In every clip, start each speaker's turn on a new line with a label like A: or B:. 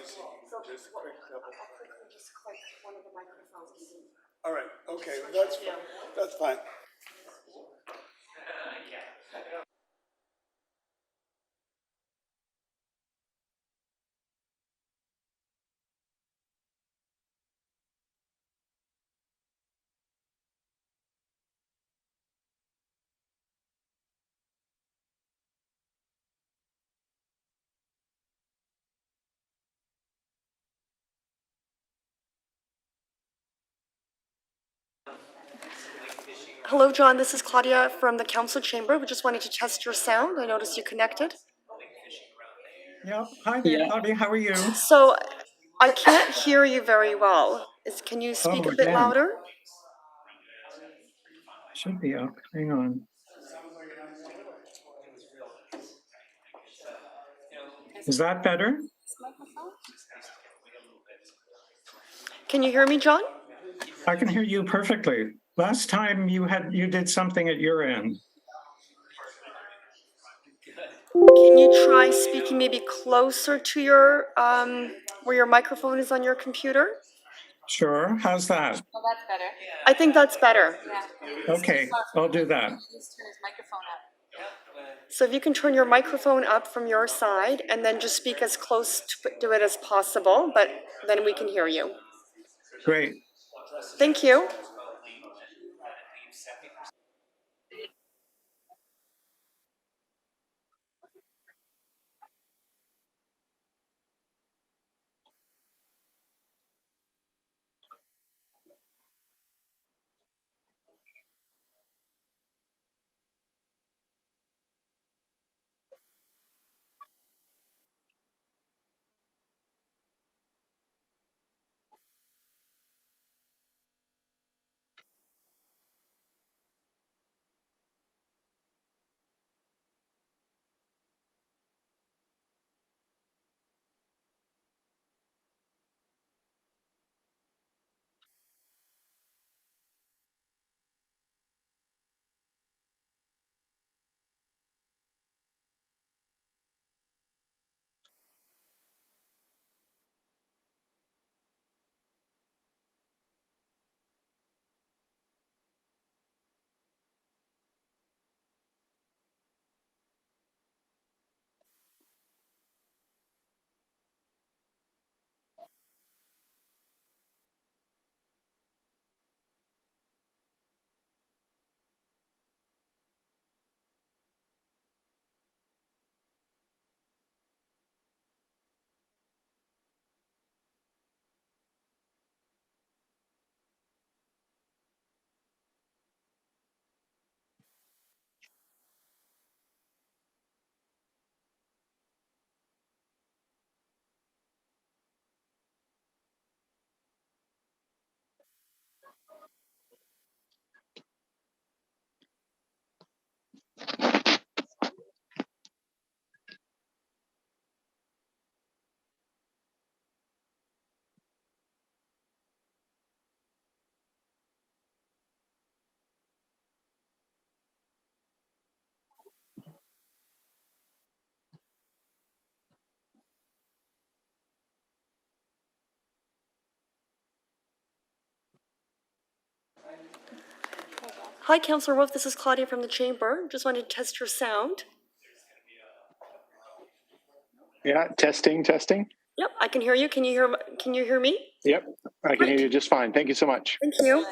A: So just quick double. I'll quickly just click one of the microphones.
B: All right, okay, that's fine.
A: Hello, John. This is Claudia from the council chamber. We just wanted to test your sound. I noticed you connected.
C: Yeah. Hi there, Claudia. How are you?
A: So I can't hear you very well. Can you speak a bit
C: damn.
A: louder?
C: Should be up. Hang on. Is that better?
A: Can you hear me, John?
C: I can hear you perfectly. Last time you did something at your end.
A: Can you try speaking maybe closer to your where your microphone is on your computer?
C: Sure. How's that?
D: Oh, that's better.
A: I think that's better.
D: Yeah.
C: Okay, I'll do that.
D: Let's turn his microphone up.
A: So if you can turn your microphone up from your side and then just speak as close to it as possible, but then we can hear you.
C: Great.
A: Thank you. Hi, Councillor Wolf. This is Claudia from the chamber. Just wanted to test your sound.
E: Yeah, testing.
A: Yep, I can hear you. Can you hear me?
E: Yep, I can hear you just fine. Thank you so much.
A: Thank you.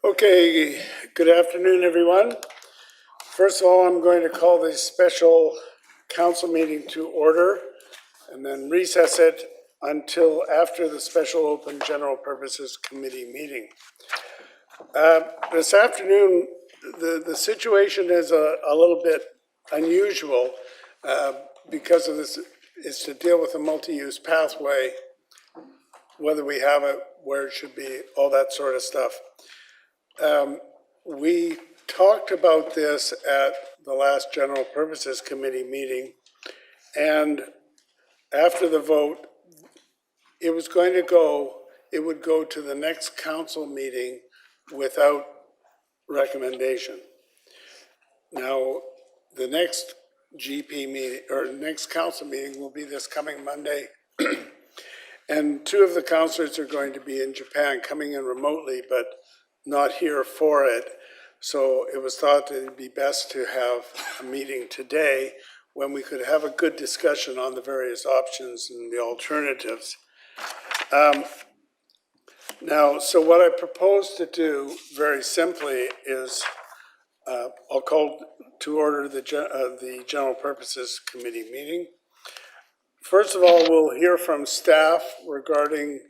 B: Okay, good afternoon, everyone. First of all, I'm going to call the special council meeting to order and then recess it until after the special open general purposes committee meeting. This afternoon, the situation is a little bit unusual because of this. Is to deal with a multi-use pathway, whether we have it, where it should be, all that sort of stuff. We talked about this at the last General Purposes Committee meeting, and after the vote, it would go to the next council meeting without recommendation. Now, the next GP meeting, or next council meeting will be this coming Monday, and two of the councilors are going to be in Japan, coming in remotely, but not here for it. So it was thought that it'd be best to have a meeting today when we could have a good discussion on the various options and the alternatives. Now, so what I propose to do very simply is I'll call to order the General Purposes Committee meeting. First of all, we'll hear from staff regarding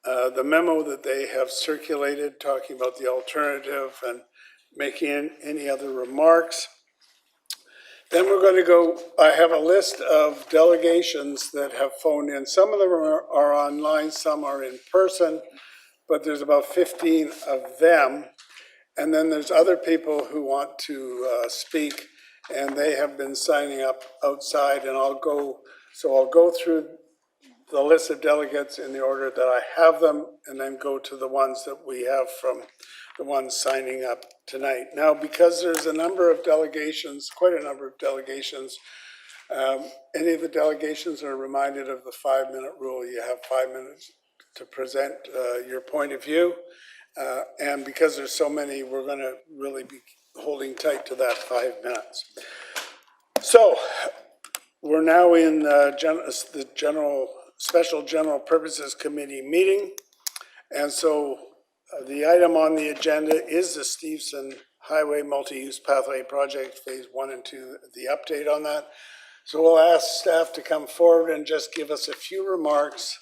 B: the memo that they have circulated, talking about the alternative and making any other remarks. Then we're going to go, I have a list of delegations that have phoned in. Some of them are online, some are in person, but there's about 15 of them. And then there's other people who want to speak, and they have been signing up outside, and I'll go through the list of delegates in the order that I have them, and then go to the ones that we have from the ones signing up tonight. Now, because there's a number of delegations, quite a number of delegations, any of the delegations are reminded of the 5-minute rule. You have 5 minutes to present your point of view. And because there's so many, we're going to really be holding tight to that 5 minutes. So we're now in the Special General Purposes Committee meeting. And so the item on the agenda is the Stevenson Highway Multi-Use Pathway Project, Phase 1 and 2, the update on that. So we'll ask staff to come forward and just give us a few remarks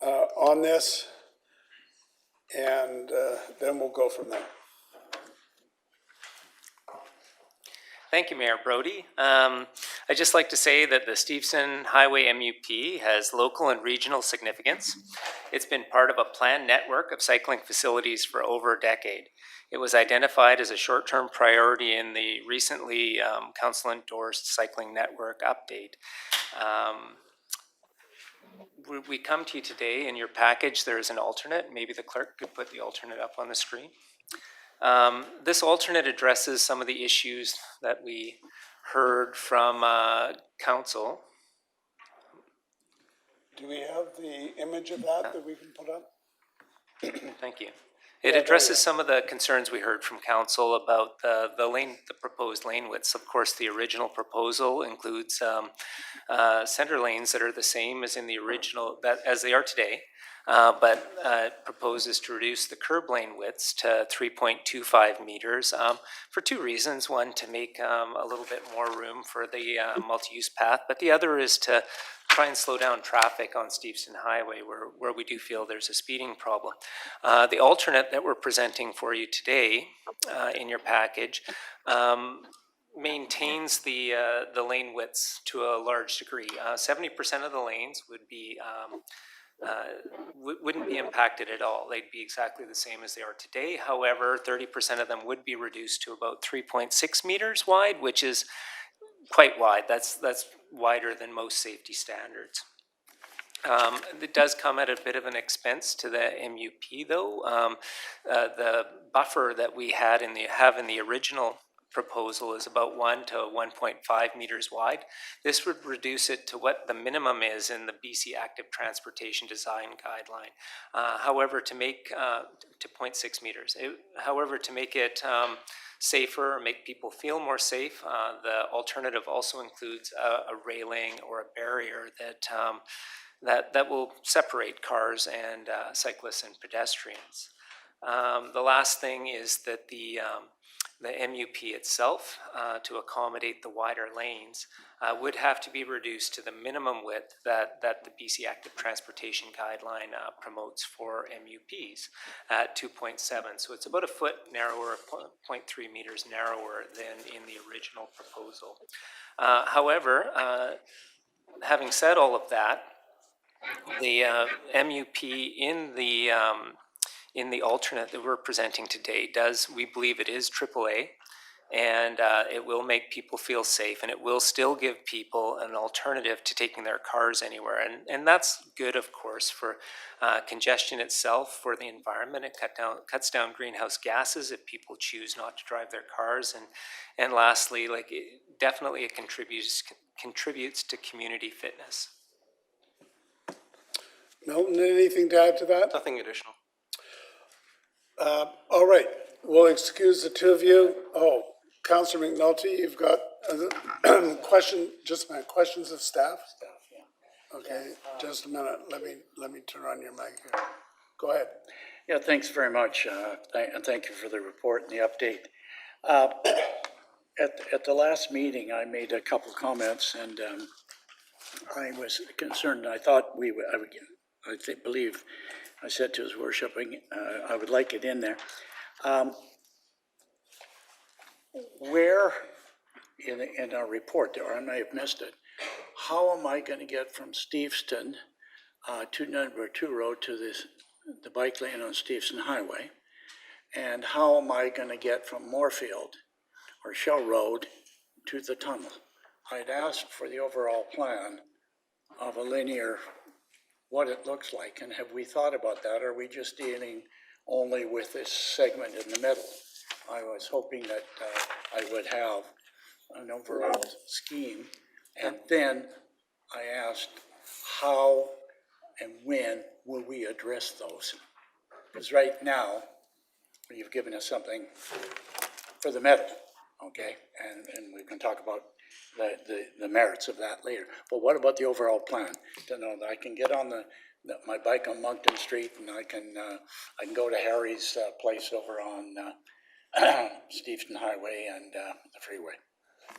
B: on this, and then we'll go from there.
F: Thank you, Mayor Brody. I'd just like to say that the Stevenson Highway MUP has local and regional significance. It's been part of a planned network of cycling facilities for over a decade. It was identified as a short-term priority in the recently council-endorsed cycling network update. We come to you today. In your package, there is an alternate. Maybe the clerk could put the alternate up on the screen. This alternate addresses some of the issues that we heard from council.
B: Do we have the image of that we can put up?
F: Thank you. It addresses some of the concerns we heard from council about the proposed lane widths. Of course, the original proposal includes center lanes that are the same as in the original, as they are today, but proposes to reduce the curb lane widths to 3.25 meters for two reasons. One, to make a little bit more room for the multi-use path, but the other is to try and slow down traffic on Stevenson Highway where we do feel there's a speeding problem. The alternate that we're presenting for you today in your package maintains the lane widths to a large degree. 70% of the lanes would be wouldn't be impacted at all. They'd be exactly the same as they are today. However, 30% of them would be reduced to about 3.6 meters wide, which is quite wide. That's wider than most safety standards. It does come at a bit of an expense to the MUP, though. The buffer that we have in the original proposal is about 1 to 1.5 meters wide. This would reduce it to what the minimum is in the BC Active Transportation Design Guideline. However, to make to 0.6 meters. However, to make it safer, make people feel more safe, the alternative also includes a railing or a barrier that will separate cars and cyclists and pedestrians. The last thing is that the MUP itself, to accommodate the wider lanes, would have to be reduced to the minimum width that the BC Active Transportation Guideline promotes for MUPs at 2.7. So it's about a foot narrower, 0.3 meters narrower than in the original proposal. However, having said all of that, the MUP in the alternate that we're presenting today we believe it is AAA, and it will make people feel safe, and it will still give people an alternative to taking their cars anywhere. And that's good, of course, for congestion itself, for the environment. It cuts down greenhouse gases if people choose not to drive their cars. And lastly, definitely it contributes to community fitness.
B: Milton, anything to add to that?
G: Nothing additional.
B: All right, we'll excuse the two of you. Oh, Councillor McNulty, you've got a question, just a minute, questions of staff? Okay, just a minute, let me turn on your mic here. Go ahead.
H: Yeah, thanks very much, and thank you for the report and the update. At the last meeting, I made a couple comments, and I was concerned. I thought believe I said to His Worship, I would like it in there. Where in our report, or I may have missed it, how am I going to get from Steveston to number 2 road to the bike lane on Steveston Highway? And how am I going to get from Moorfield or Shell Road to the tunnel? I'd asked for the overall plan of a linear, what it looks like, and have we thought about that? Are we just dealing only with this segment in the middle? I was hoping that I would have an overall scheme, and then I asked how and when will we address those? Because right now, you've given us something for the middle, okay? And we can talk about the merits of that later. But what about the overall plan? To know that I can get on my bike on Moncton Street, and I can go to Harry's place over on Steveston Highway and the freeway.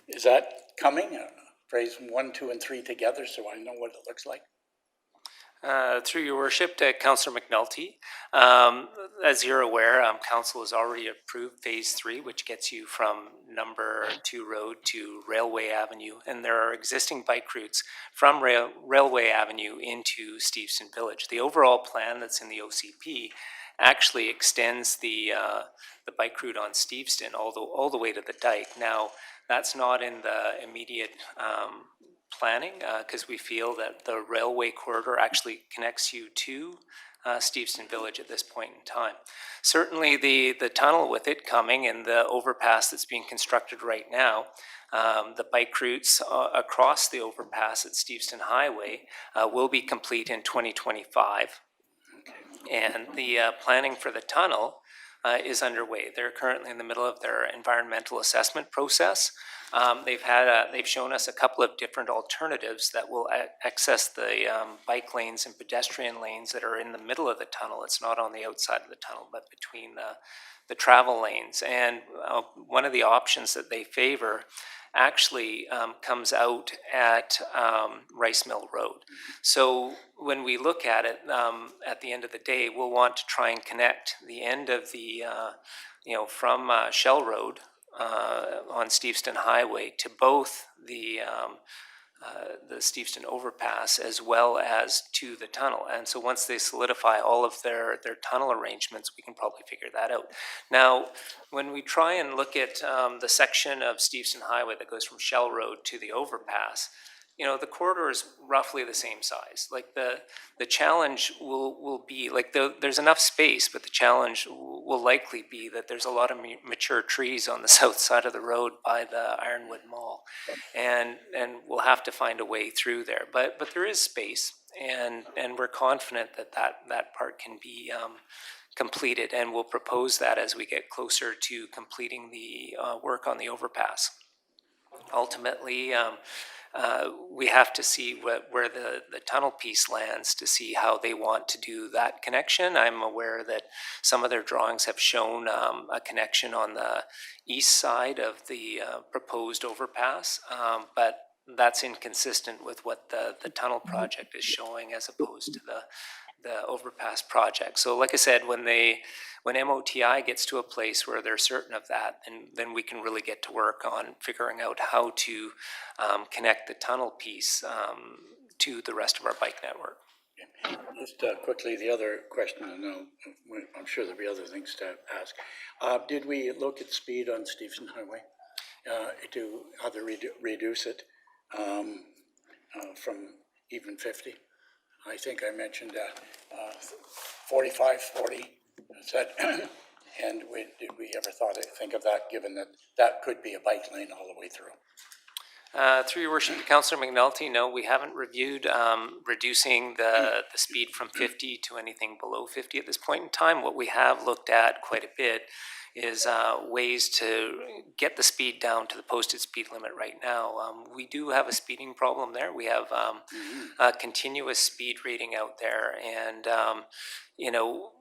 H: Is that coming? Phrase 1, 2, and 3 together, so I know what it looks like.
F: Through your worship to Councillor McNulty, as you're aware, Council has already approved Phase 3, which gets you from number 2 road to Railway Avenue, and there are existing bike routes from Railway Avenue into Steveston Village. The overall plan that's in the OCP actually extends the bike route on Steveston all the way to the dike. Now, that's not in the immediate planning, because we feel that the railway corridor actually connects you to Steveston Village at this point in time. Certainly the tunnel with it coming and the overpass that's being constructed right now, the bike routes across the overpass at Steveston Highway will be complete in 2025. And the planning for the tunnel is underway. They're currently in the middle of their environmental assessment process. They've shown us a couple of different alternatives that will access the bike lanes and pedestrian lanes that are in the middle of the tunnel. It's not on the outside of the tunnel, but between the travel lanes. And one of the options that they favor actually comes out at Rice Mill Road. So when we look at it, at the end of the day, we'll want to try and connect the end of the, from Shell Road on Steveston Highway to both the Steveston overpass as well as to the tunnel. And so once they solidify all of their tunnel arrangements, we can probably figure that out. Now, when we try and look at the section of Steveston Highway that goes from Shell Road to the overpass, the corridor is roughly the same size. Like the challenge will be, there's enough space, but the challenge will likely be that there's a lot of mature trees on the south side of the road by the Ironwood Mall. And we'll have to find a way through there. But there is space, and we're confident that part can be completed, and we'll propose that as we get closer to completing the work on the overpass. Ultimately, we have to see where the tunnel piece lands to see how they want to do that connection. I'm aware that some of their drawings have shown a connection on the east side of the proposed overpass, but that's inconsistent with what the tunnel project is showing as opposed to the overpass project. So like I said, when MOTI gets to a place where they're certain of that, then we can really get to work on figuring out how to connect the tunnel piece to the rest of our bike network.
H: Just quickly, the other question, and I'm sure there'll be other things to ask. Did we look at speed on Stevenson Highway to either reduce it from even 50? I think I mentioned 45, 40. Is that, and did we ever think of that, given that that could be a bike lane all the way through?
F: Through your worship to Councillor McNulty, no, we haven't reviewed reducing the speed from 50 to anything below 50 at this point in time. What we have looked at quite a bit is ways to get the speed down to the posted speed limit right now. We do have a speeding problem there. We have a continuous speed rating out there, and you know,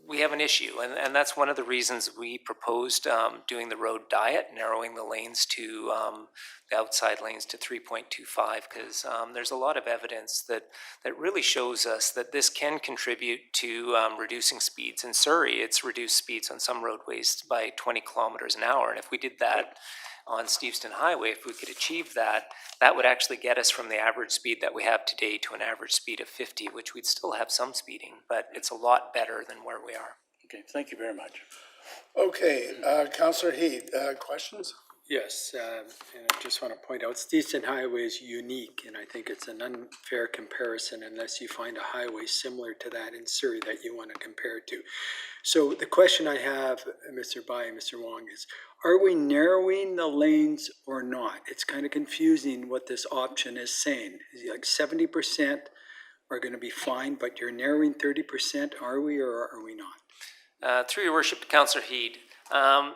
F: we have an issue, and that's one of the reasons we proposed doing the road diet, narrowing the lanes to the outside lanes to 3.25, because there's a lot of evidence that really shows us that this can contribute to reducing speeds. In Surrey, it's reduced speeds on some roadways by 20 kilometers an hour, and if we did that on Steveston Highway, if we could achieve that, that would actually get us from the average speed that we have today to an average speed of 50, which we'd still have some speeding, but it's a lot better than where we are.
H: Okay, thank you very much.
B: Okay, Councillor Heed, questions?
G: Yes, and I just want to point out, Steveston Highway is unique, and I think it's an unfair comparison unless you find a highway similar to that in Surrey that you want to compare it to. So the question I have, Mr. Bai and Mr. Wong, is are we narrowing the lanes or not? It's kind of confusing what this option is saying. Is it like 70% are going to be fine, but you're narrowing 30%? Are we or are we not?
F: Through your worship to Councillor Heed,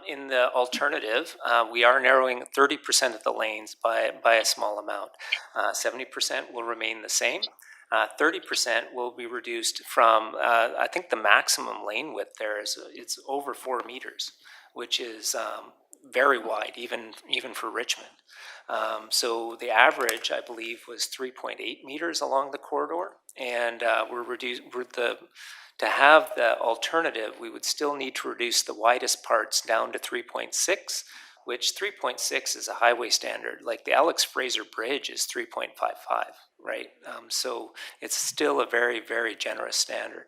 F: in the alternative, we are narrowing 30% of the lanes by a small amount. 70% will remain the same. 30% will be reduced from, I think the maximum lane width there is, it's over 4 meters, which is very wide, even for Richmond. So the average, I believe, was 3.8 meters along the corridor, and to have the alternative, we would still need to reduce the widest parts down to 3.6, which 3.6 is a highway standard. Like the Alex Fraser Bridge is 3.55, right? So it's still a very, very generous standard.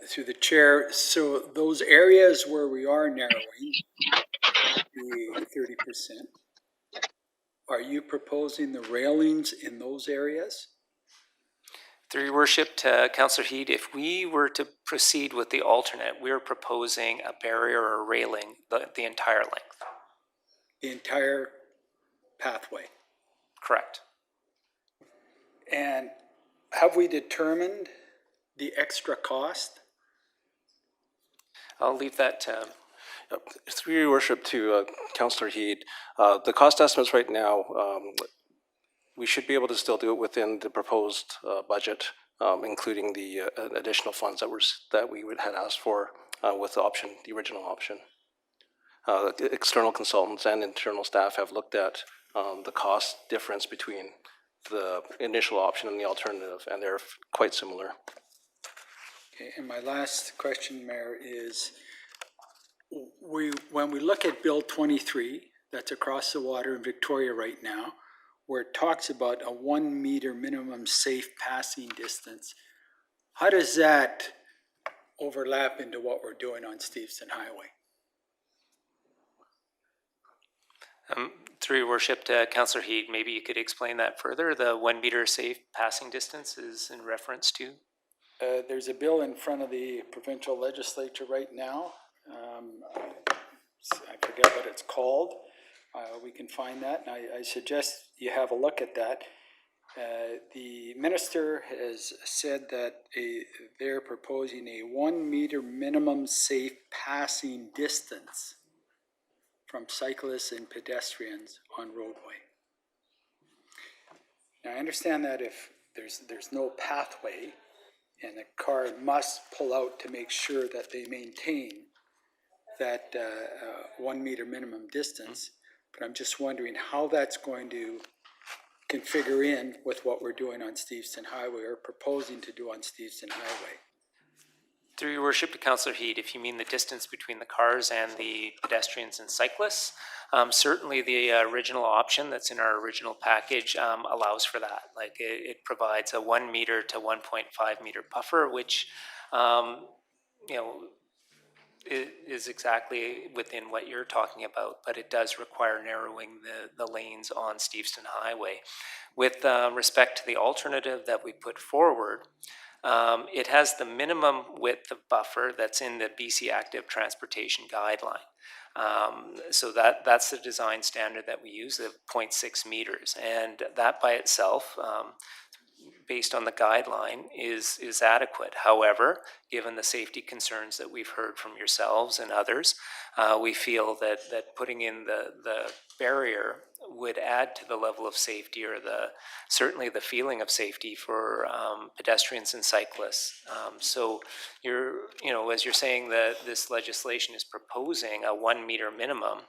G: Through the chair, so those areas where we are narrowing the 30%, are you proposing the railings in those areas?
F: Through your worship to Councillor Heed, if we were to proceed with the alternate, we're proposing a barrier or railing the entire length.
G: The entire pathway?
F: Correct.
G: And have we determined the extra cost?
F: I'll leave that to...
I: Through your worship to Councillor Heed, the cost estimates right now, we should be able to still do it within the proposed budget, including the additional funds that we had asked for with the original option. External consultants and internal staff have looked at the cost difference between the initial option and the alternative, and they're quite similar.
G: Okay, and my last question, Mayor, is when we look at Bill 23, that's across the water in Victoria right now, where it talks about a 1 meter minimum safe passing distance, how does that overlap into what we're doing on Steveston Highway?
F: Through your worship to Councillor Heed, maybe you could explain that further. The 1 meter safe passing distance is in reference to?
G: There's a bill in front of the provincial legislature right now. I forget what it's called. We can find that, and I suggest you have a look at that. The minister has said that they're proposing a 1 meter minimum safe passing distance from cyclists and pedestrians on roadway. Now, I understand that if there's no pathway and the car must pull out to make sure that they maintain that 1 meter minimum distance, but I'm just wondering how that's going to configure in with what we're doing on Steveston Highway or proposing to do on Steveston Highway.
F: Through your worship to Councillor Heed, if you mean the distance between the cars and the pedestrians and cyclists, certainly the original option that's in our original package allows for that. Like it provides a 1 meter to 1.5 meter buffer, which is exactly within what you're talking about, but it does require narrowing the lanes on Steveston Highway. With respect to the alternative that we put forward, it has the minimum width of buffer that's in the BC Active Transportation Guideline. So that's the design standard that we use, the 0.6 meters. And that by itself, based on the guideline, is adequate. However, given the safety concerns that we've heard from yourselves and others, we feel that putting in the barrier would add to the level of safety, or certainly the feeling of safety for pedestrians and cyclists. So as you're saying that this legislation is proposing a 1 meter minimum,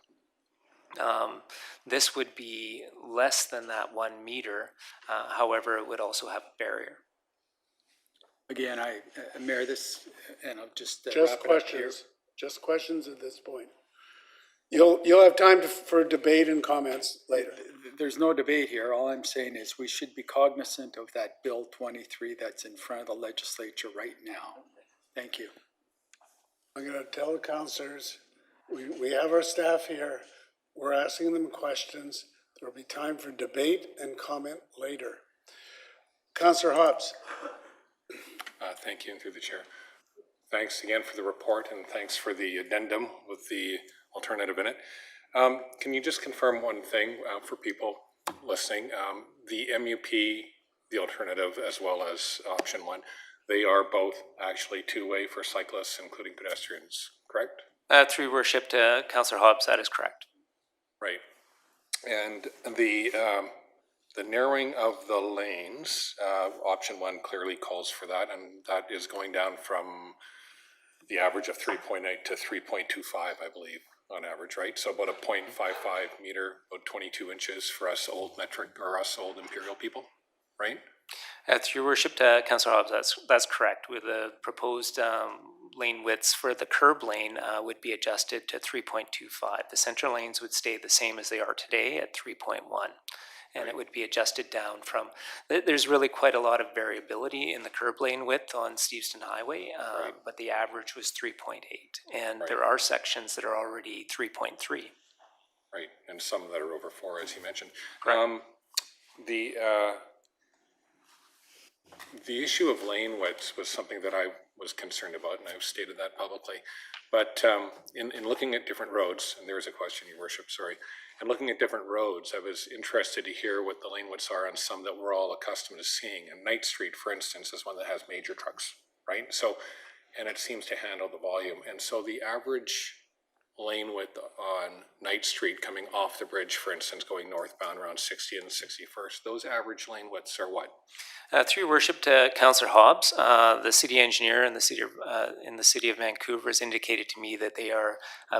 F: this would be less than that 1 meter. However, it would also have a barrier.
G: Again, Mayor, and I'll just
B: Just
G: wrap it up here.
B: questions, just questions at this point. You'll have time for debate and comments later.
G: There's no debate here. All I'm saying is we should be cognizant of that Bill 23 that's in front of the legislature right now. Thank you.
B: I'm going to tell the councillors, we have our staff here. We're asking them questions. There will be time for debate and comment later. Councillor Hobbs.
J: Thank you, and through the chair. Thanks again for the report, and thanks for the addendum with the alternative in it. Can you just confirm one thing for people listening? The MUP, the alternative, as well as option 1, they are both actually two-way for cyclists, including pedestrians, correct?
F: Through your worship to Councillor Hobbs, that is correct.
J: Right. And the narrowing of the lanes, option 1 clearly calls for that, and that is going down from the average of 3.8 to 3.25, I believe, on average, right? So about a 0.55 meter, about 22 inches for us old imperial people, right?
F: Through your worship to Councillor Hobbs, that's correct. With the proposed lane widths for the curb lane would be adjusted to 3.25. The center lanes would stay the same as they are today at 3.1. And it would be adjusted down from, there's really quite a lot of variability in the curb lane width on Steveston Highway, but the average was 3.8. And there are sections that are already 3.3.
J: Right, and some that are over 4, as you mentioned. The issue of lane widths was something that I was concerned about, and I've stated that publicly. But in looking at different roads, and there is a question, Your Worship, sorry, and looking at different roads, I was interested to hear what the lane widths are on some that we're all accustomed to seeing. And Knight Street, for instance, is one that has major trucks, right? So, and it seems to handle the volume. And so the average lane width on Knight Street coming off the bridge, for instance, going northbound around 60 and 61st, those average lane widths are what?
F: Through your worship to Councillor Hobbs, the city engineer in the city of Vancouver has indicated to me that they are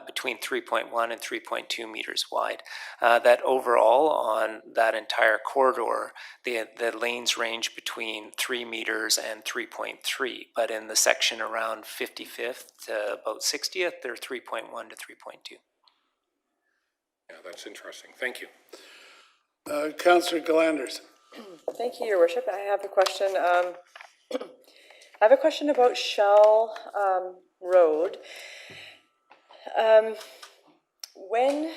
F: between 3.1 and 3.2 meters wide. That overall on that entire corridor, the lanes range between 3 meters and 3.3, but in the section around 55th to about 60th, they're 3.1 to 3.2.
J: Yeah, that's interesting. Thank you.
B: Councillor Galanders.
K: Thank you, Your Worship. I have a question. I have a question about Shell Road. When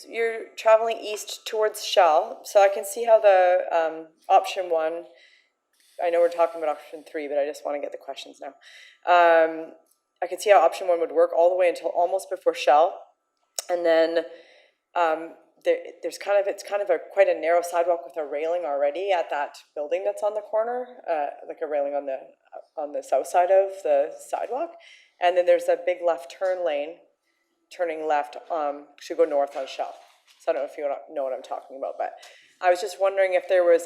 K: you're traveling east towards Shell, so I can see how the option 1. I know we're talking about option 3, but I just want to get the questions now. I can see how option 1 would work all the way until almost before Shell, and then it's kind of quite a narrow sidewalk with a railing already at that building that's on the corner, like a railing on the south side of the sidewalk, and then there's a big left turn lane turning left, to go north on Shell. So I don't know if you know what I'm talking about, but I was just wondering if there was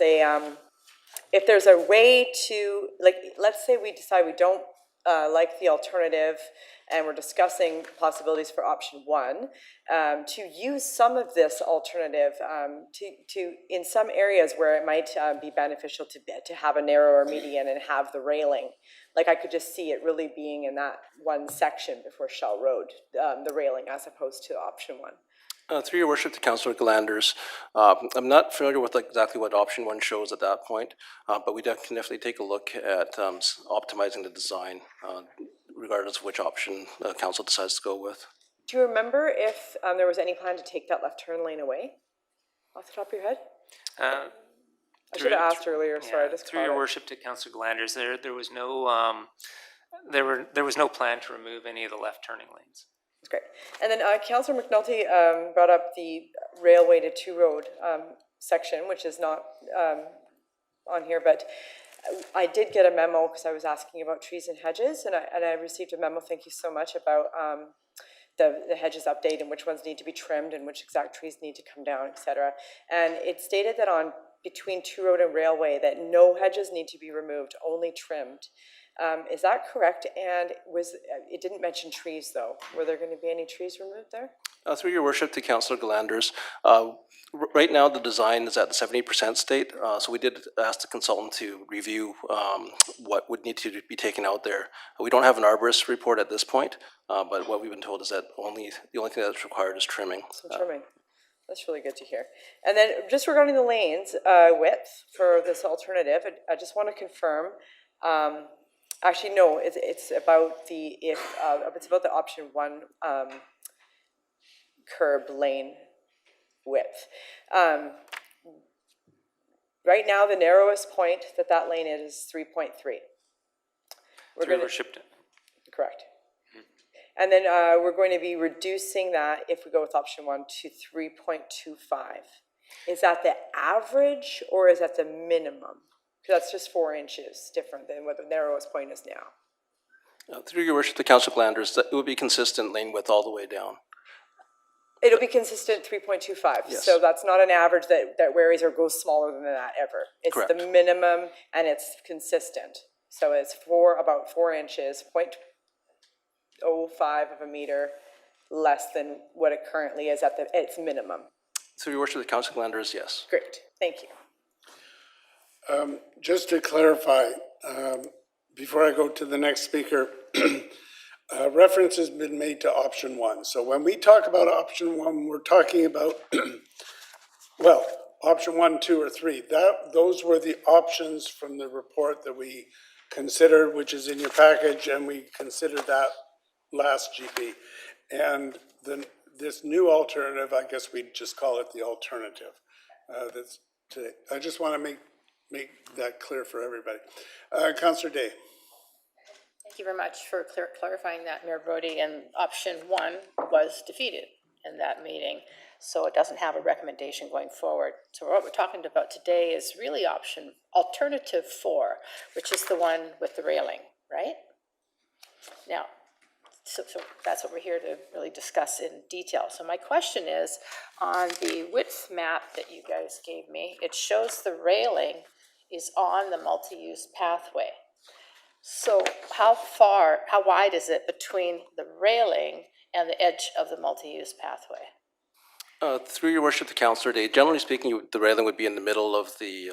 K: if there's a way to, like, let's say we decide we don't like the alternative and we're discussing possibilities for option one, to use some of this alternative to in some areas where it might be beneficial to have a narrower median and have the railing. Like, I could just see it really being in that one section before Shell Road, the railing, as opposed to option one.
I: Through your worship to Councillor Glanders, I'm not familiar with exactly what option one shows at that point, but we can definitely take a look at optimizing the design, regardless of which option council decides to go with.
K: Do you remember if there was any plan to take that left turn lane away, off the top of your head? I should have asked earlier, sorry, I just
F: Through your worship to Councillor Glanders, there was no there was no plan to remove any of the left turning lanes.
K: That's great. And then Councillor McNulty brought up the railway to two road section, which is not on here, but I did get a memo because I was asking about trees and hedges, and I received a memo, thank you so much, about the hedges update and which ones need to be trimmed and which exact trees need to come down, etc. And it stated that on between two road and railway that no hedges need to be removed, only trimmed. Is that correct? And it didn't mention trees though. Were there going to be any trees removed there?
I: Through your worship to Councillor Glanders, right now the design is at the 70% state, so we did ask the consultant to review what would need to be taken out there. We don't have an arborist report at this point, but what we've been told is that the only thing that's required is trimming.
K: Some trimming. That's really good to hear. And then just regarding the lanes width for this alternative, I just want to confirm. Actually, no, it's about it's about the option one curb lane width. Right now, the narrowest point that lane is 3.3.
F: Through your worship to
K: Correct. And then we're going to be reducing that, if we go with option one, to 3.25. Is that the average or is that the minimum? Because that's just 4 inches different than what the narrowest point is now.
I: Through your worship to Councillor Glanders, it would be consistent lane width all the way down.
K: It'll be consistent 3.25.
I: Yes.
K: So that's not an average that varies or goes smaller than that ever. It's
I: Correct.
K: the minimum and it's consistent. So it's about 4 inches, 0.05 of a meter less than what it currently is at its minimum.
I: Through your worship to Councillor Glanders, yes.
K: Great, thank you.
B: Just to clarify, before I go to the next speaker, reference has been made to option one. So when we talk about option one, we're talking about, well, option 1, 2, or 3. Those were the options from the report that we considered, which is in your package, and we considered that last GP. And then this new alternative, I guess we'd just call it the alternative. That's today. I just want to make that clear for everybody. Councillor Day.
D: Thank you very much for clarifying that, Mayor Brody. And option one was defeated in that meeting, so it doesn't have a recommendation going forward. So what we're talking about today is really alternative 4, which is the one with the railing, right? Now, so that's what we're here to really discuss in detail. So my question is, on the width map that you guys gave me, it shows the railing is on the multi-use pathway. So how wide is it between the railing and the edge of the multi-use pathway?
I: Through your worship to Councillor Day, generally speaking, the railing would be in the middle of the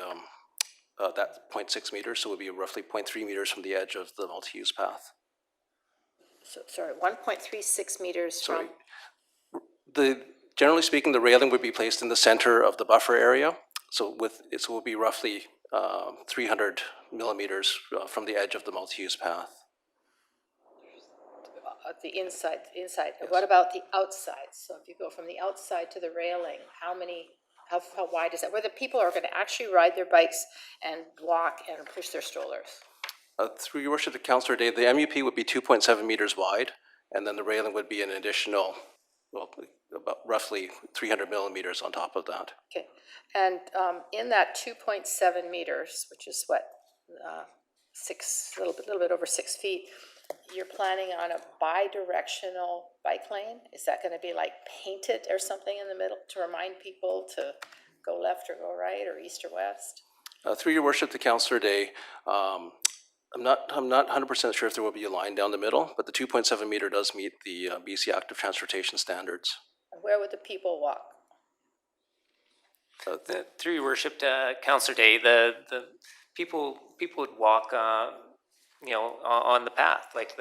I: that 0.6 meters, so it would be roughly 0.3 meters from the edge of the multi-use path.
D: So, sorry, 1.36 meters from?
I: Generally speaking, the railing would be placed in the center of the buffer area, so it will be roughly 300 millimeters from the edge of the multi-use path.
D: The inside.
I: Yes.
D: What about the outside? So if you go from the outside to the railing, how wide is that? Where the people are going to actually ride their bikes and walk and push their strollers?
I: Through your worship to Councillor Day, the MUP would be 2.7 meters wide, and then the railing would be an additional, well, about roughly 300 millimeters on top of that.
D: Okay, and in that 2.7 meters, which is what, a little bit over 6 feet, you're planning on a bi-directional bike lane? Is that gonna be like painted or something in the middle to remind people to go left or go right or east or west?
I: Through your worship to Councillor Day, I'm not 100% sure if there will be a line down the middle, but the 2.7 meter does meet the BC Active Transportation standards.
D: Where would the people walk?
F: Through your worship to Councillor Day, the people would walk, on the path, like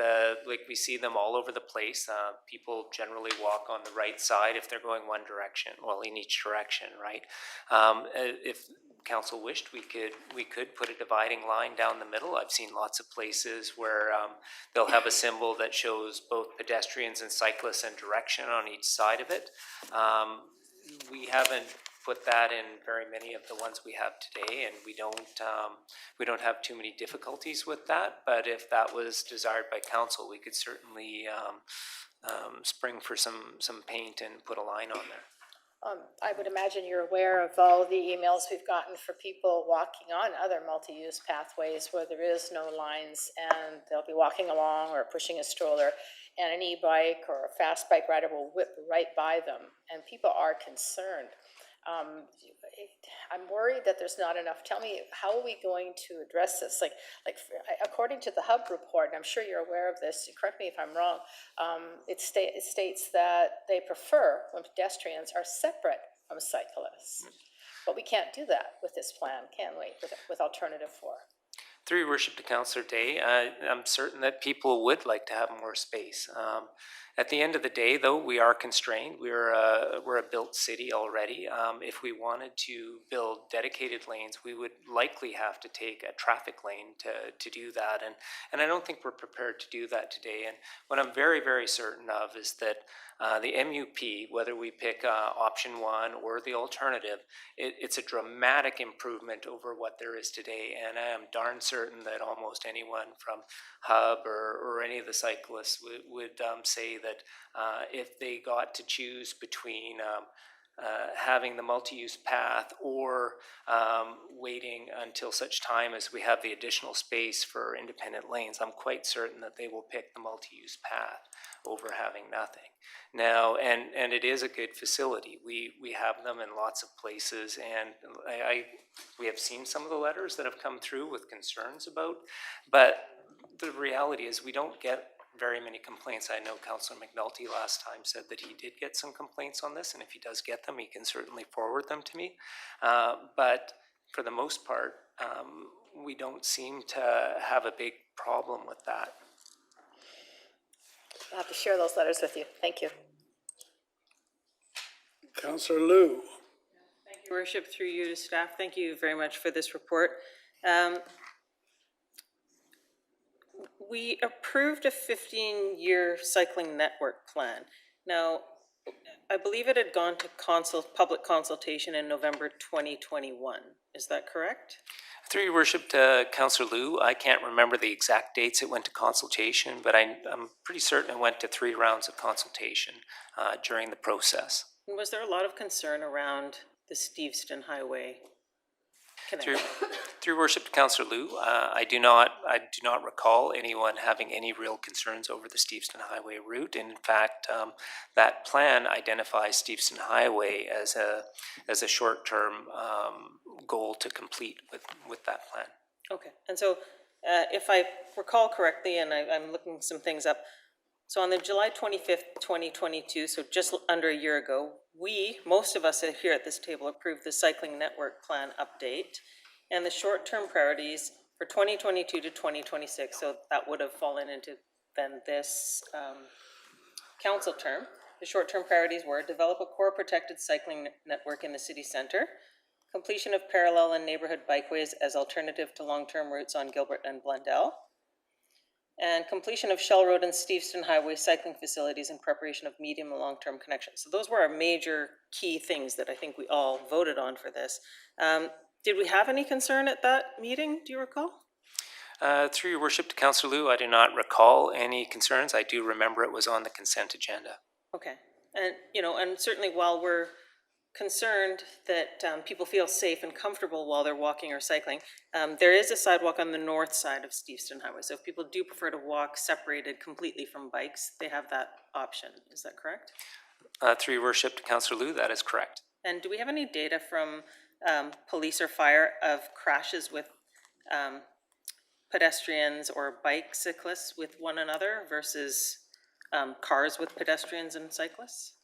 F: we see them all over the place. People generally walk on the right side if they're going one direction, well, in each direction, right? If council wished, we could put a dividing line down the middle. I've seen lots of places where they'll have a symbol that shows both pedestrians and cyclists and direction on each side of it. We haven't put that in very many of the ones we have today, and we don't have too many difficulties with that. But if that was desired by council, we could certainly spring for some paint and put a line on there.
D: I would imagine you're aware of all the emails we've gotten for people walking on other multi-use pathways where there is no lines, and they'll be walking along or pushing a stroller, and an e-bike or a fast bike rider will whip right by them, and people are concerned. I'm worried that there's not enough. Tell me, how are we going to address this? Like according to the Hub report, and I'm sure you're aware of this, correct me if I'm wrong, it states that they prefer when pedestrians are separate from cyclists. But we can't do that with this plan, can we, with alternative 4?
F: Through your worship to Councillor Day, I'm certain that people would like to have more space. At the end of the day, though, we are constrained. We're a built city already. If we wanted to build dedicated lanes, we would likely have to take a traffic lane to do that. And I don't think we're prepared to do that today. And what I'm very, very certain of is that the MUP, whether we pick option 1 or the alternative, it's a dramatic improvement over what there is today. And I am darn certain that almost anyone from Hub or any of the cyclists would say that if they got to choose between having the multi-use path or waiting until such time as we have the additional space for independent lanes, I'm quite certain that they will pick the multi-use path over having nothing. Now, and it is a good facility. We have them in lots of places, and we have seen some of the letters that have come through with concerns about, but the reality is we don't get very many complaints. I know Councillor McNulty last time said that he did get some complaints on this, and if he does get them, he can certainly forward them to me. But for the most part, we don't seem to have a big problem with that.
D: I'll have to share those letters with you. Thank you.
B: Councillor Liu.
L: Thank you, Worship, through you to staff. Thank you very much for this report. We approved a 15-year cycling network plan. Now, I believe it had gone to public consultation in November 2021. Is that correct?
F: Through your worship to Councillor Liu, I can't remember the exact dates it went to consultation, but I'm pretty certain it went to 3 rounds of consultation during the process.
L: And was there a lot of concern around the Steveston Highway connection?
F: Through worship to Councillor Liu, I do not recall anyone having any real concerns over the Steveston Highway route. And in fact, that plan identifies Steveston Highway as a short-term goal to complete with that plan. Okay, and so if I recall correctly, and I'm looking some things up, so on the July 25th, 2022, so just under a year ago, most of us here at this table approved the cycling network plan update and the short-term priorities for 2022 to 2026. So that would have fallen into then this council term. The short-term priorities were develop a core protected cycling network in the city center, completion of parallel and neighborhood bikeways as alternative to long-term routes on Gilbert and Blundell, and completion of Shell Road and Steveston Highway cycling facilities in preparation of medium and long-term connections. So those were our major key things that I think we all voted on for this. Did we have any concern at that meeting, do you recall? Through your worship to Councillor Liu, I do not recall any concerns. I do remember it was on the consent agenda.
L: Okay, and and certainly while we're concerned that people feel safe and comfortable while they're walking or cycling. There is a sidewalk on the north side of Steveston Highway, so if people do prefer to walk separated completely from bikes, they have that option. Is that correct?
F: Through your worship to Councillor Liu, that is correct.
L: And do we have any data from police or fire of crashes with pedestrians or bicyclists with one another versus cars with pedestrians and cyclists?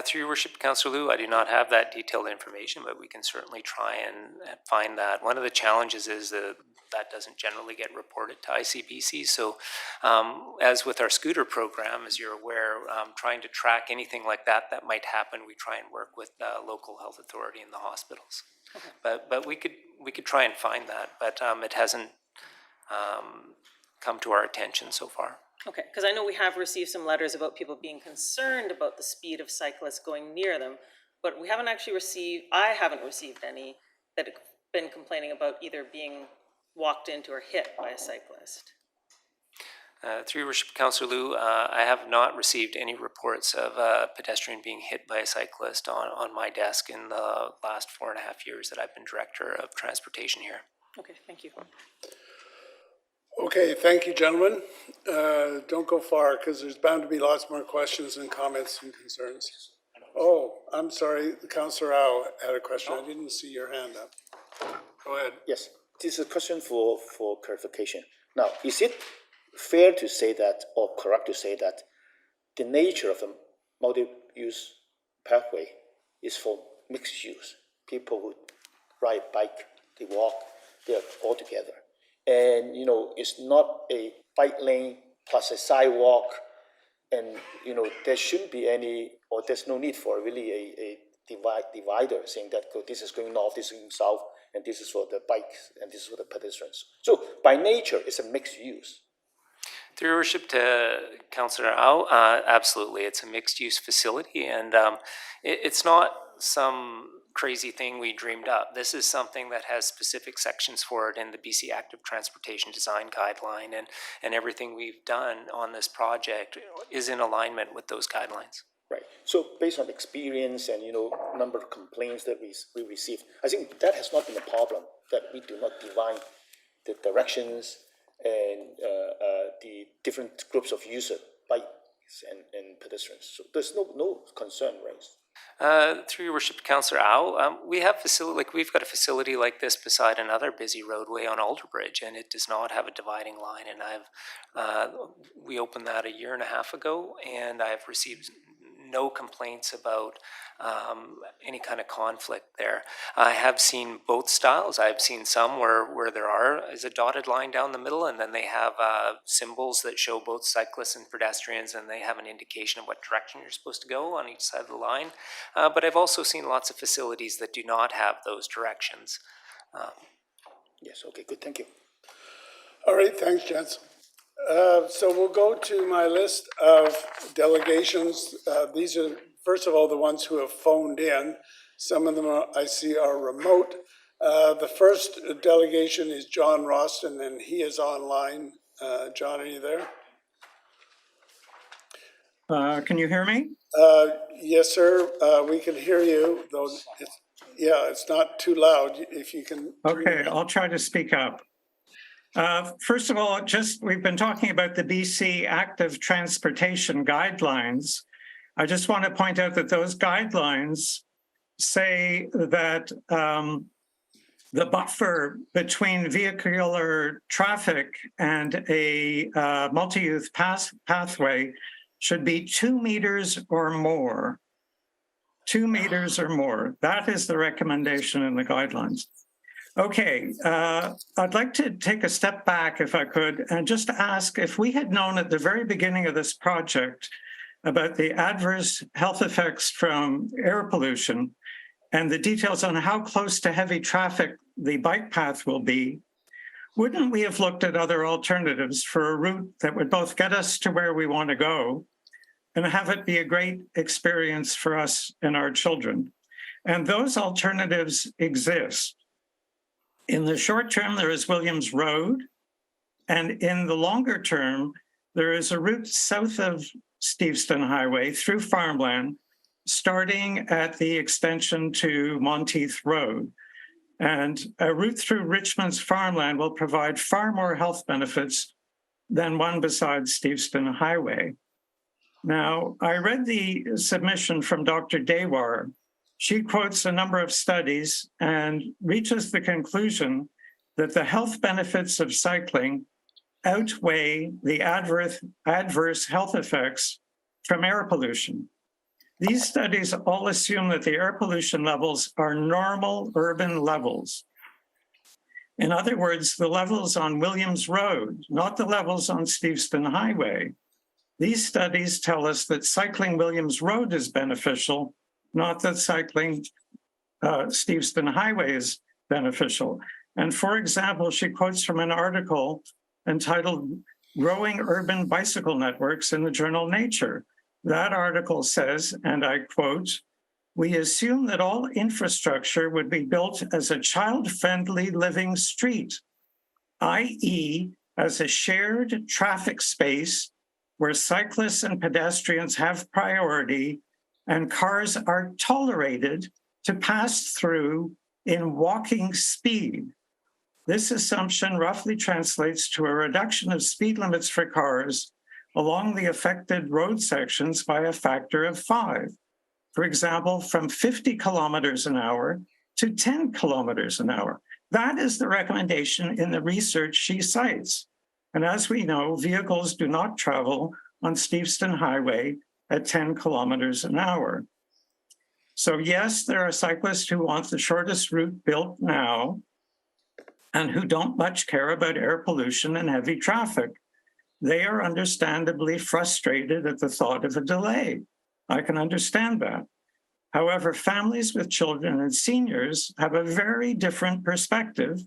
F: Through your worship, Councillor Liu, I do not have that detailed information, but we can certainly try and find that. One of the challenges is that doesn't generally get reported to ICBC. So as with our scooter program, as you're aware, trying to track anything like that that might happen, we try and work with the local health authority and the hospitals. Okay. But we could try and find that, but it hasn't come to our attention so far.
L: Okay, because I know we have received some letters about people being concerned about the speed of cyclists going near them, but we haven't actually received, I haven't received any that have been complaining about either being walked into or hit by a cyclist.
F: Through your worship, Councillor Liu, I have not received any reports of a pedestrian being hit by a cyclist on my desk in the last 4.5 years that I've been Director of Transportation here.
L: Okay, thank you.
B: Okay, thank you, gentlemen. Don't go far, because there's bound to be lots more questions and comments and concerns. Oh, I'm sorry, Councillor Rao had a question. I didn't see your hand up. Go ahead.
M: Yes, this is a question for clarification. Now, is it fair to say that, or correct to say that, the nature of the multi-use pathway is for mixed use? People who ride bike, they walk, they're all together. And, you know, it's not a bike lane plus a sidewalk, and, you know, there shouldn't be any, or there's no need for really a divider saying that this is going north, this is going south, and this is for the bikes, and this is for the pedestrians. So, by nature, it's a mixed use.
F: Through your worship to Councillor Rao, absolutely, it's a mixed-use facility, and it's not some crazy thing we dreamed up. This is something that has specific sections for it in the BC Active Transportation Design Guideline, and everything we've done on this project is in alignment with those guidelines.
M: Right. So based on experience and, you know, number of complaints that we received, I think that has not been a problem, that we do not define the directions and the different groups of users, bikes and pedestrians. So there's no concern raised.
F: Through your worship, Councillor Au, we've got a facility like this beside another busy roadway on Alderbridge, and it does not have a dividing line. And we opened that 1.5 years ago, and I've received no complaints about any kind of conflict there. I have seen both styles. I've seen some where there is a dotted line down the middle, and then they have symbols that show both cyclists and pedestrians, and they have an indication of what direction you're supposed to go on each side of the line. But I've also seen lots of facilities that do not have those directions.
M: Yes, okay, good, thank you.
B: All right, thanks, gents. So we'll go to my list of delegations. These are, first of all, the ones who have phoned in. Some of them I see are remote. The first delegation is John Roston, and he is online. John, are you there?
C: Can you hear me?
B: Yes, sir. We can hear you, though it's not too loud. If you can.
C: Okay, I'll try to speak up. First of all, we've been talking about the BC Active Transportation Guidelines. I just want to point out that those guidelines say that the buffer between vehicular traffic and a multi-use pathway should be 2 meters or more. 2 meters or more. That is the recommendation in the guidelines. Okay, I'd like to take a step back, if I could, and just ask if we had known at the very beginning of this project about the adverse health effects from air pollution and the details on how close to heavy traffic the bike path will be, wouldn't we have looked at other alternatives for a route that would both get us to where we want to go and have it be a great experience for us and our children? And those alternatives exist. In the short term, there is Williams Road, and in the longer term, there is a route south of Steveston Highway through farmland starting at the extension to Monteith Road. And a route through Richmond's farmland will provide far more health benefits than one besides Steveston Highway. Now, I read the submission from Dr. Dewar. She quotes a number of studies and reaches the conclusion that the health benefits of cycling outweigh the adverse health effects from air pollution. These studies all assume that the air pollution levels are normal urban levels. In other words, the levels on Williams Road, not the levels on Steveston Highway. These studies tell us that cycling Williams Road is beneficial, not that cycling Steveston Highway is beneficial. And for example, she quotes from an article entitled Growing Urban Bicycle Networks in the journal Nature. That article says, and I quote, "We assume that all infrastructure would be built as a child-friendly living street, i.e. as a shared traffic space where cyclists and pedestrians have priority and cars are tolerated to pass through in walking speed. This assumption roughly translates to a reduction of speed limits for cars along the affected road sections by a factor of 5. For example, from 50 kilometers an hour to 10 kilometers an hour. That is the recommendation in the research she cites. And as we know, vehicles do not travel on Steveston Highway at 10 kilometers an hour. So yes, there are cyclists who want the shortest route built now and who don't much care about air pollution and heavy traffic. They are understandably frustrated at the thought of a delay. I can understand that. However, families with children and seniors have a very different perspective,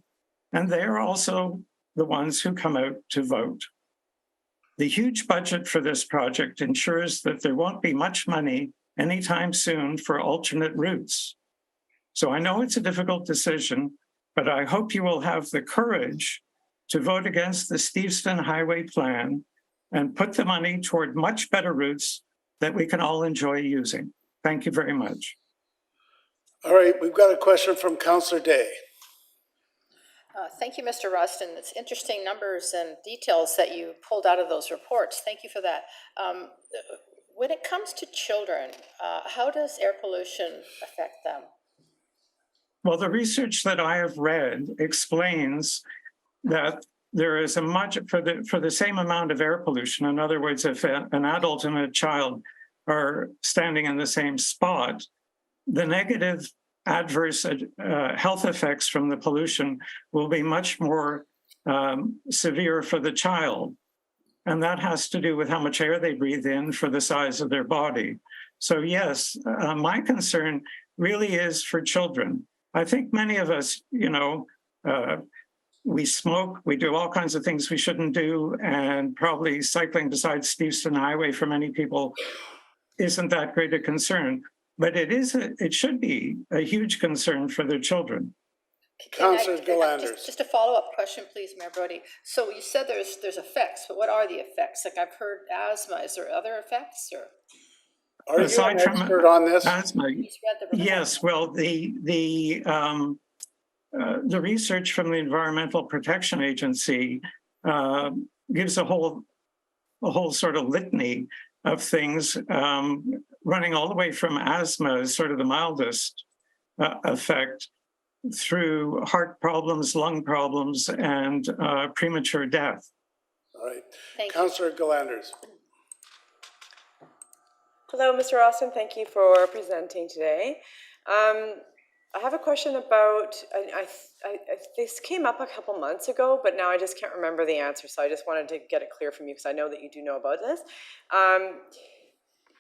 C: and they are also the ones who come out to vote. The huge budget for this project ensures that there won't be much money anytime soon for alternate routes. So I know it's a difficult decision, but I hope you will have the courage to vote against the Steveston Highway plan and put the money toward much better routes that we can all enjoy using. Thank you very much.
B: All right, we've got a question from Councillor Day.
D: Thank you, Mr. Rustin. It's interesting numbers and details that you pulled out of those reports. Thank you for that. When it comes to children, how does air pollution affect them?
C: Well, the research that I have read explains that there is a much, for the same amount of air pollution, in other words, if an adult and a child are standing in the same spot, the negative adverse health effects from the pollution will be much more severe for the child. And that has to do with how much air they breathe in for the size of their body. So yes, my concern really is for children. I think many of us, we smoke, we do all kinds of things we shouldn't do, and probably cycling besides Steveston Highway for many people isn't that great a concern. But it should be a huge concern for their children.
B: Councillor Galanders.
D: Just a follow-up question, please, Mayor Brody. So you said there's effects, but what are the effects? Like I've heard asthma. Is there other effects? Or
B: are you an expert on this?
C: Asthma, yes. Well, the research from the Environmental Protection Agency gives a whole sort of litany of things, running all the way from asthma as sort of the mildest effect, through heart problems, lung problems, and premature death.
B: All right. Councillor Galanders.
K: Hello, Mr. Austin. Thank you for presenting today. I have a question about, this came up a couple months ago, but now I just can't remember the answer, so I just wanted to get it clear from you because I know that you do know about this.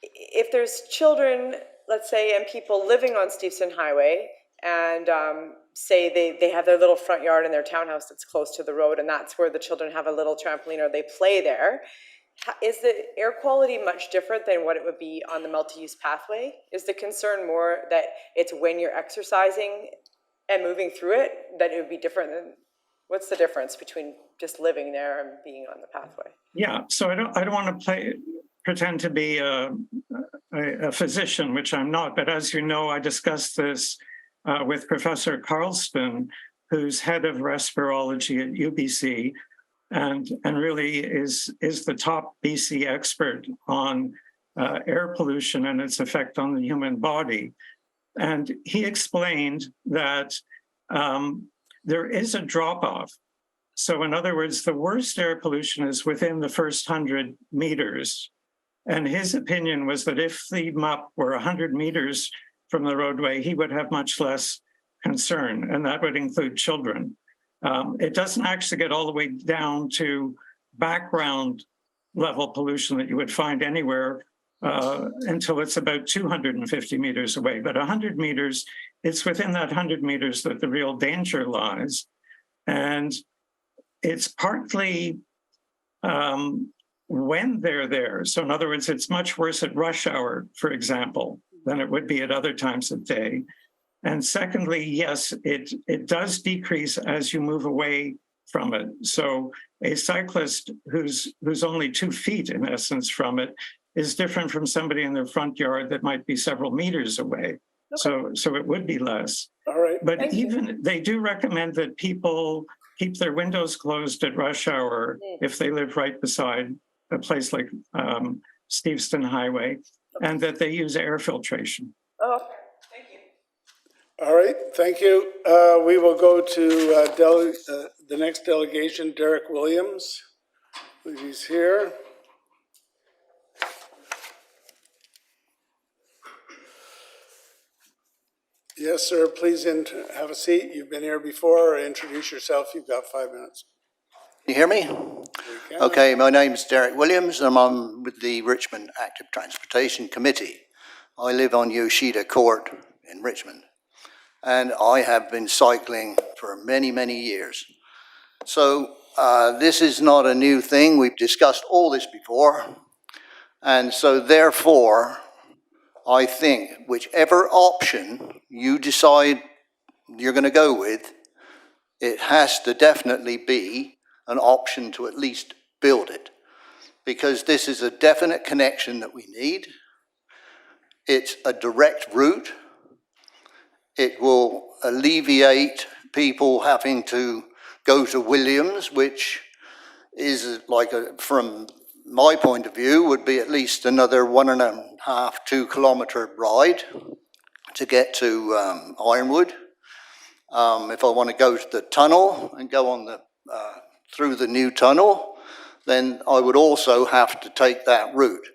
K: If there's children, let's say, and people living on Steveston Highway, and say they have their little front yard in their townhouse that's close to the road, and that's where the children have a little trampoline or they play there, is the air quality much different than what it would be on the multi-use pathway? Is the concern more that it's when you're exercising and moving through it that it would be different than, what's the difference between just living there and being on the pathway?
C: Yeah, so I don't want to pretend to be a physician, which I'm not, but as you know, I discussed this with Professor Carlston, who's head of respirology at UBC, and really is the top BC expert on air pollution and its effect on the human body. And he explained that there is a drop-off. So in other words, the worst air pollution is within the first 100 meters. And his opinion was that if the MUP were 100 meters from the roadway, he would have much less concern, and that would include children. It doesn't actually get all the way down to background level pollution that you would find anywhere until it's about 250 meters away. But 100 meters, it's within that 100 meters that the real danger lies. And it's partly when they're there. So in other words, it's much worse at rush hour, for example, than it would be at other times of day. And secondly, yes, it does decrease as you move away from it. So a cyclist who's only 2 feet, in essence, from it is different from somebody in their front yard that might be several meters away. Okay. So it would be less.
B: All right.
C: But they do recommend that people keep their windows closed at rush hour if they live right beside a place like Steveston Highway, and that they use air filtration.
K: Oh, thank you.
B: All right, thank you. We will go to the next delegation, Derek Williams. I believe he's here. Yes, sir, please have a seat. You've been here before. Introduce yourself. You've got 5 minutes.
N: Can you hear me? Okay, my name is Derek Williams, and I'm with the Richmond Active Transportation Committee. I live on Yoshida Court in Richmond, and I have been cycling for many, many years. So this is not a new thing. We've discussed all this before, and so therefore, I think whichever option you decide you're going to go with, it has to definitely be an option to at least build it, because this is a definite connection that we need. It's a direct route. It will alleviate people having to go to Williams, which is like, from my point of view, would be at least another 1.5, 2 kilometer ride to get to Ironwood. If I want to go to the tunnel and go on the through the new tunnel, then I would also have to take that route.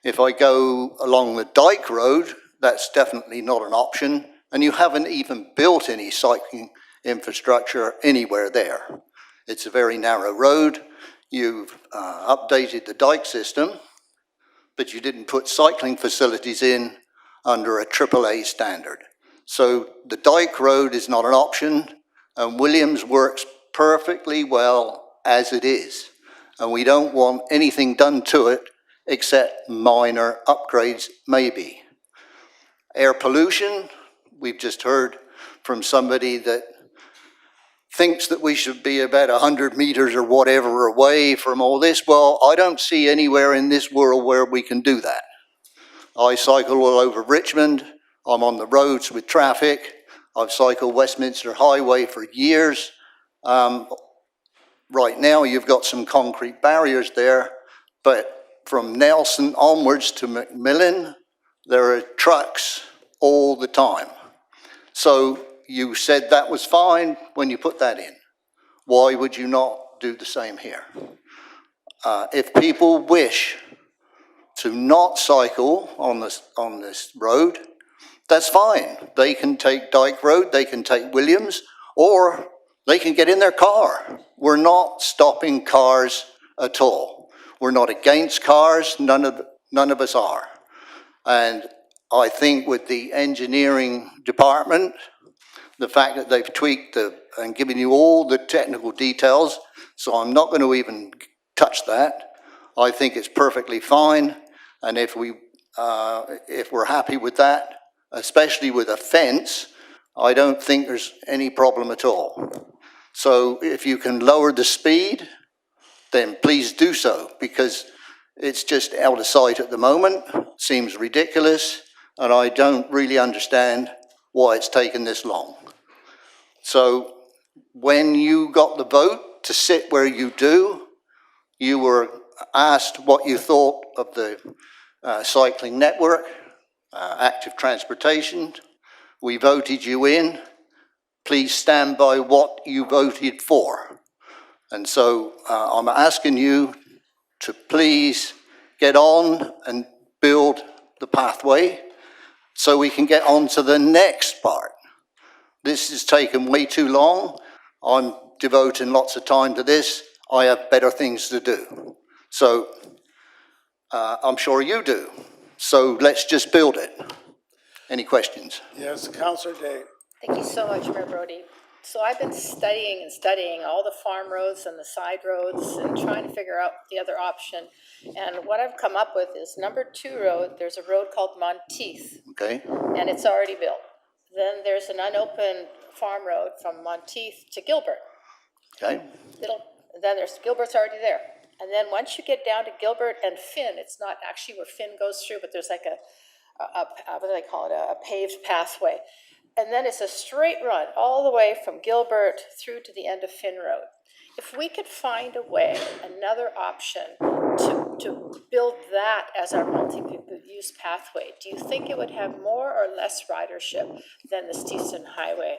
N: If I go along the Dyke Road, that's definitely not an option, and you haven't even built any cycling infrastructure anywhere there. It's a very narrow road. You've updated the Dyke system, but you didn't put cycling facilities in under a AAA standard. So the Dyke Road is not an option, and Williams works perfectly well as it is. And we don't want anything done to it except minor upgrades, maybe. Air pollution, we've just heard from somebody that thinks that we should be about 100 meters or whatever away from all this. Well, I don't see anywhere in this world where we can do that. I cycle all over Richmond. I'm on the roads with traffic. I've cycled Westminster Highway for years. Right now, you've got some concrete barriers there, but from Nelson onwards to Macmillan, there are trucks all the time. So you said that was fine when you put that in. Why would you not do the same here? If people wish to not cycle on this road, that's fine. They can take Dyke Road, they can take Williams, or they can get in their car. We're not stopping cars at all. We're not against cars, none of us are. And I think with the engineering department, the fact that they've tweaked and given you all the technical details, so I'm not going to even touch that. I think it's perfectly fine, and if we're happy with that, especially with a fence, I don't think there's any problem at all. So if you can lower the speed, then please do so, because It's just out of sight at the moment, seems ridiculous, and I don't really understand why it's taken this long. So when you got the vote to sit where you do, you were asked what you thought of the cycling network, active transportation. We voted you in. Please stand by what you voted for. And so I'm asking you to please get on and build the pathway so we can get on to the next part. This has taken way too long. I'm devoting lots of time to this. I have better things to do. So I'm sure you do. So let's just build it. Any questions?
B: Yes, Councillor Day.
D: Thank you so much, Mayor Brody. So I've been studying and studying all the farm roads and the side roads and trying to figure out the other option. And what I've come up with is number 2 road, there's a road called Monteith.
N: Okay.
D: And it's already built. Then there's an unopened farm road from Monteith to Gilbert.
N: Okay.
D: Then there's Gilbert's already there. And then once you get down to Gilbert and Finn, it's not actually where Finn goes through, but there's like what do they call it, a paved pathway. And then it's a straight run all the way from Gilbert through to the end of Finn Road. If we could find a way, another option to build that as our multi-use pathway, do you think it would have more or less ridership than the Steveston Highway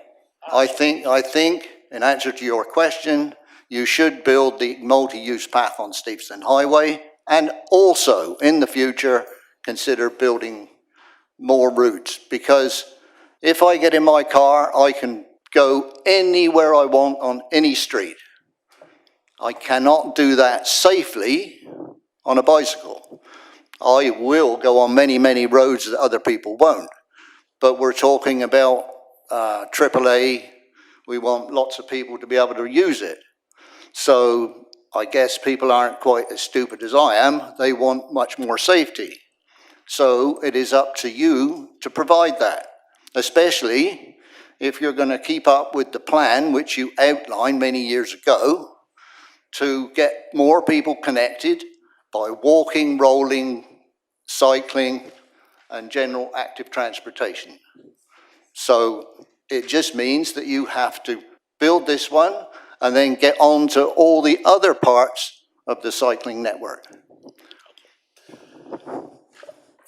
D: option?
N: I think, in answer to your question, you should build the multi-use path on Steveston Highway and also, in the future, consider building more routes, because if I get in my car, I can go anywhere I want on any street. I cannot do that safely on a bicycle. I will go on many, many roads that other people won't. But we're talking about AAA. We want lots of people to be able to use it. So I guess people aren't quite as stupid as I am. They want much more safety. So it is up to you to provide that, especially if you're going to keep up with the plan which you outlined many years ago to get more people connected by walking, rolling, cycling, and general active transportation. So it just means that you have to build this one and then get on to all the other parts of the cycling network.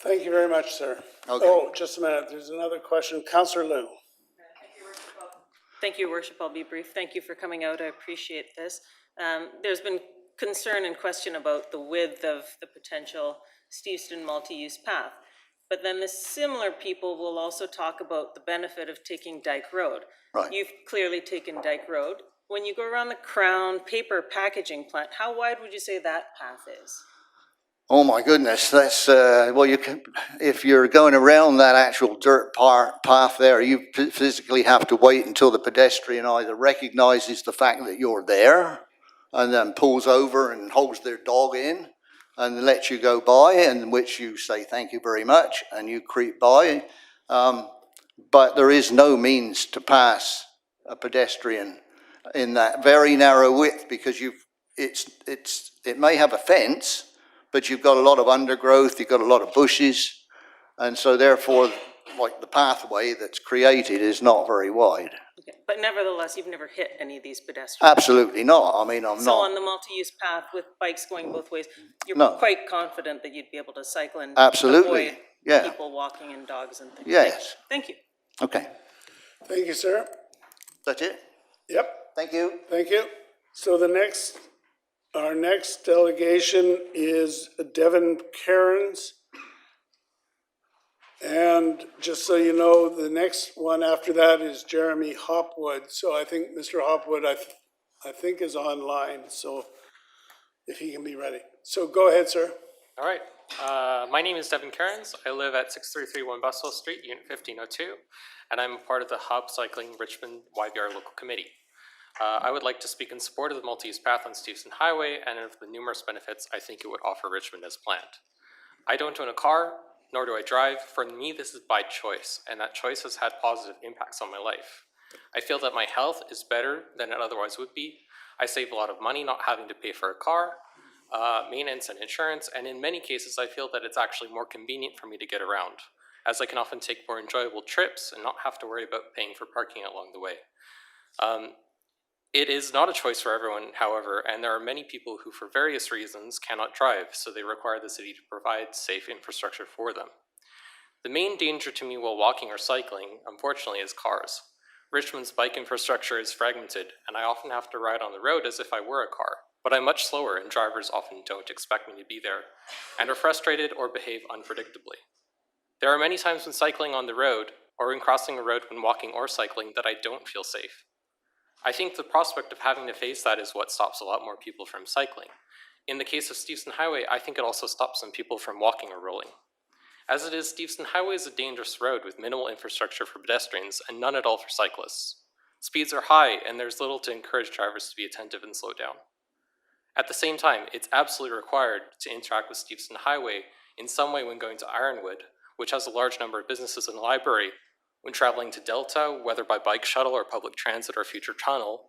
B: Thank you very much, sir.
N: Okay.
B: Oh, just a minute. There's another question. Councillor Liu.
L: Thank you, Your Worship. I'll be brief. Thank you for coming out. I appreciate this. There's been concern and question about the width of the potential Steveston multi-use path. But then the similar people will also talk about the benefit of taking Dyke Road.
N: Right.
L: You've clearly taken Dyke Road. When you go around the Crown paper packaging plant, how wide would you say that path is?
N: Oh my goodness, that's, well, you can, if you're going around that actual dirt path there, you physically have to wait until the pedestrian either recognizes the fact that you're there and then pulls over and holds their dog in and lets you go by, in which you say thank you very much and you creep by. But there is no means to pass a pedestrian in that very narrow width, because it may have a fence, but you've got a lot of undergrowth, you've got a lot of bushes, and so therefore, like, the pathway that's created is not very wide.
L: Okay. But nevertheless, you've never hit any of these pedestrians?
N: Absolutely not. I mean, I'm
L: So
N: not.
L: on the multi-use path with bikes going both ways, you're
N: No.
L: quite confident that you'd be able to cycle and
N: Absolutely.
L: avoid
N: Yeah.
L: people walking and dogs and things?
N: Yes.
L: Thank you.
N: Okay.
B: Thank you, sir.
N: That's it?
B: Yep.
N: Thank you.
B: Thank you. So our next delegation is Devin Cairns. And just so you know, the next one after that is Jeremy Hopwood. So I think Mr. Hopwood, I think is online, so if he can be ready. So go ahead, sir.
O: All right. My name is Devin Cairns. I live at 6331 Buswell Street, Unit 1502, and I'm part of the Hub Cycling Richmond YVR Local Committee. I would like to speak in support of the multi-use path on Steveston Highway and of the numerous benefits I think it would offer Richmond as planned. I don't own a car, nor do I drive. For me, this is by choice, and that choice has had positive impacts on my life. I feel that my health is better than it otherwise would be. I save a lot of money not having to pay for a car. maintenance and insurance, and in many cases I feel that it's actually more convenient for me to get around, as I can often take more enjoyable trips and not have to worry about paying for parking along the way. It is not a choice for everyone, however, and there are many people who for various reasons cannot drive, so they require the city to provide safe infrastructure for them. The main danger to me while walking or cycling, unfortunately, is cars. Richmond's bike infrastructure is fragmented, and I often have to ride on the road as if I were a car, but I'm much slower and drivers often don't expect me to be there, and are frustrated or behave unpredictably. There are many times when cycling on the road, or when crossing a road when walking or cycling, that I don't feel safe. I think the prospect of having to face that is what stops a lot more people from cycling. In the case of Steveston Highway, I think it also stops some people from walking or rolling. As it is, Steveston Highway is a dangerous road with minimal infrastructure for pedestrians and none at all for cyclists. Speeds are high, and there's little to encourage drivers to be attentive and slow down. At the same time, it's absolutely required to interact with Steveston Highway in some way when going to Ironwood, which has a large number of businesses and a library, when traveling to Delta, whether by bike shuttle or public transit or future tunnel,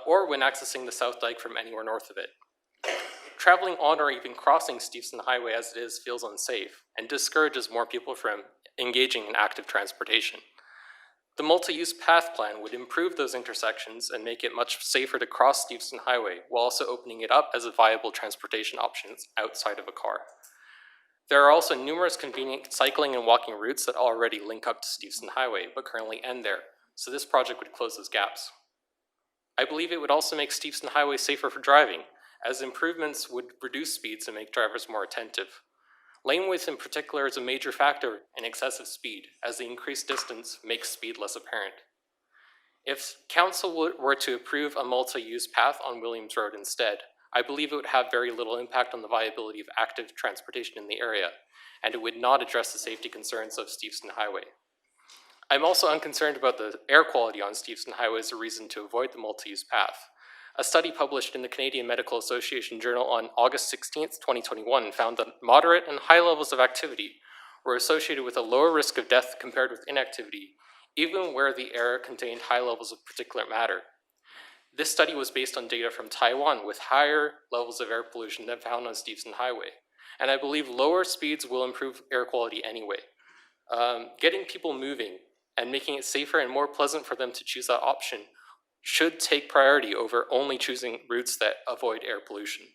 O: or when accessing the South Dike from anywhere north of it. Traveling on or even crossing Steveston Highway as it is feels unsafe and discourages more people from engaging in active transportation. The multi-use path plan would improve those intersections and make it much safer to cross Steveston Highway while also opening it up as a viable transportation option outside of a car. There are also numerous convenient cycling and walking routes that already link up to Steveston Highway, but currently end there, so this project would close those gaps. I believe it would also make Steveston Highway safer for driving, as improvements would reduce speeds and make drivers more attentive. Lane width in particular is a major factor in excessive speed, as the increased distance makes speed less apparent. If council were to approve a multi-use path on Williams Road instead, I believe it would have very little impact on the viability of active transportation in the area, and it would not address the safety concerns of Steveston Highway. I'm also unconcerned about the air quality on Steveston Highway as a reason to avoid the multi-use path. A study published in the Canadian Medical Association Journal on August 16, 2021 found that moderate and high levels of activity were associated with a lower risk of death compared with inactivity, even where the air contained high levels of particulate matter. This study was based on data from Taiwan with higher levels of air pollution than found on Steveston Highway, and I believe lower speeds will improve air quality anyway. Getting people moving and making it safer and more pleasant for them to choose that option should take priority over only choosing routes that avoid air pollution.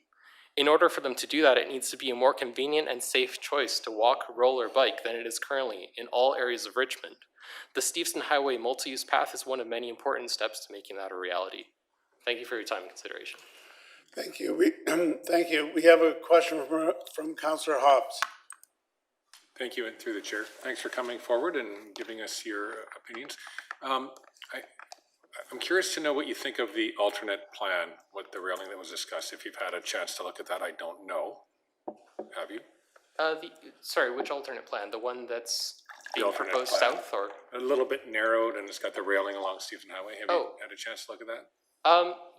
O: In order for them to do that, it needs to be a more convenient and safe choice to walk, roll, or bike than it is currently in all areas of Richmond. The Steveston Highway multi-use path is one of many important steps to making that a reality. Thank you for your time and consideration.
B: Thank you. Thank you. We have a question from Councillor Hobbs.
J: Thank you, and through the chair. Thanks for coming forward and giving us your opinions. I'm curious to know what you think of the alternate plan, what the railing that was discussed. If you've had a chance to look at that, I don't know. Have you?
O: Sorry, which alternate plan? The one that's being proposed south, or?
J: A little bit narrowed, and it's got the railing along Steveston Highway. Have you had a chance to look at that?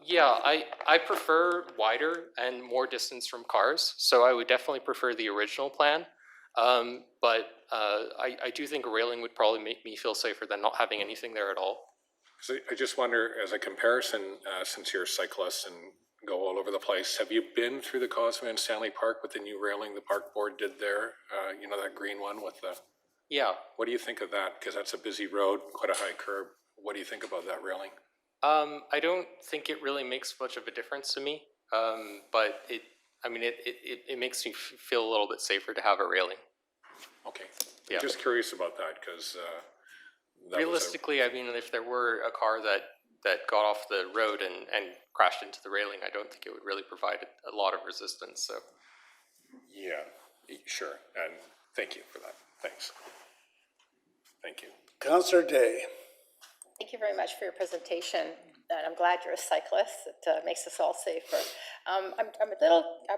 O: Yeah, I prefer wider and more distance from cars, so I would definitely prefer the original plan. But I do think a railing would probably make me feel safer than not having anything there at all.
J: So I just wonder, as a comparison, since you're a cyclist and go all over the place, have you been through the Causeway in Stanley Park with the new railing the park board did there? You know, that green one with the...
O: Yeah.
J: What do you think of that? Because that's a busy road, quite a high curb. What do you think about that railing?
O: I don't think it really makes much of a difference to me, but it makes me feel a little bit safer to have a railing.
J: Okay.
O: Yeah.
J: I'm just curious about that, because...
O: realistically, I mean, if there were a car that got off the road and crashed into the railing, I don't think it would really provide a lot of resistance, so.
J: Yeah, sure, and thank you for that. Thanks. Thank you.
B: Councillor Day.
D: Thank you very much for your presentation, and I'm glad you're a cyclist. It makes us all safer. I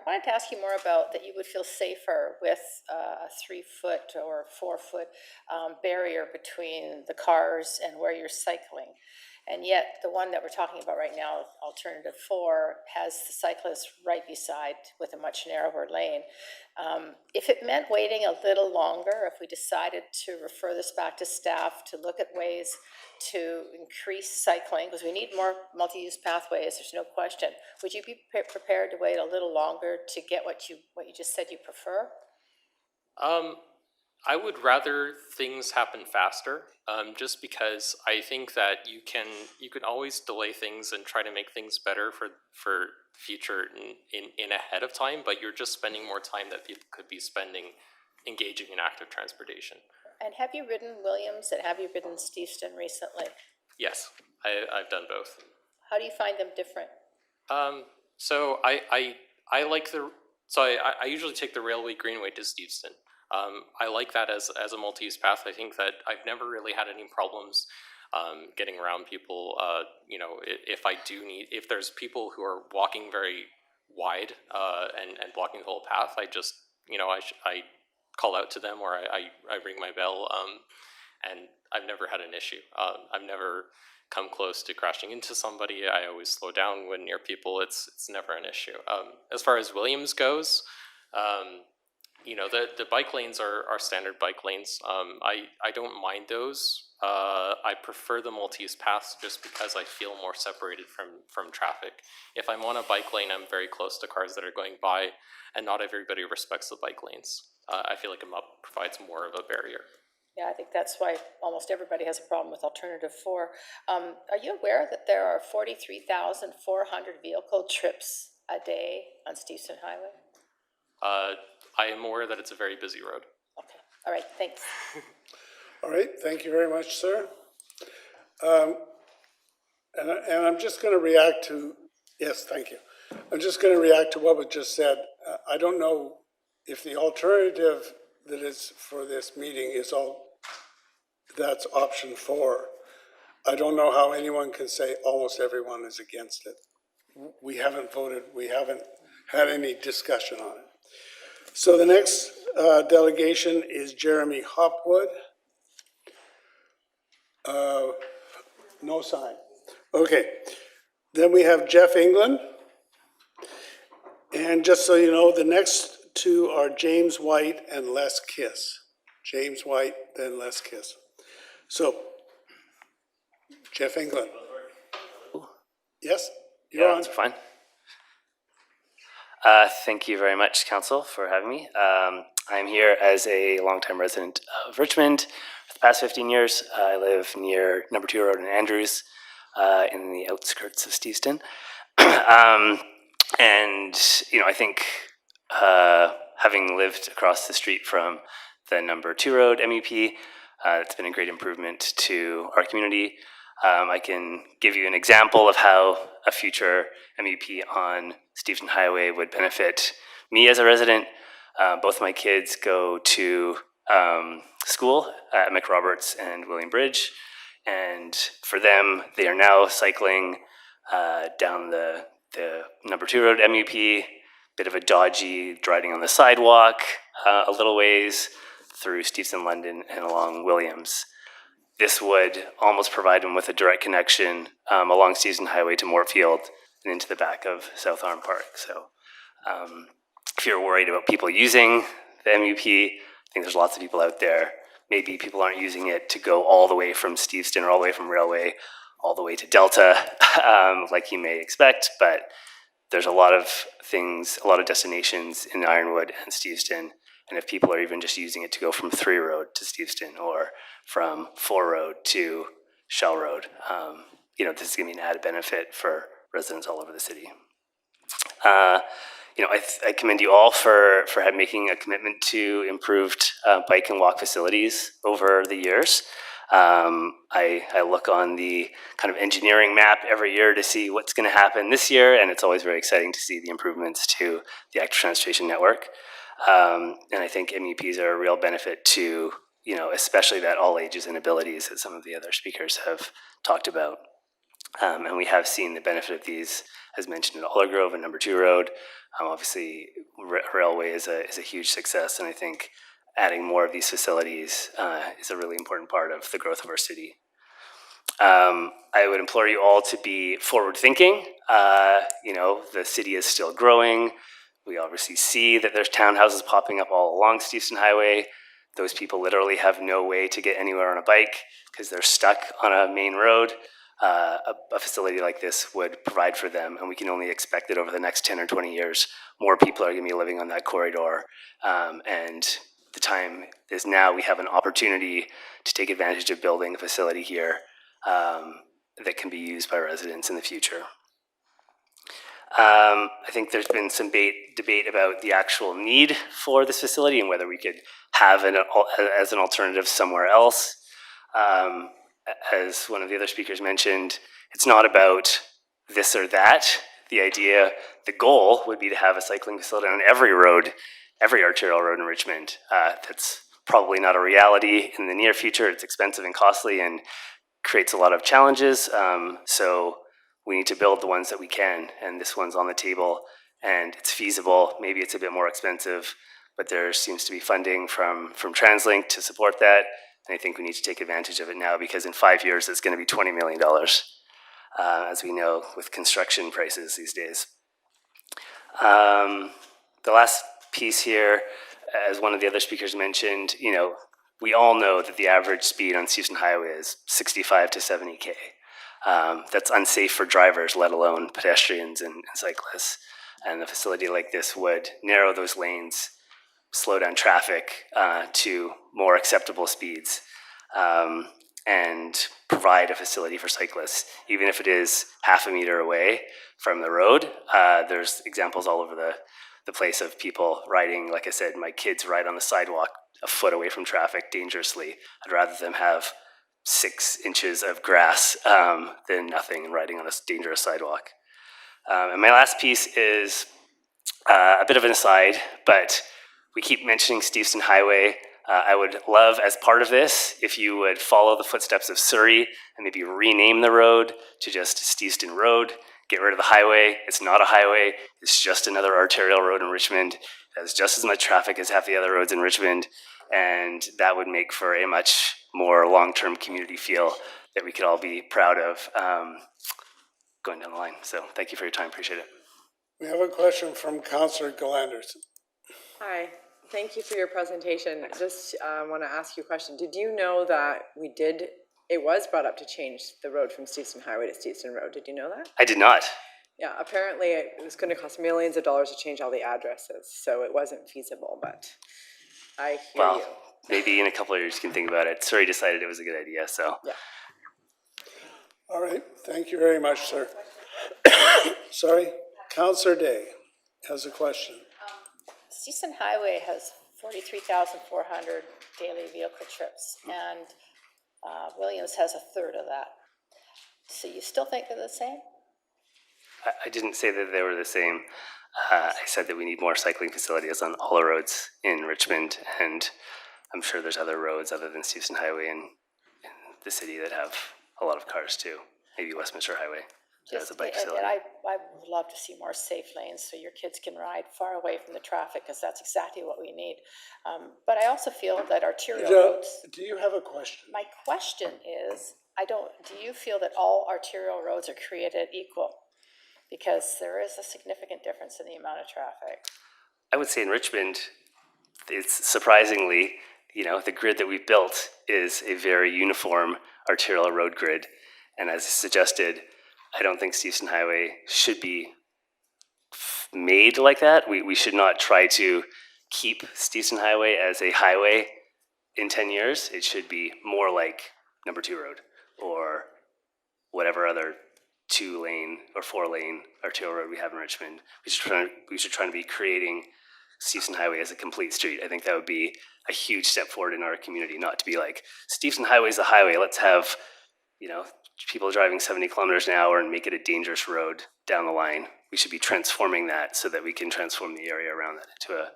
D: wanted to ask you more about that you would feel safer with a 3-foot or 4-foot barrier between the cars and where you're cycling. And yet, the one that we're talking about right now, alternative 4, has the cyclist right beside with a much narrower lane. If it meant waiting a little longer, if we decided to refer this back to staff to look at ways to increase cycling, because we need more multi-use pathways, there's no question, would you be prepared to wait a little longer to get what you just said you prefer?
O: I would rather things happen faster, just because I think that you can always delay things and try to make things better for future in ahead of time, but you're just spending more time that people could be spending engaging in active transportation.
D: And have you ridden Williams and have you ridden Steveston recently?
O: Yes, I've done both.
D: How do you find them different?
O: So I like I usually take the Railway Greenway to Steveston. I like that as a multi-use path. I think that I've never really had any problems getting around people. If there's people who are walking very wide and blocking the whole path, I just, I call out to them or I ring my bell, and I've never had an issue. I've never come close to crashing into somebody. I always slow down when near people. It's never an issue. As far as Williams goes, the bike lanes are standard bike lanes. I don't mind those. I prefer the multi-use paths just because I feel more separated from traffic. If I'm on a bike lane, I'm very close to cars that are going by, and not everybody respects the bike lanes. I feel like a provides more of a barrier.
D: Yeah, I think that's why almost everybody has a problem with alternative 4. Are you aware that there are 43,400 vehicle trips a day on Steveston Highway?
O: I am aware that it's a very busy road.
D: Okay, all right, thanks.
B: All right, thank you very much, sir. And I'm just going to react to, yes, thank you. I'm just going to react to what was just said. I don't know if the alternative that is for this meeting is that's option 4. I don't know how anyone can say almost everyone is against it. We haven't voted, we haven't had any discussion on it. So the next delegation is Jeremy Hopwood. No sign. Okay. Then we have Jeff England. And just so you know, the next two are James White and Les Kiss. James White, then Les Kiss. So, Jeff England. Yes, you're on.
P: That's fine. Thank you very much, Council, for having me. I'm here as a longtime resident of Richmond. For the past 15 years, I live near Number 2 Road in Andrews, in the outskirts of Steveston. And, I think having lived across the street from the Number 2 Road MEP, it's been a great improvement to our community. I can give you an example of how a future MEP on Steveston Highway would benefit me as a resident. Both my kids go to school at McRoberts and William Bridge, and for them, they are now cycling down the Number 2 Road MEP, bit of a dodgy riding on the sidewalk a little ways through Steveston, London, and along Williams. This would almost provide them with a direct connection along Steveston Highway to Moorfield and into the back of South Arm Park. So if you're worried about people using the MUP, I think there's lots of people out there. Maybe people aren't using it to go all the way from Steveston or all the way from Railway, all the way to Delta, like you may expect, but there's a lot of things, a lot of destinations in Ironwood and Steveston. And if people are even just using it to go from 3 Road to Steveston or from 4 Road to Shell Road, this is going to be an added benefit for residents all over the city. I commend you all for making a commitment to improved bike and walk facilities over the years. I look on the kind of engineering map every year to see what's going to happen this year, and it's always very exciting to see the improvements to the active transportation network. And I think MEPs are a real benefit to, especially that all ages and abilities that some of the other speakers have talked about. And we have seen the benefit of these, as mentioned, at Aldergrove and Number 2 Road. Obviously, Railway is a huge success, and I think adding more of these facilities is a really important part of the growth of our city. I would implore you all to be forward-thinking. You know, the city is still growing. We obviously see that there's townhouses popping up all along Steveston Highway. Those people literally have no way to get anywhere on a bike because they're stuck on a main road. A facility like this would provide for them, and we can only expect that over the next 10 or 20 years, more people are going to be living on that corridor. And the time is now. We have an opportunity to take advantage of building a facility here that can be used by residents in the future. I think there's been some debate about the actual need for this facility and whether we could have it as an alternative somewhere else. As one of the other speakers mentioned, it's not about this or that. The goal would be to have a cycling facility on every road, every arterial road in Richmond. That's probably not a reality in the near future. It's expensive and costly and creates a lot of challenges. So we need to build the ones that we can, and this one's on the table and it's feasible. Maybe it's a bit more expensive, but there seems to be funding from TransLink to support that. And I think we need to take advantage of it now, because in 5 years, it's going to be $20 million, as we know, with construction prices these days. The last piece here, as one of the other speakers mentioned, you know, we all know that the average speed on Steveston Highway is 65 to 70K. That's unsafe for drivers, let alone pedestrians and cyclists. And a facility like this would narrow those lanes, slow down traffic to more acceptable speeds, and provide a facility for cyclists, even if it is half a meter away from the road. There's examples all over the place of people riding. Like I said, my kids ride on the sidewalk a foot away from traffic dangerously. I'd rather them have 6 inches of grass than nothing and riding on a dangerous sidewalk. And my last piece is a bit of an aside, but we keep mentioning Steveston Highway. I would love, as part of this, if you would follow the footsteps of Surrey and maybe rename the road to just Steveston Road. Get rid of the highway. It's not a highway. It's just another arterial road in Richmond. It has just as much traffic as half the other roads in Richmond, and that would make for a much more long-term community feel that we could all be proud of going down the line. So thank you for your time. Appreciate it.
B: We have a question from Councillor Galanders.
K: Hi, thank you for your presentation. Just want to ask you a question. Did you know that it was brought up to change the road from Steveston Highway to Steveston Road? Did you know that?
P: I did not.
K: Yeah, apparently it was going to cost millions of dollars to change all the addresses, so it wasn't feasible, but I hear you.
P: Maybe in a couple of years you can think about it. Surrey decided it was a good idea, so.
K: Yeah.
B: All right, thank you very much, sir. Sorry, Councillor Day has a question.
D: Steveston Highway has 43,400 daily vehicle trips, and Williams has a third of that. So you still think they're the same?
P: I didn't say that they were the same. I said that we need more cycling facilities on all the roads in Richmond, and I'm sure there's other roads other than Steveston Highway in the city that have a lot of cars too. Maybe Westminster Highway has a bike facility.
D: And I would love to see more safe lanes so your kids can ride far away from the traffic, because that's exactly what we need. But I also feel that arterial roads...
B: Do you have a question?
D: My question is, do you feel that all arterial roads are created equal? Because there is a significant difference in the amount of traffic.
P: I would say in Richmond, it's surprisingly, you know, the grid that we've built is a very uniform arterial road grid. And as suggested, I don't think Steveston Highway should be made like that. We should not try to keep Steveston Highway as a highway in 10 years. It should be more like number 2 road or whatever other 2-lane or 4-lane arterial road we have in Richmond. We should try to be creating Steveston Highway as a complete street. I think that would be a huge step forward in our community, not to be like, Steveston Highway is a highway. Let's have, you know, people driving 70 kilometers an hour and make it a dangerous road down the line. We should be transforming that so that we can transform the area around that into a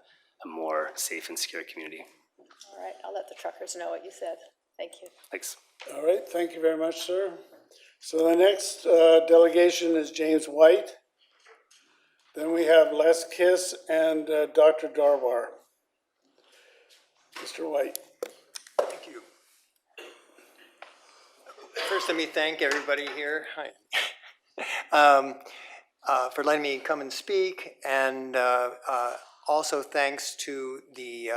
P: more safe and secure community.
D: All right, I'll let the truckers know what you said. Thank you.
P: Thanks.
B: All right, thank you very much, sir. So the next delegation is James White. Then we have Les Kiss and Dr. Darwar. Mr. White.
G: Thank you.
Q: First, let me thank everybody here for letting me come and speak, and also thanks to the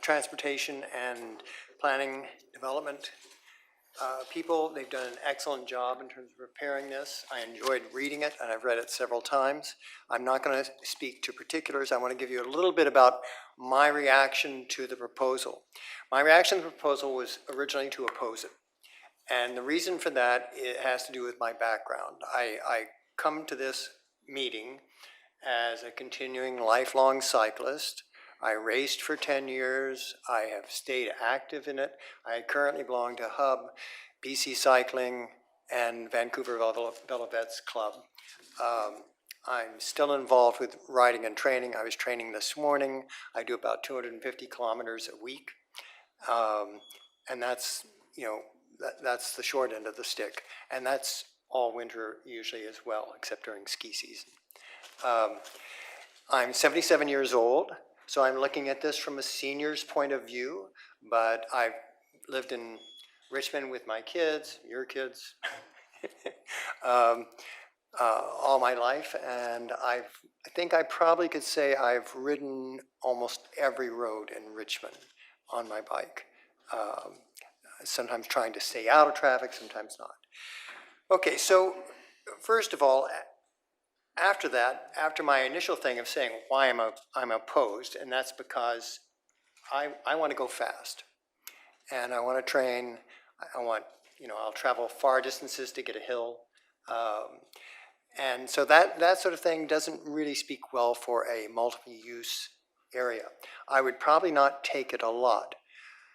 Q: Transportation and Planning Development people. They've done an excellent job in terms of preparing this. I enjoyed reading it, and I've read it several times. I'm not going to speak to particulars. I want to give you a little bit about my reaction to the proposal. My reaction to the proposal was originally to oppose it. And the reason for that, it has to do with my background. I come to this meeting as a continuing lifelong cyclist. I raced for 10 years. I have stayed active in it. I currently belong to Hub, BC Cycling, and Vancouver Velovets Club. I'm still involved with riding and training. I was training this morning. I do about 250 kilometers a week. And that's, that's the short end of the stick. And that's all winter usually as well, except during ski season. I'm 77 years old, so I'm looking at this from a senior's point of view, but I've lived in Richmond with my kids, your kids, all my life, and I think I probably could say I've ridden almost every road in Richmond on my bike. Sometimes trying to stay out of traffic, sometimes not. Okay, so first of all, after that, after my initial thing of saying why I'm opposed, and that's because I want to go fast, and I want to train. I want, I'll travel far distances to get a hill, and so that sort of thing doesn't really speak well for a multi-use area. I would probably not take it a lot.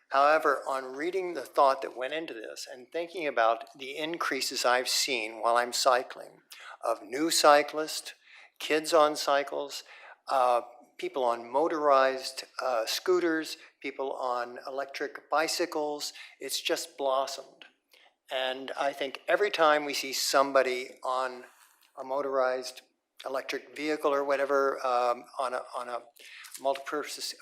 Q: However, on reading the thought that went into this and thinking about the increases I've seen while I'm cycling of new cyclists, kids on cycles, people on motorized scooters, people on electric bicycles, it's just blossomed. And I think every time we see somebody on a motorized electric vehicle or whatever, on a multi-purpose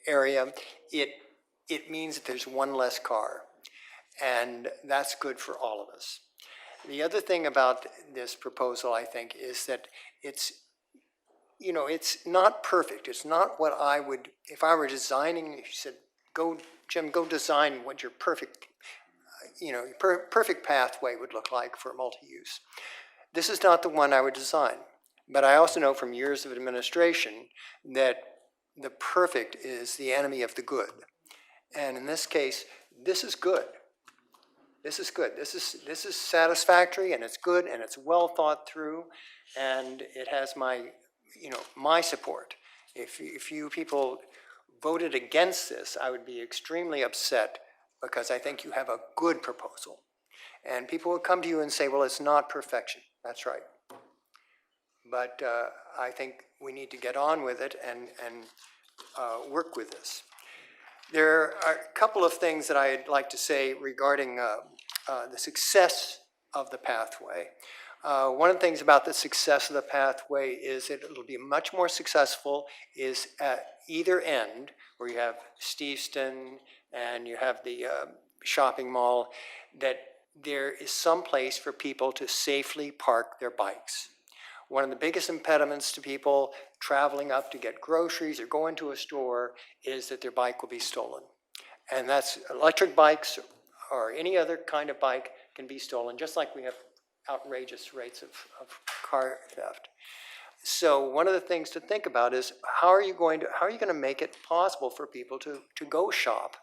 Q: area, it means that there's one less car, and that's good for all of us. The other thing about this proposal, I think, is that it's not perfect. It's not what I would, if I were designing, if you said, go, Jim, go design what your perfect, perfect pathway would look like for multi-use. This is not the one I would design. But I also know from years of administration that the perfect is the enemy of the good. And in this case, this is good. This is good. This is satisfactory, and it's good, and it's well thought through, and it has my, my support. If you people voted against this, I would be extremely upset, because I think you have a good proposal. And people would come to you and say, well, it's not perfection. That's right. But I think we need to get on with it and work with this. There are a couple of things that I'd like to say regarding the success of the pathway. One of the things about the success of the pathway is that it'll be much more successful is at either end, where you have Steveston and you have the shopping mall, that there is some place for people to safely park their bikes. One of the biggest impediments to people traveling up to get groceries or go into a store is that their bike will be stolen. And that's electric bikes or any other kind of bike can be stolen, just like we have outrageous rates of car theft. So one of the things to think about is how are you going to make it possible for people to go shop,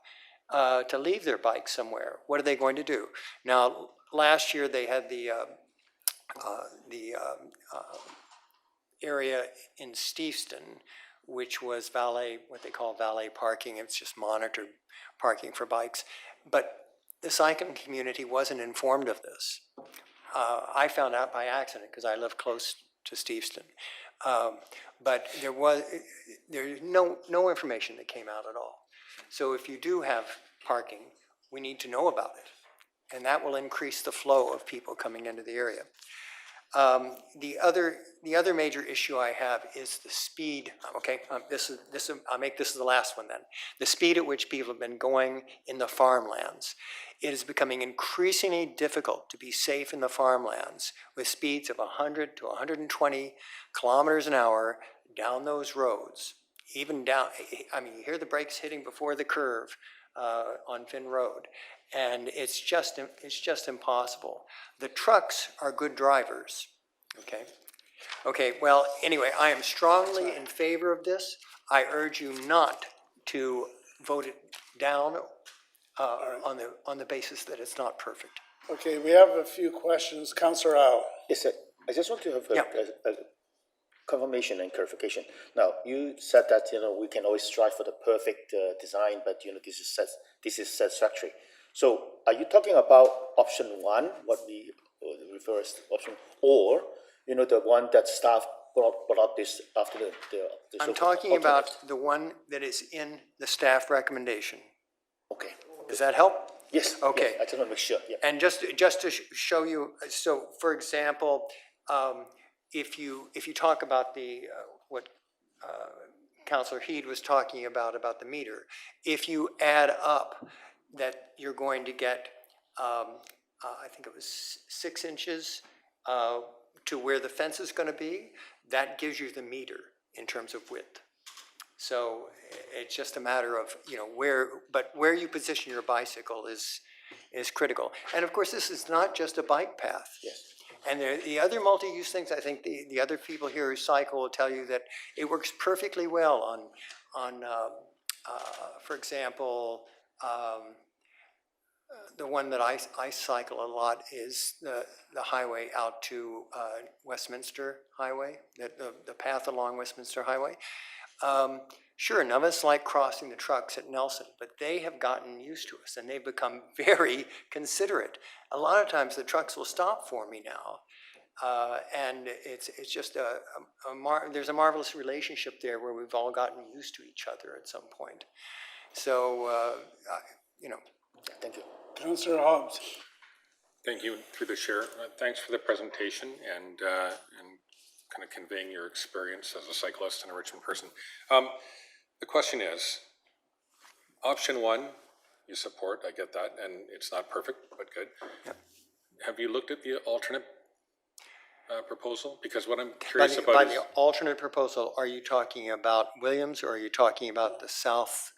Q: to leave their bike somewhere? What are they going to do? Now, last year they had the area in Steveston, which was valet, what they call valet parking. It's just monitored parking for bikes. But the cycling community wasn't informed of this. I found out by accident because I live close to Steveston. But there's no information that came out at all. So if you do have parking, we need to know about it. And that will increase the flow of people coming into the area. The other major issue I have is the speed. Okay, I'll make this the last one then. The speed at which people have been going in the farmlands. It is becoming increasingly difficult to be safe in the farmlands with speeds of 100 to 120 kilometers an hour down those roads. Even down, I mean, you hear the brakes hitting before the curve on Finn Road, and it's just impossible. The trucks are good drivers, okay? Okay, well, anyway, I am strongly in favor of this. I urge you not to vote it down on the basis that it's not perfect.
B: Okay, we have a few questions. Councillor Al.
M: Yes, sir. I just want to have a confirmation and clarification. Now, you said that, we can always strive for the perfect design, but, this is satisfactory. So are you talking about option one, what we refer as option, or, the one that staff brought up this after the
Q: I'm talking about the one that is in the staff recommendation.
M: Okay.
Q: Does that help?
M: Yes.
Q: Okay.
M: Yes, I just want to make sure. Yeah.
Q: And just to show you, so for example, if you talk about what Councillor Heed was talking about the meter, if you add up that you're going to get, I think it was 6 inches to where the fence is going to be, that gives you the meter in terms of width. So it's just a matter of, where you position your bicycle is critical. And of course, this is not just a bike path.
M: Yes.
Q: And the other multi-use things, I think the other people here who cycle will tell you that it works perfectly well on for example, the one that I cycle a lot is the highway out to Westminster Highway, the path along Westminster Highway. Sure, none of us like crossing the trucks at Nelson, but they have gotten used to us and they've become very considerate. A lot of times the trucks will stop for me now. And it's just there's a marvelous relationship there where we've all gotten used to each other at some point. So,
M: Thank you.
B: Councillor Hobbs.
J: Thank you, through the chair. Thanks for the presentation and kind of conveying your experience as a cyclist and a Richmond person. The question is, option one, you support, I get that, and it's not perfect, but good. Yep. Have you looked at the alternate proposal? Because what I'm curious about
Q: by the alternate proposal, are you talking about Williams or are you talking about the south?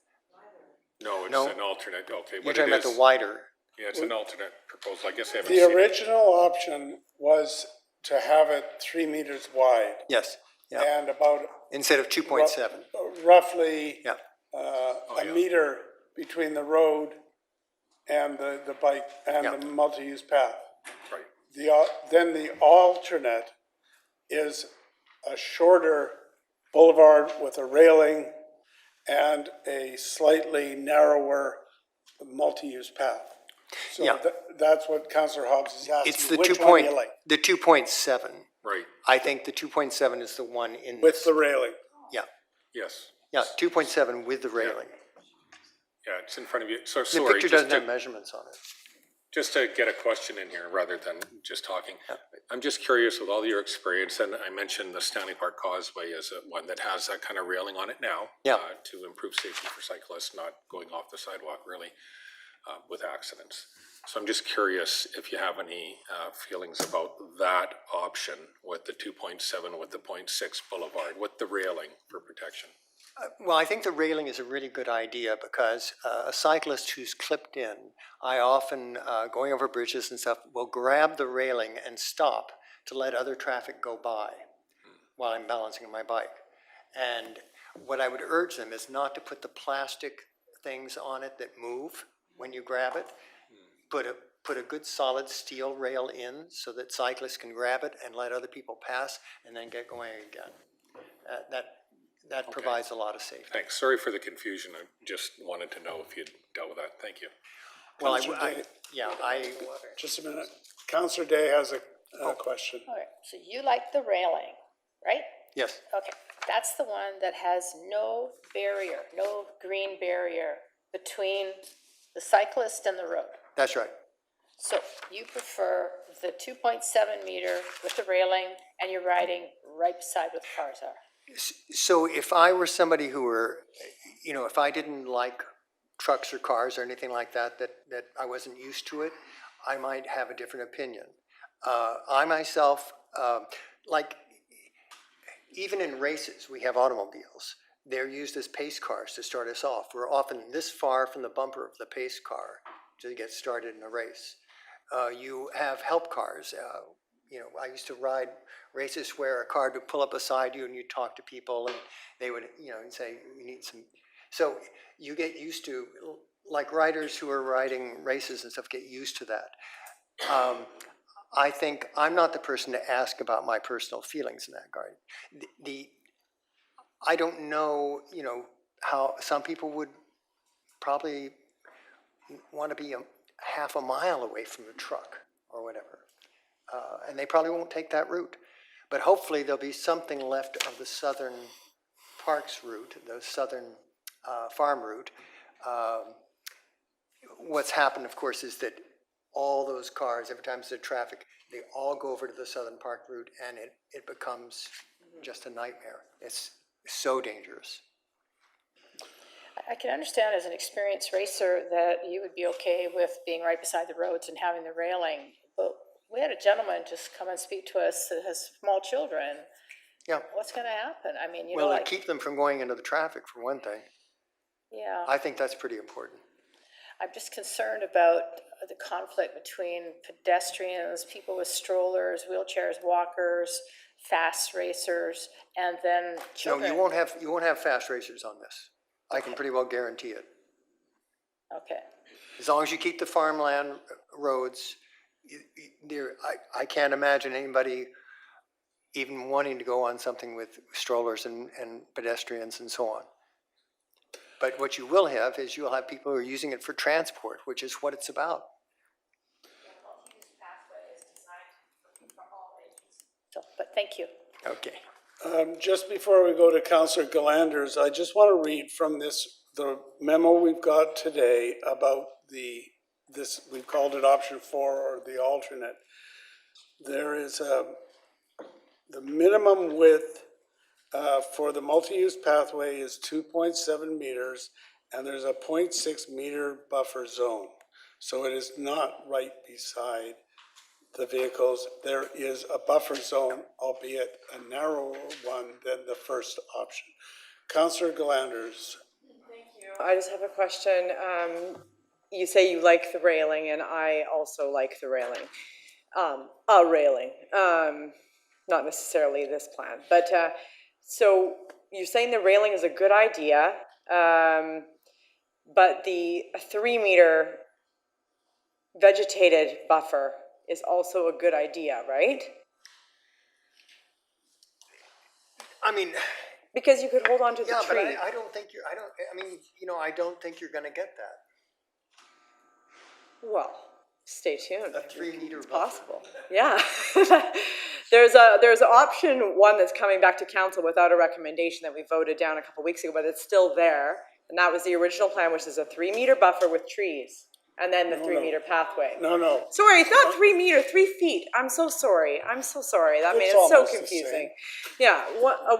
J: No, it's an alternate, okay.
Q: You're talking about the wider.
J: Yeah, it's an alternate proposal. I guess I haven't
B: The
J: seen
B: original option was to have it 3 meters wide.
Q: Yes. Yeah.
B: And about
Q: instead of 2.7.
B: Roughly
Q: yeah.
B: A meter between the road and the bike and the multi-use path.
J: Right.
B: Then the alternate is a shorter boulevard with a railing and a slightly narrower multi-use path. So that's what Councillor Hobbs is asking.
Q: It's the
B: Which one do you like?
Q: The 2.7.
J: Right.
Q: I think the 2.7 is the one in
B: with the railing.
Q: Yeah.
J: Yes.
Q: Yeah, 2.7 with the railing.
J: Yeah, it's in front of you. So
Q: The
J: sorry.
Q: picture doesn't have measurements on it.
J: Just to get a question in here rather than just talking. I'm just curious with all your experience, and I mentioned the Stanley Park Causeway as one that has that kind of railing on it now to improve safety for cyclists, not going off the sidewalk really with accidents. So I'm just curious if you have any feelings about that option with the 2.7, with the 0.6 boulevard, with the railing for protection.
Q: Well, I think the railing is a really good idea because a cyclist who's clipped in, I often, going over bridges and stuff, will grab the railing and stop to let other traffic go by while I'm balancing my bike. And what I would urge them is not to put the plastic things on it that move when you grab it. Put a good solid steel rail in so that cyclists can grab it and let other people pass and then get going again. That provides a lot of safety.
J: Thanks. Sorry for the confusion. I just wanted to know if you'd dealt with that. Thank you.
Q: Well,
B: just a minute. Councillor Day has a question.
D: Okay, so you like the railing, right?
Q: Yes.
D: Okay, that's the one that has no barrier, no green barrier between the cyclist and the road.
Q: That's right.
D: So you prefer the 2.7 meter with the railing, and you're riding right beside where the cars are?
Q: So if I were somebody who were, you know, if I didn't like trucks or cars or anything like that, that I wasn't used to it, I might have a different opinion. I myself, like, even in races, we have automobiles. They're used as pace cars to start us off. We're often this far from the bumper of the pace car to get started in a race. You have help cars. You know, I used to ride races where a car would pull up beside you and you'd talk to people and they would, you know, and say, you need some. So you get used to, like riders who are riding races and stuff get used to that. I think I'm not the person to ask about my personal feelings in that regard. I don't know, you know, how some people would probably want to be half a mile away from a truck or whatever. And they probably won't take that route. But hopefully there'll be something left of the southern parks route, the southern farm route. What's happened, of course, is that all those cars, every time there's traffic, they all go over to the southern park route and it becomes just a nightmare. It's so dangerous.
D: I can understand as an experienced racer that you would be okay with being right beside the roads and having the railing, but we had a gentleman just come and speak to us that has small children.
Q: Yeah.
D: What's gonna happen? I mean, you know,
Q: Well,
D: like,
Q: to keep them from going into the traffic, for one thing.
D: yeah.
Q: I think that's pretty important.
D: I'm just concerned about the conflict between pedestrians, people with strollers, wheelchairs, walkers, fast racers, and then children.
Q: No, you won't have fast racers on this. I can pretty well guarantee it.
D: Okay.
Q: As long as you keep the farmland roads, I can't imagine anybody even wanting to go on something with strollers and pedestrians and so on. But what you will have is you'll have people who are using it for transport, which is what it's about.
D: So, but thank you.
Q: Okay.
B: Just before we go to Councillor Galanders, I just want to read from the memo we've got today about this, we've called it option 4 or the alternate. There is the minimum width for the multi-use pathway is 2.7 meters, and there's a 0.6 meter buffer zone. So it is not right beside the vehicles. There is a buffer zone, albeit a narrower one than the first option. Councillor Galanders.
K: I just have a question. You say you like the railing, and I also like the railing. A railing, not necessarily this plan, but so you're saying the railing is a good idea, but the 3 meter vegetated buffer is also a good idea, right?
Q: I mean,
K: because you could hold on to the tree.
Q: Yeah, but I don't think I don't think you're going to get that.
K: Well, stay tuned.
Q: A 3 meter buffer.
K: Possible. Yeah. There's option 1 that's coming back to council without a recommendation that we voted down a couple weeks ago, but it's still there. And that was the original plan, which is a 3 meter buffer with trees. And then the 3 meter pathway.
B: No.
K: Sorry, it's not 3 meter, 3 feet. I'm so sorry. That made it so confusing. Yeah, a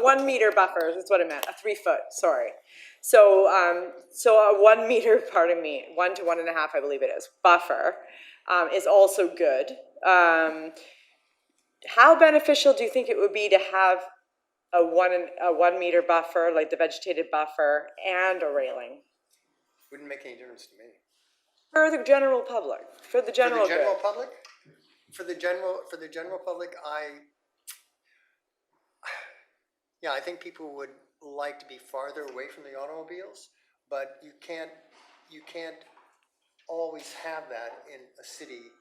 K: 1 meter buffer. That's what I meant. A 3 foot. Sorry. So a 1 meter, pardon me, 1 to 1.5, I believe it is, buffer is also good. How beneficial do you think it would be to have a 1 meter buffer, like the vegetated buffer, and a railing?
Q: Wouldn't make any difference to me.
K: For the general public, for the general
Q: public, for the general public, I think people would like to be farther away from the automobiles, but you can't always have that in a city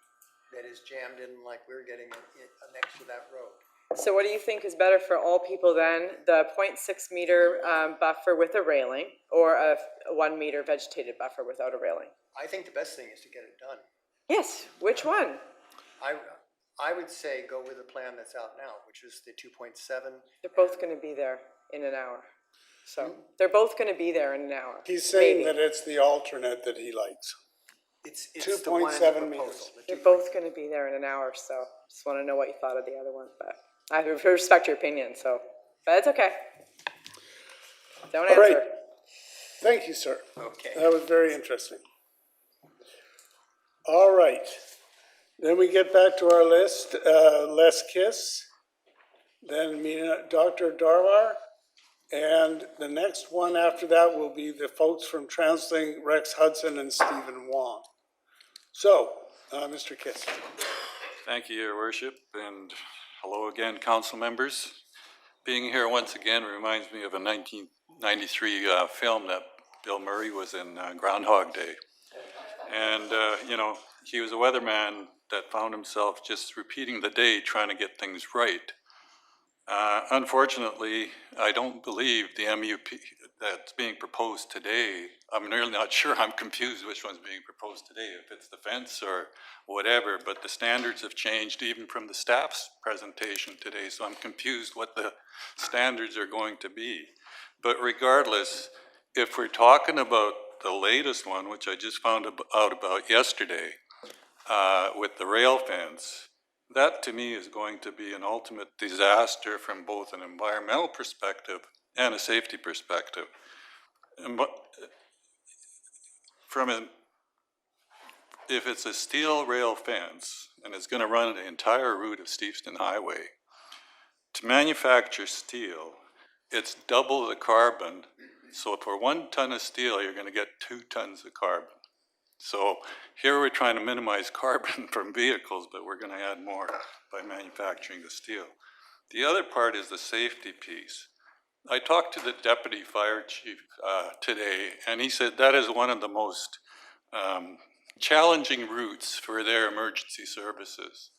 Q: that is jammed in like we're getting next to that road.
K: So what do you think is better for all people then? The 0.6 meter buffer with a railing, or a 1 meter vegetated buffer without a railing?
Q: I think the best thing is to get it done.
K: Yes, which one?
Q: I would say go with the plan that's out now, which is the 2.7.
K: They're both going to be there in an hour. So they're both going to be there in an hour.
B: He's saying that it's the alternate that he likes.
Q: It's the
B: 2.7 meters.
K: They're both gonna be there in an hour, so just wanna know what you thought of the other one, but I respect your opinion, so, but it's okay. Don't
B: All right.
K: answer.
B: Thank you, sir.
G: Okay.
B: That was very interesting. All right. Then we get back to our list, Les Kiss, then Dr. Darwar, and the next one after that will be the folks from TransLink, Rex Hudson and Stephen Wong. So, Mr. Kiss.
R: Thank you, Your Worship, and hello again, council members. Being here once again reminds me of a 1993 film that Bill Murray was in, Groundhog Day. And, you know, he was a weatherman that found himself just repeating the day trying to get things right. Unfortunately, I don't believe the MUP that's being proposed today, I'm really not sure, I'm confused which one's being proposed today, if it's the fence or whatever, but the standards have changed even from the staff's presentation today, so I'm confused what the standards are going to be. But regardless, if we're talking about the latest one, which I just found out about yesterday, with the rail fence, that to me is going to be an ultimate disaster from both an environmental perspective and a safety perspective. And if it's a steel rail fence and it's going to run the entire route of Steveston Highway, to manufacture steel, it's double the carbon. So for 1 ton of steel, you're going to get 2 tons of carbon. So here we're trying to minimize carbon from vehicles, but we're going to add more by manufacturing the steel. The other part is the safety piece. I talked to the deputy fire chief today, and he said that is one of the most challenging routes for their emergency services.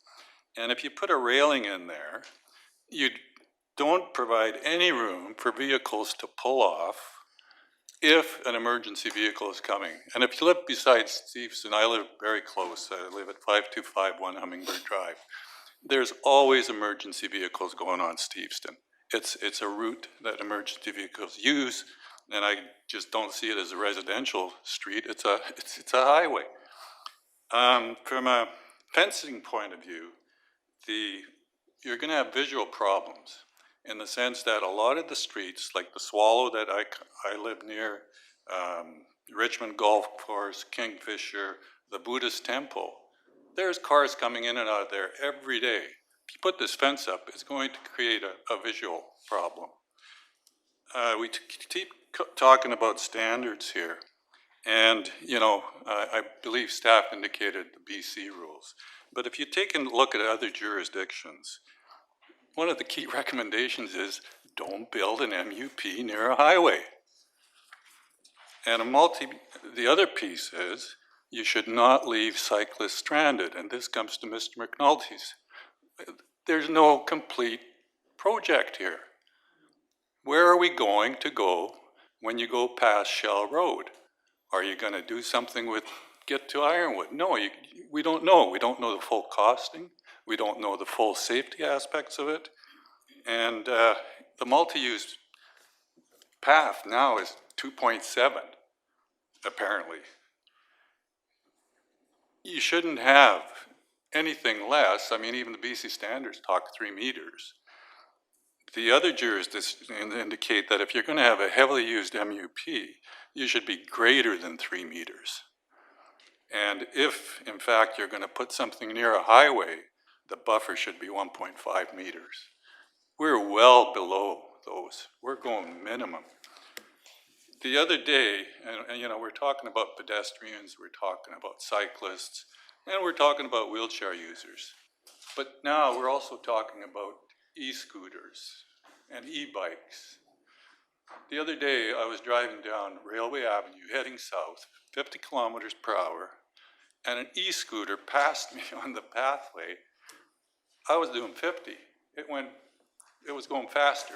R: And if you put a railing in there, you don't provide any room for vehicles to pull off if an emergency vehicle is coming. And if you live beside Steveston, I live very close, I live at 5251 Hummingbird Drive. There's always emergency vehicles going on Steveston. It's a route that emergency vehicles use, and I just don't see it as a residential street, it's a highway. From a fencing point of view, you're gonna have visual problems, in the sense that a lot of the streets, like the Swallow that I live near, Richmond Golf Course, Kingfisher, the Buddhist Temple, there's cars coming in and out of there every day. If you put this fence up, it's going to create a visual problem. We keep talking about standards here, and you know, I believe staff indicated the BC rules. But if you take a look at other jurisdictions, one of the key recommendations is don't build an MUP near a highway. And the other piece is you should not leave cyclists stranded. And this comes to Mr. McNulty's. There's no complete project here. Where are we going to go when you go past Shell Road? Are you going to do something with get to Ironwood? No, we don't know. We don't know the full costing. We don't know the full safety aspects of it. And the multi-use path now is 2.7, apparently. You shouldn't have anything less. I mean, even the BC standards talk 3 meters. The other jurisdictions indicate that if you're going to have a heavily used MUP, you should be greater than 3 meters. And if, in fact, you're going to put something near a highway, the buffer should be 1.5 meters. We're well below those. We're going minimum. The other day, and you know, we're talking about pedestrians, we're talking about cyclists, and we're talking about wheelchair users. But now we're also talking about e-scooters and e-bikes. The other day, I was driving down Railway Avenue, heading south, 50 kilometers per hour, and an e-scooter passed me on the pathway. I was doing 50. It was going faster.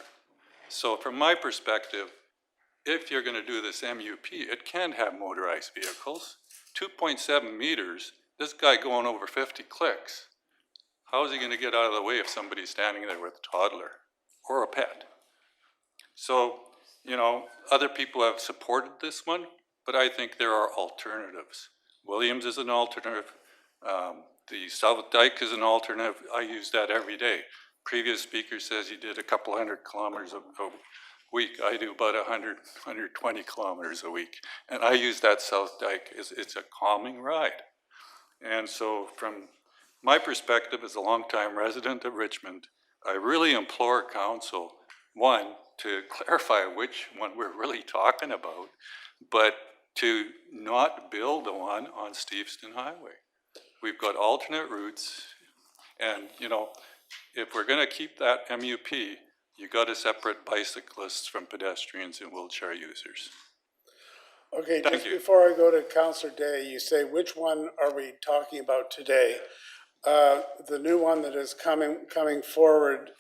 R: So from my perspective, if you're going to do this MUP, it can have motorized vehicles. 2.7 meters, this guy going over 50 clicks. How is he going to get out of the way if somebody's standing there with a toddler or a pet? So, you know, other people have supported this one, but I think there are alternatives. Williams is an alternative. The South Dyke is an alternative. I use that every day. Previous speaker says he did a couple 100 kilometers a week. I do about 100, 120 kilometers a week. And I use that South Dyke. It's a calming ride. And so from my perspective as a longtime resident of Richmond, I really implore council, one, to clarify which one we're really talking about, but to not build one on Steveston Highway. We've got alternate routes, and you know, if we're gonna keep that MUP, you gotta separate bicyclists from pedestrians and wheelchair users.
B: Okay,
R: Thank
B: just
R: you.
B: before I go to Councillor Day, you say, which one are we talking about today? The new one that is coming forward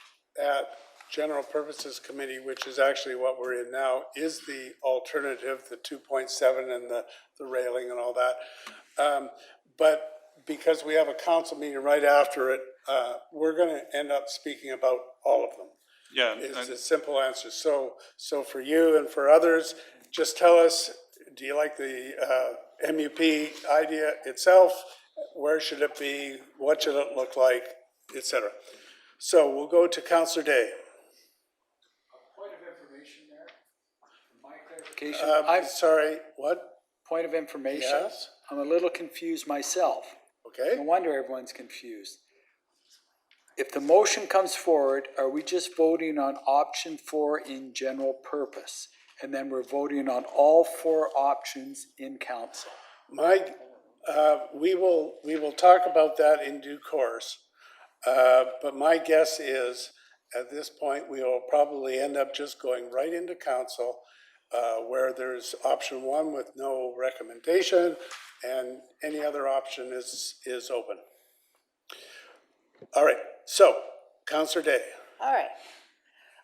B: at General Purposes Committee, which is actually what we're in now, is the alternative, the 2.7 and the railing and all that. But because we have a council meeting right after it, we're gonna end up speaking about all of them.
R: Yeah.
B: Is the simple answer. So for you and for others, just tell us, do you like the MUP idea itself? Where should it be? What should it look like, etc. So we'll go to Councillor Day.
G: Point of information there, for my clarification.
B: I'm sorry, what?
G: Point of information.
B: Yes?
G: I'm a little confused myself.
B: Okay.
G: No wonder everyone's confused. If the motion comes forward, are we just voting on option 4 in general purpose? And then we're voting on all 4 options in council?
B: We will talk about that in due course. But my guess is, at this point, we will probably end up just going right into council, where there's option 1 with no recommendation, and any other option is open. All right, so, Councillor Day.
D: All right.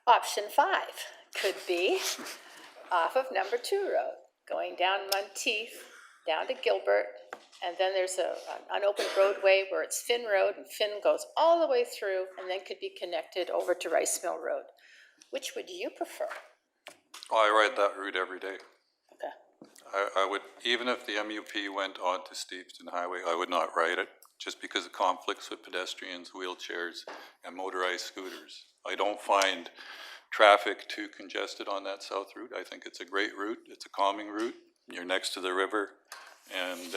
D: Option 5 could be off of number 2 road, going down Monteith, down to Gilbert, and then there's an unopened roadway where it's Finn Road, and Finn goes all the way through and then could be connected over to Rice Mill Road. Which would you prefer?
R: Oh, I ride that route every day.
D: Okay.
R: I would, even if the MUP went on to Steveston Highway, I would not ride it, just because of conflicts with pedestrians, wheelchairs, and motorized scooters. I don't find traffic too congested on that south route. I think it's a great route. It's a calming route. You're next to the river, and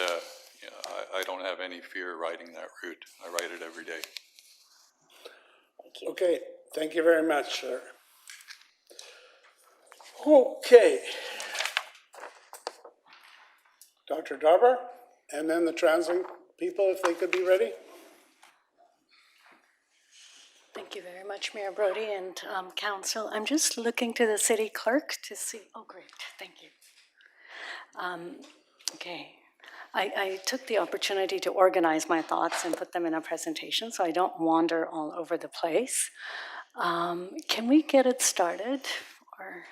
R: I don't have any fear riding that route. I ride it every day.
D: Thank you.
B: Okay, thank you very much, sir. Okay. Dr. Darber, and then the TransLink people, if they could be ready.
S: Thank you very much, Mayor Brody and Council. I'm just looking to the city clerk to see, oh great, thank you. Okay, I took the opportunity to organize my thoughts and put them in a presentation so I don't wander all over the place. Can we get it started, or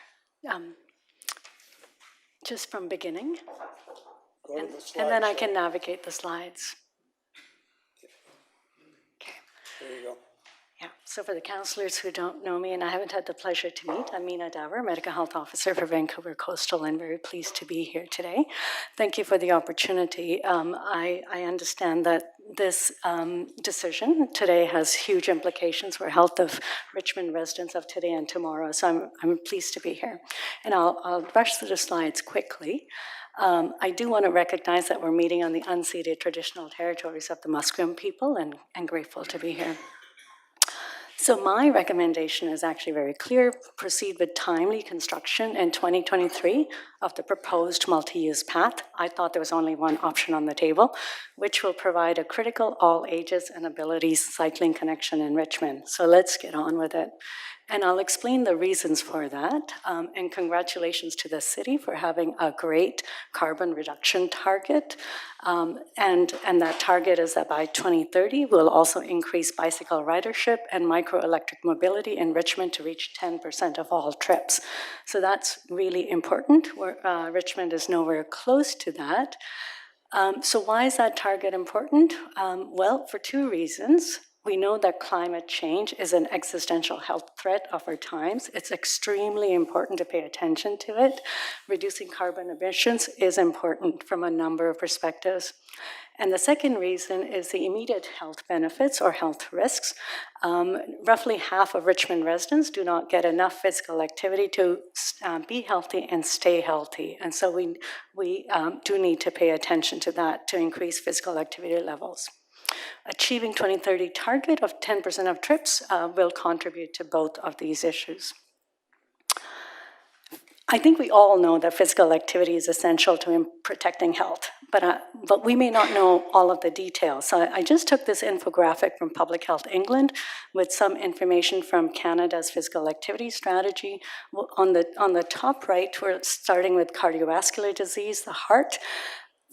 S: just from beginning?
B: Go to the slide
S: and then I
B: show.
S: can navigate the slides. Okay.
B: There you go.
S: Yeah, so for the councillors who don't know me, and I haven't had the pleasure to meet, I'm Mina Dower, Medical Health Officer for Vancouver Coastal, and very pleased to be here today. Thank you for the opportunity. I understand that this decision today has huge implications for health of Richmond residents of today and tomorrow, so I'm pleased to be here. And I'll rush through the slides quickly. I do want to recognize that we're meeting on the unceded traditional territories of the Musqueam people, and grateful to be here. So my recommendation is actually very clear. Proceed with timely construction in 2023 of the proposed multi-use path. I thought there was only one option on the table, which will provide a critical all ages and abilities cycling connection in Richmond. So let's get on with it. And I'll explain the reasons for that. And congratulations to the city for having a great carbon reduction target. And that target is that by 2030, we'll also increase bicycle ridership and microelectric mobility in Richmond to reach 10% of all trips. So that's really important. Richmond is nowhere close to that. So why is that target important? Well, for 2 reasons. We know that climate change is an existential health threat of our times. It's extremely important to pay attention to it. Reducing carbon emissions is important from a number of perspectives. And the second reason is the immediate health benefits or health risks. Roughly half of Richmond residents do not get enough physical activity to be healthy and stay healthy. And so we do need to pay attention to that to increase physical activity levels. Achieving 2030 target of 10% of trips will contribute to both of these issues. I think we all know that physical activity is essential to protecting health, but we may not know all of the details. So I just took this infographic from Public Health England with some information from Canada's physical activity strategy. On the top right, we're starting with cardiovascular disease, the heart.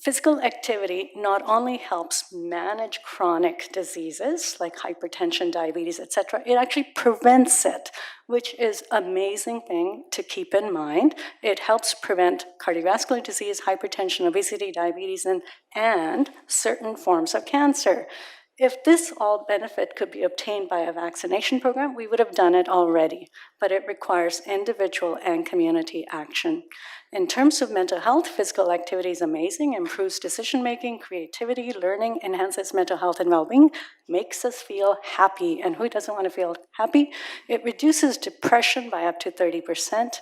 S: Physical activity not only helps manage chronic diseases like hypertension, diabetes, etc., it actually prevents it, which is an amazing thing to keep in mind. It helps prevent cardiovascular disease, hypertension, obesity, diabetes, and certain forms of cancer. If this all benefit could be obtained by a vaccination program, we would have done it already, but it requires individual and community action. In terms of mental health, physical activity is amazing, improves decision-making, creativity, learning, enhances mental health and well-being, makes us feel happy. And who doesn't want to feel happy? It reduces depression by up to 30%.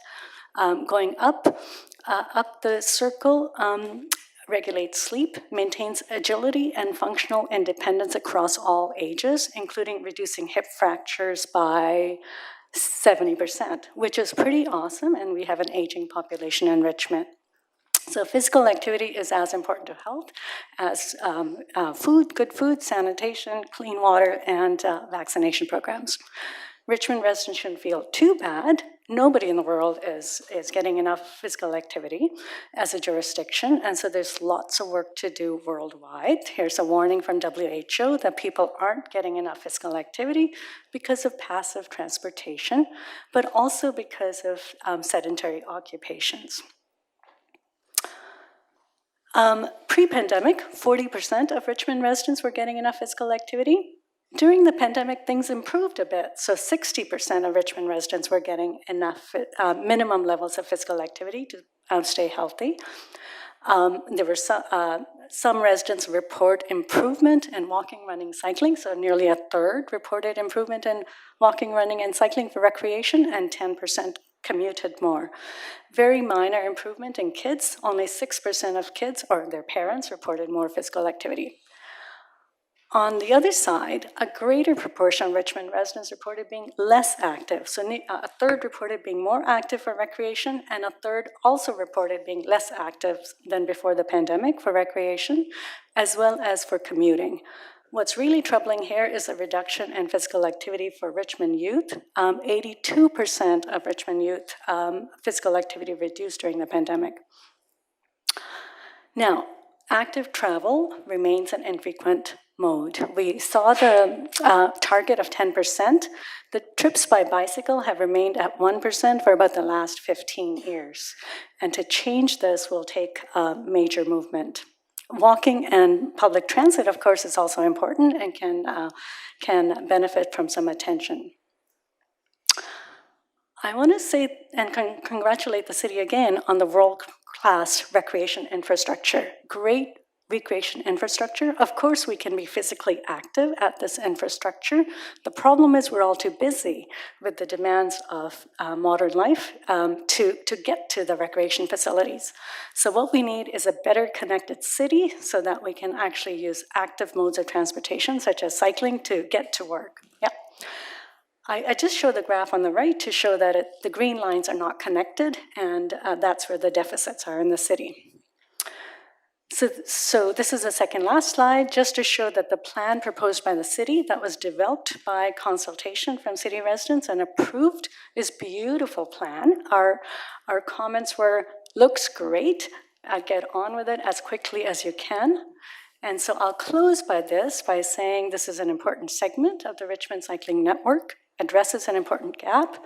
S: Going up the circle, regulates sleep, maintains agility and functional independence across all ages, including reducing hip fractures by 70%, which is pretty awesome, and we have an aging population in Richmond. So physical activity is as important to health as good food, sanitation, clean water, and vaccination programs. Richmond residents shouldn't feel too bad. Nobody in the world is getting enough physical activity as a jurisdiction, and so there's lots of work to do worldwide. Here's a warning from WHO that people aren't getting enough physical activity because of passive transportation, but also because of sedentary occupations. Pre-pandemic, 40% of Richmond residents were getting enough physical activity. During the pandemic, things improved a bit. So 60% of Richmond residents were getting enough minimum levels of physical activity to stay healthy. There were some residents report improvement in walking, running, cycling. So nearly a third reported improvement in walking, running, and cycling for recreation, and 10% commuted more. Very minor improvement in kids. Only 6% of kids or their parents reported more physical activity. On the other side, a greater proportion of Richmond residents reported being less active. So a third reported being more active for recreation, and a third also reported being less active than before the pandemic for recreation, as well as for commuting. What's really troubling here is a reduction in physical activity for Richmond youth. 82% of Richmond youth physical activity reduced during the pandemic. Now, active travel remains an infrequent mode. We saw the target of 10%. The trips by bicycle have remained at 1% for about the last 15 years. And to change this will take major movement. Walking and public transit, of course, is also important and can benefit from some attention. I want to say and congratulate the city again on the world-class recreation infrastructure. Great recreation infrastructure. Of course, we can be physically active at this infrastructure. The problem is we're all too busy with the demands of modern life to get to the recreation facilities. So what we need is a better connected city so that we can actually use active modes of transportation, such as cycling, to get to work. Yeah. I just showed the graph on the right to show that the green lines are not connected, and that's where the deficits are in the city. So this is the second last slide, just to show that the plan proposed by the city that was developed by consultation from city residents and approved is a beautiful plan. Our comments were, looks great, get on with it as quickly as you can. And so I'll close by saying this is an important segment of the Richmond Cycling Network. addresses an important gap.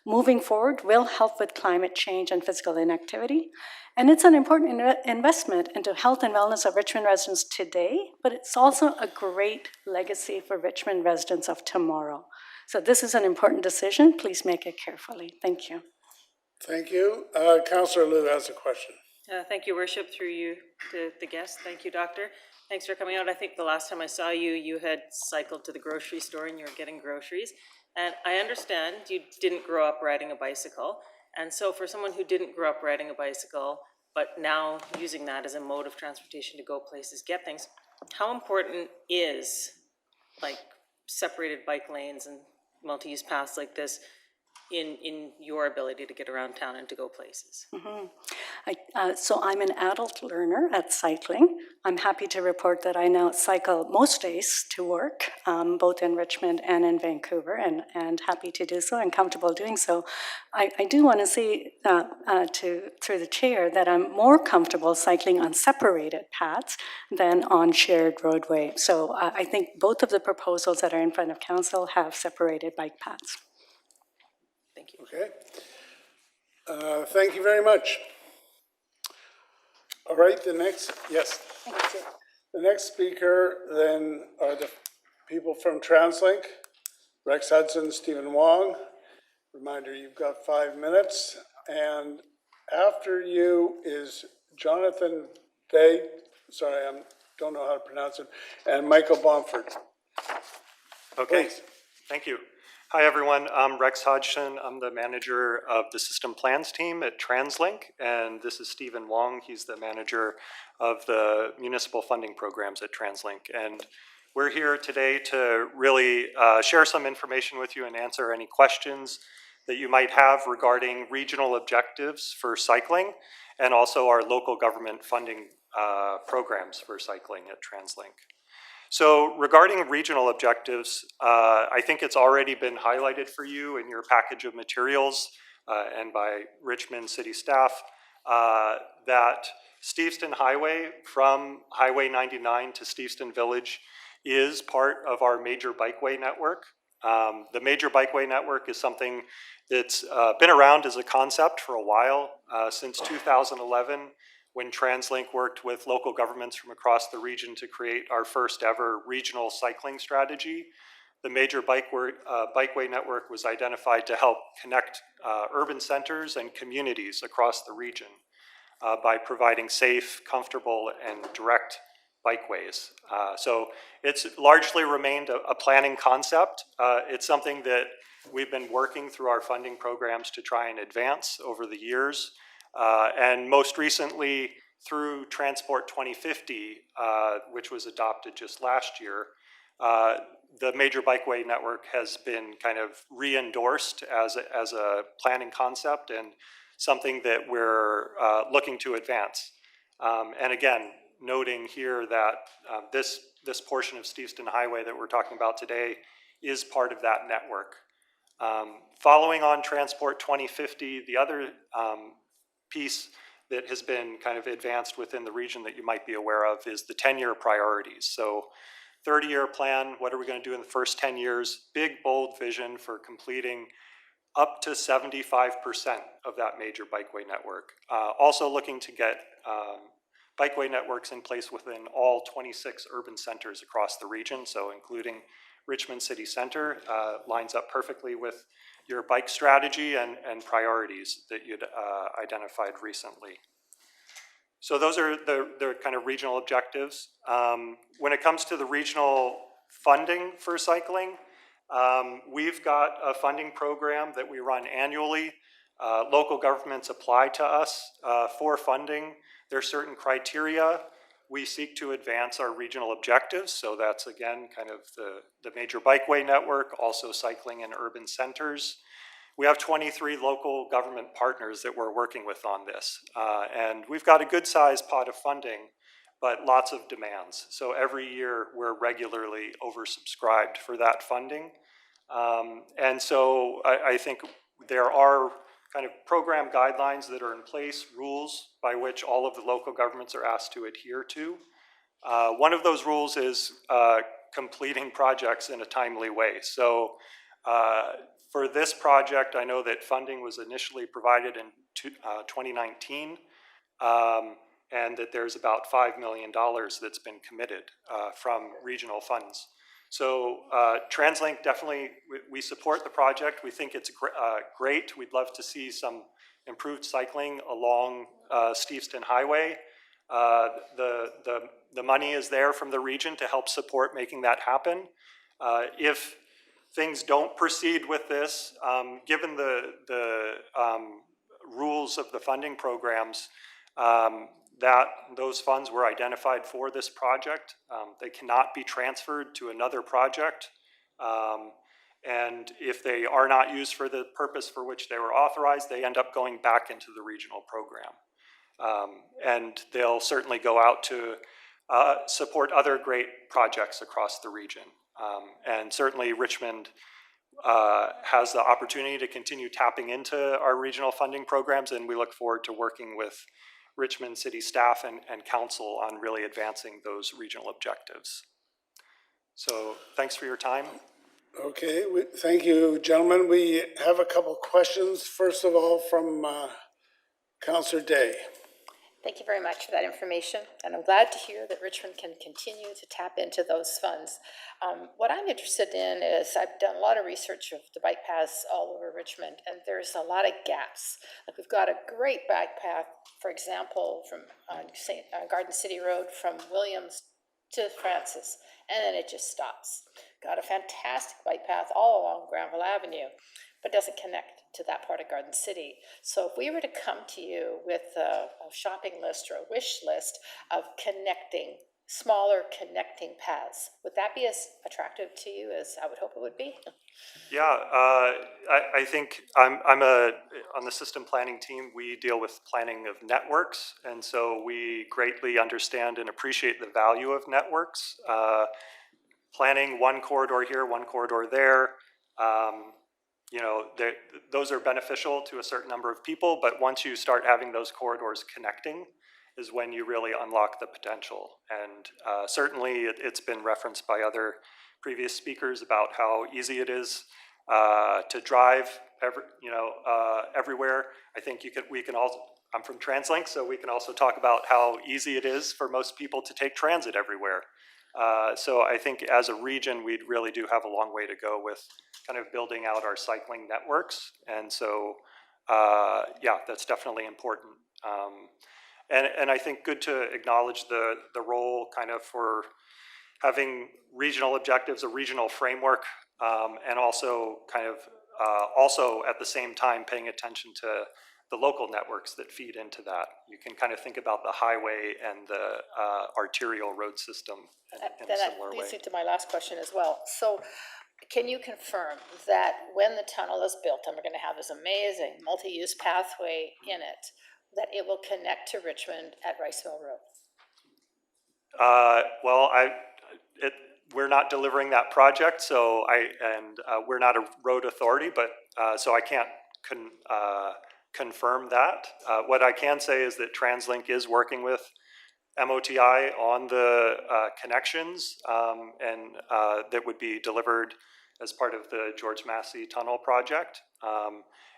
S: Moving forward will help with climate change and physical inactivity. And it's an important investment into health and wellness of Richmond residents today, but it's also a great legacy for Richmond residents of tomorrow. So this is an important decision. Please make it carefully. Thank you.
B: Thank you. Councillor Liu has a question.
L: Thank you, Worship, through you to the guest. Thank you, Doctor. Thanks for coming out. I think the last time I saw you, you had cycled to the grocery store and you were getting groceries. And I understand you didn't grow up riding a bicycle. And so for someone who didn't grow up riding a bicycle, but now using that as a mode of transportation to go places, get things, how important is like separated bike lanes and multi-use paths like this in your ability to get around town and to go places?
S: So I'm an adult learner at cycling. I'm happy to report that I now cycle most days to work, both in Richmond and in Vancouver, and happy to do so and comfortable doing so. I do want to say through the chair that I'm more comfortable cycling on separated paths than on shared roadway. So I think both of the proposals that are in front of council have separated bike paths.
L: Thank you.
B: Okay. Thank you very much. All right, the next, yes. The next speaker then are the people from TransLink, Rex Hudson, Stephen Wong. Reminder, you've got 5 minutes. And after you is Jonathan Day, sorry, I don't know how to pronounce it, and Michael Bomford.
T: Okay,
B: Please.
T: Thank you. Hi, everyone. I'm Rex Hodgson. I'm the manager of the system plans team at TransLink, and this is Stephen Wong. He's the manager of the municipal funding programs at TransLink. And we're here today to really share some information with you and answer any questions that you might have regarding regional objectives for cycling and also our local government funding programs for cycling at TransLink. So regarding regional objectives, I think it's already been highlighted for you in your package of materials and by Richmond City staff that Steveston Highway from Highway 99 to Steveston Village is part of our major bikeway network. The major bikeway network is something that's been around as a concept for a while, since 2011. When TransLink worked with local governments from across the region to create our first ever regional cycling strategy. The major bikeway network was identified to help connect urban centers and communities across the region by providing safe, comfortable, and direct bikeways. So it's largely remained a planning concept. It's something that we've been working through our funding programs to try and advance over the years. And most recently through Transport 2050, which was adopted just last year, the major bikeway network has been kind of re-endorsed as a planning concept and something that we're looking to advance. And again, noting here that this portion of Steveston Highway that we're talking about today is part of that network. Following on Transport 2050, the other piece that has been kind of advanced within the region that you might be aware of is the 10-year priorities. So 30-year plan, what are we going to do in the first 10 years? Big, bold vision for completing up to 75% of that major bikeway network. Also looking to get bikeway networks in place within all 26 urban centers across the region, so including Richmond City Centre, lines up perfectly with your bike strategy and priorities that you'd identified recently. So those are the kind of regional objectives. When it comes to the regional funding for cycling, we've got a funding program that we run annually. Local governments apply to us for funding. There are certain criteria. We seek to advance our regional objectives. So that's, again, kind of the major bikeway network, also cycling in urban centers. We have 23 local government partners that we're working with on this. And we've got a good sized pot of funding, but lots of demands. So every year we're regularly oversubscribed for that funding. And so I think there are kind of program guidelines that are in place, rules by which all of the local governments are asked to adhere to. One of those rules is completing projects in a timely way. So For this project, I know that funding was initially provided in 2019, and that there's about $5 million that's been committed from regional funds. So TransLink, definitely, we support the project. We think it's great. We'd love to see some improved cycling along Steveston Highway. The money is there from the region to help support making that happen. If things don't proceed with this, given the rules of the funding programs, that those funds were identified for this project. They cannot be transferred to another project. And if they are not used for the purpose for which they were authorized, they end up going back into the regional program. And they'll certainly go out to support other great projects across the region. And certainly Richmond has the opportunity to continue tapping into our regional funding programs, and we look forward to working with Richmond City staff and council on really advancing those regional objectives. So thanks for your time.
B: Okay, thank you, gentlemen. We have a couple questions. First of all, from Councillor Day.
D: Thank you very much for that information, and I'm glad to hear that Richmond can continue to tap into those funds. What I'm interested in is I've done a lot of research of the bike paths all over Richmond, and there's a lot of gaps. Like we've got a great bike path, for example, from Garden City Road from Williams to Francis, and then it just stops. Got a fantastic bike path all along Granville Avenue, but doesn't connect to that part of Garden City. So if we were to come to you with a shopping list or a wish list of smaller connecting paths, would that be as attractive to you as I would hope it would be?
T: Yeah, I think on the system planning team, we deal with planning of networks, and so we greatly understand and appreciate the value of networks. Planning one corridor here, one corridor there, those are beneficial to a certain number of people, but once you start having those corridors connecting is when you really unlock the potential. And certainly it's been referenced by other previous speakers about how easy it is to drive everywhere. I think we can also, I'm from TransLink, so we can also talk about how easy it is for most people to take transit everywhere. So I think as a region, we really do have a long way to go with kind of building out our cycling networks. And so, yeah, that's definitely important. And I think good to acknowledge the role kind of for having regional objectives, a regional framework, and also kind of also at the same time paying attention to the local networks that feed into that. You can kind of think about the highway and the arterial road system in a similar way.
D: That leads me to my last question as well. So can you confirm that when the tunnel is built, and we're going to have this amazing multi-use pathway in it, that it will connect to Richmond at Rice Mill Road?
T: Well, we're not delivering that project, so we're not a road authority, but so I can't confirm that. What I can say is that TransLink is working with MOTI on the connections and that would be delivered as part of the George Massey Tunnel project.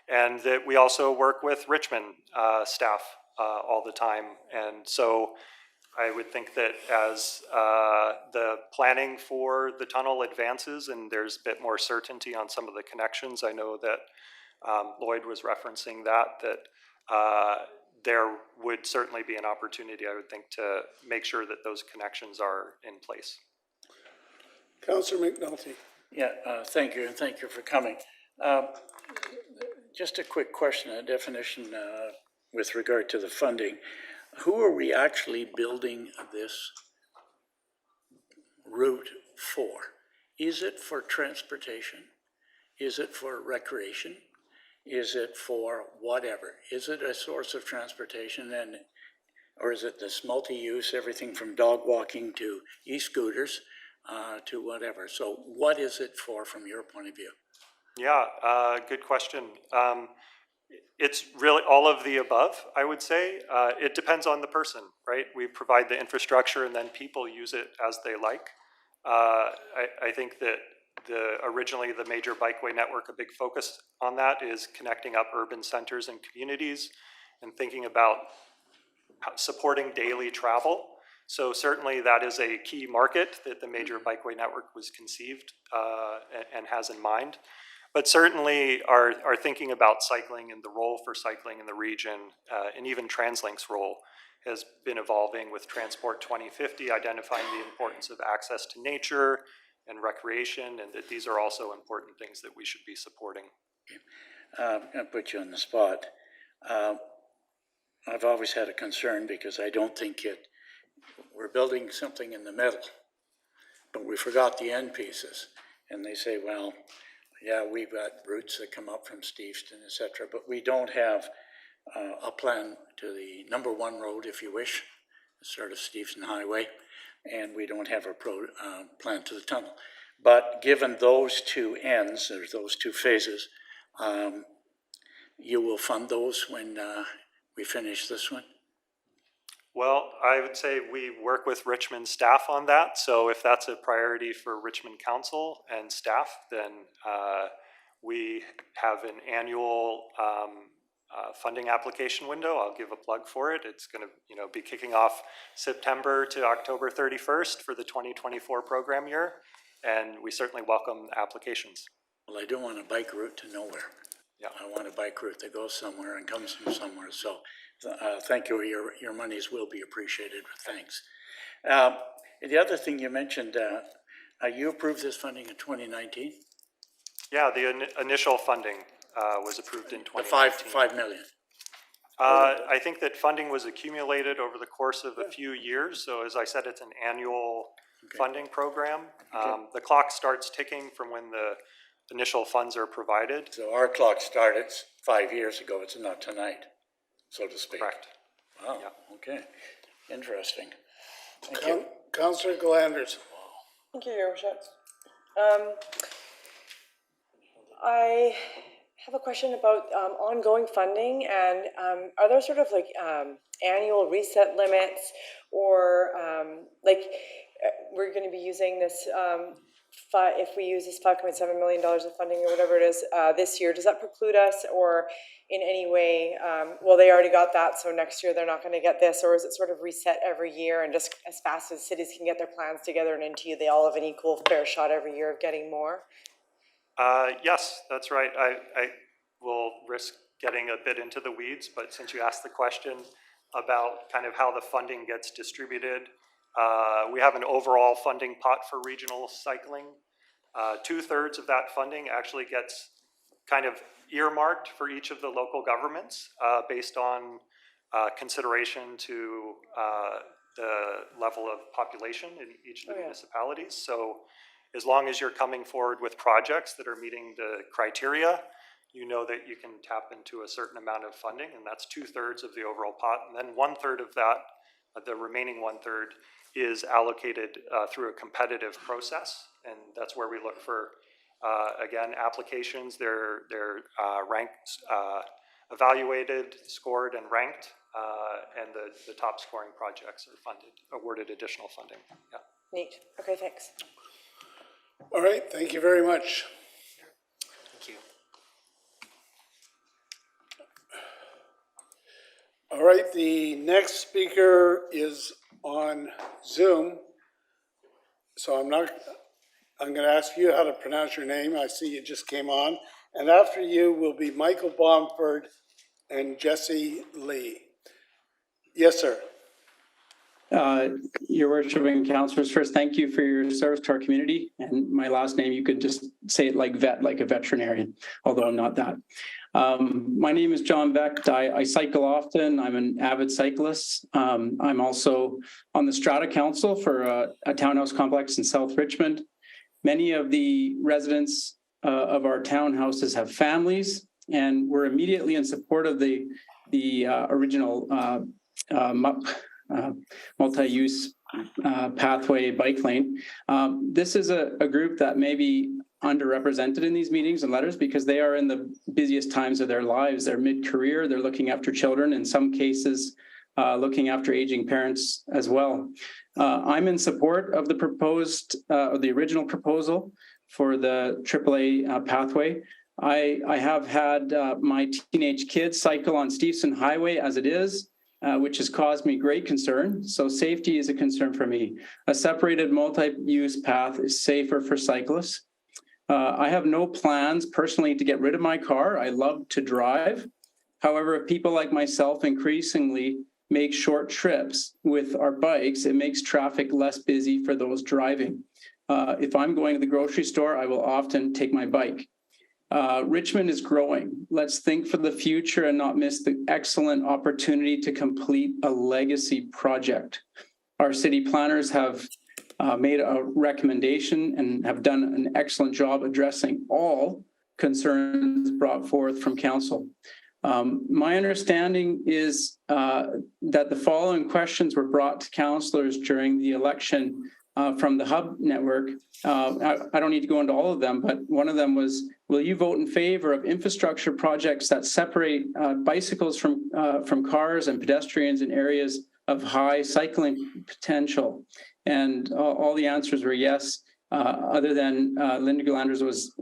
T: And that we also work with Richmond staff all the time. And so I would think that as the planning for the tunnel advances and there's a bit more certainty on some of the connections, I know that Lloyd was referencing that there would certainly be an opportunity, I would think, to make sure that those connections are in place.
B: Councillor McNulty.
H: Yeah, thank you, and thank you for coming. Just a quick question, a definition with regard to the funding. Who are we actually building this route for? Is it for transportation? Is it for recreation? Is it for whatever? Is it a source of transportation, or is it this multi-use, everything from dog walking to e-scooters to whatever? So what is it for from your point of view?
T: Yeah, good question. It's really all of the above, I would say. It depends on the person, right? We provide the infrastructure and then people use it as they like. I think that originally the major bikeway network, a big focus on that is connecting up urban centers and communities and thinking about supporting daily travel. So certainly that is a key market that the major bikeway network was conceived and has in mind. But certainly our thinking about cycling and the role for cycling in the region, and even TransLink's role, has been evolving with Transport 2050, identifying the importance of access to nature and recreation, and that these are also important things that we should be supporting.
H: I'm going to put you on the spot. I've always had a concern because I don't think we're building something in the middle, but we forgot the end pieces. And they say, well, yeah, we've got routes that come up from Steveston, et cetera, but we don't have a plan to the number one road, if you wish, sort of Steveston Highway, and we don't have a plan to the tunnel. But given those two ends, or those two phases, you will fund those when we finish this one?
T: Well, I would say we work with Richmond staff on that. So if that's a priority for Richmond Council and staff, then we have an annual funding application window. I'll give a plug for it. It's going to be kicking off September to October 31st for the 2024 program year. And we certainly welcome applications.
H: Well, I don't want a bike route to nowhere.
T: Yeah.
H: I want a bike route that goes somewhere and comes from somewhere. So thank you. Your monies will be appreciated. Thanks. The other thing you mentioned, you approved this funding in 2019?
T: Yeah, the initial funding was approved in 2019.
H: The 5 million.
T: I think that funding was accumulated over the course of a few years. So as I said, it's an annual funding program. The clock starts ticking from when the initial funds are provided.
H: So our clock started 5 years ago. It's not tonight, so to speak.
T: Correct.
H: Wow,
T: yeah.
H: Okay. Interesting. Thank you.
B: Councillor Glanders.
K: Thank you, Your Worship. I have a question about ongoing funding, and are there sort of like annual reset limits, or we're going to be using this, if we use this $5.7 million of funding or whatever it is this year, does that preclude us or in any way, well, they already got that, so next year they're not going to get this, or is it sort of reset every year and just as fast as cities can get their plans together and into you, they all have an equal fair shot every year of getting more?
T: Yes, that's right. I will risk getting a bit into the weeds, but since you asked the question about kind of how the funding gets distributed, we have an overall funding pot for regional cycling. 2/3 of that funding actually gets kind of earmarked for each of the local governments based on consideration to the level of population in each of the municipalities. So as long as you're coming forward with projects that are meeting the criteria, you know that you can tap into a certain amount of funding, and that's 2/3 of the overall pot. And then 1/3 of that, the remaining 1/3, is allocated through a competitive process, and that's where we look for, again, applications. They're ranked, evaluated, scored, and ranked, and the top scoring projects are awarded additional funding. Yeah.
K: Neat. Okay, thanks.
B: All right, thank you very much.
F: Thank you.
B: All right, the next speaker is on Zoom. So I'm going to ask you how to pronounce your name. I see you just came on. And after you will be Michael Bomford and Jesse Lee. Yes, sir.
U: Your worship and councillors, first, thank you for your service to our community. And my last name, you could just say it like vet, like a veterinarian, although I'm not that. My name is John Vecht. I cycle often. I'm an avid cyclist. I'm also on the Strata Council for a townhouse complex in South Richmond. Many of the residents of our townhouses have families, and we're immediately in support of the original multi-use pathway bike lane. This is a group that may be underrepresented in these meetings and letters because they are in the busiest times of their lives. They're mid-career, they're looking after children, in some cases looking after aging parents as well. I'm in support of the proposed, or the original proposal, for the AAA pathway. I have had my teenage kids cycle on Steveston Highway as it is, which has caused me great concern. So safety is a concern for me. A separated multi-use path is safer for cyclists. I have no plans personally to get rid of my car. I love to drive. However, if people like myself increasingly make short trips with our bikes, it makes traffic less busy for those driving. If I'm going to the grocery store, I will often take my bike. Richmond is growing. Let's think for the future and not miss the excellent opportunity to complete a legacy project. Our city planners have made a recommendation and have done an excellent job addressing all concerns brought forth from council. My understanding is that the following questions were brought to councillors during the election from the Hub network. I don't need to go into all of them, but one of them was, will you vote in favor of infrastructure projects that separate bicycles from cars and pedestrians in areas of high cycling potential? And all the answers were yes, other than Linda Glanders was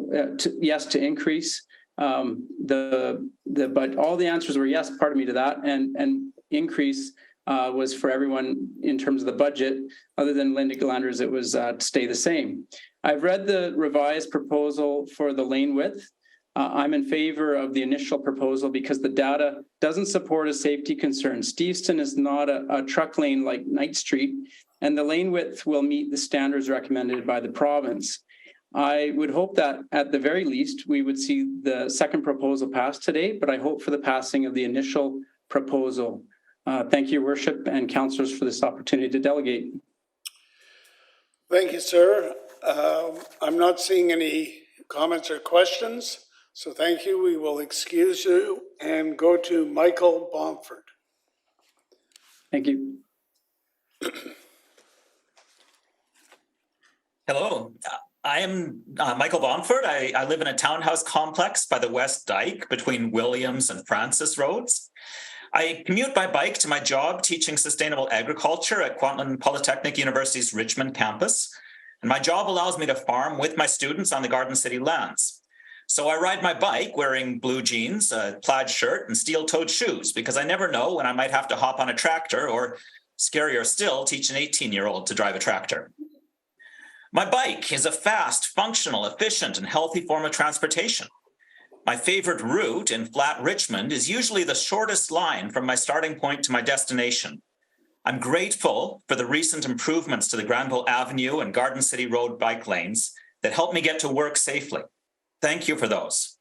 U: yes to increase. But all the answers were yes, pardon me, to that, and increase was for everyone in terms of the budget. Other than Linda Glanders, it was to stay the same. I've read the revised proposal for the lane width. I'm in favor of the initial proposal because the data doesn't support a safety concern. Steveston is not a truck lane like Knight Street, and the lane width will meet the standards recommended by the province. I would hope that at the very least, we would see the second proposal pass today, but I hope for the passing of the initial proposal. Thank you, Worship and councillors, for this opportunity to delegate.
B: Thank you, sir. I'm not seeing any comments or questions, so thank you. We will excuse you and go to Michael Bomford.
U: Thank you.
E: Hello, I am Michael Bomford. I live in a townhouse complex by the West Dyke between Williams and Francis Roads. I commute by bike to my job teaching sustainable agriculture at Kwantlen Polytechnic University's Richmond campus. And my job allows me to farm with my students on the Garden City lands. So I ride my bike wearing blue jeans, a plaid shirt, and steel-toed shoes because I never know when I might have to hop on a tractor or, scarier still, teach an 18-year-old to drive a tractor. My bike is a fast, functional, efficient, and healthy form of transportation. My favorite route in flat Richmond is usually the shortest line from my starting point to my destination. I'm grateful for the recent improvements to the Granville Avenue and Garden City Road bike lanes that help me get to work safely. Thank you for those.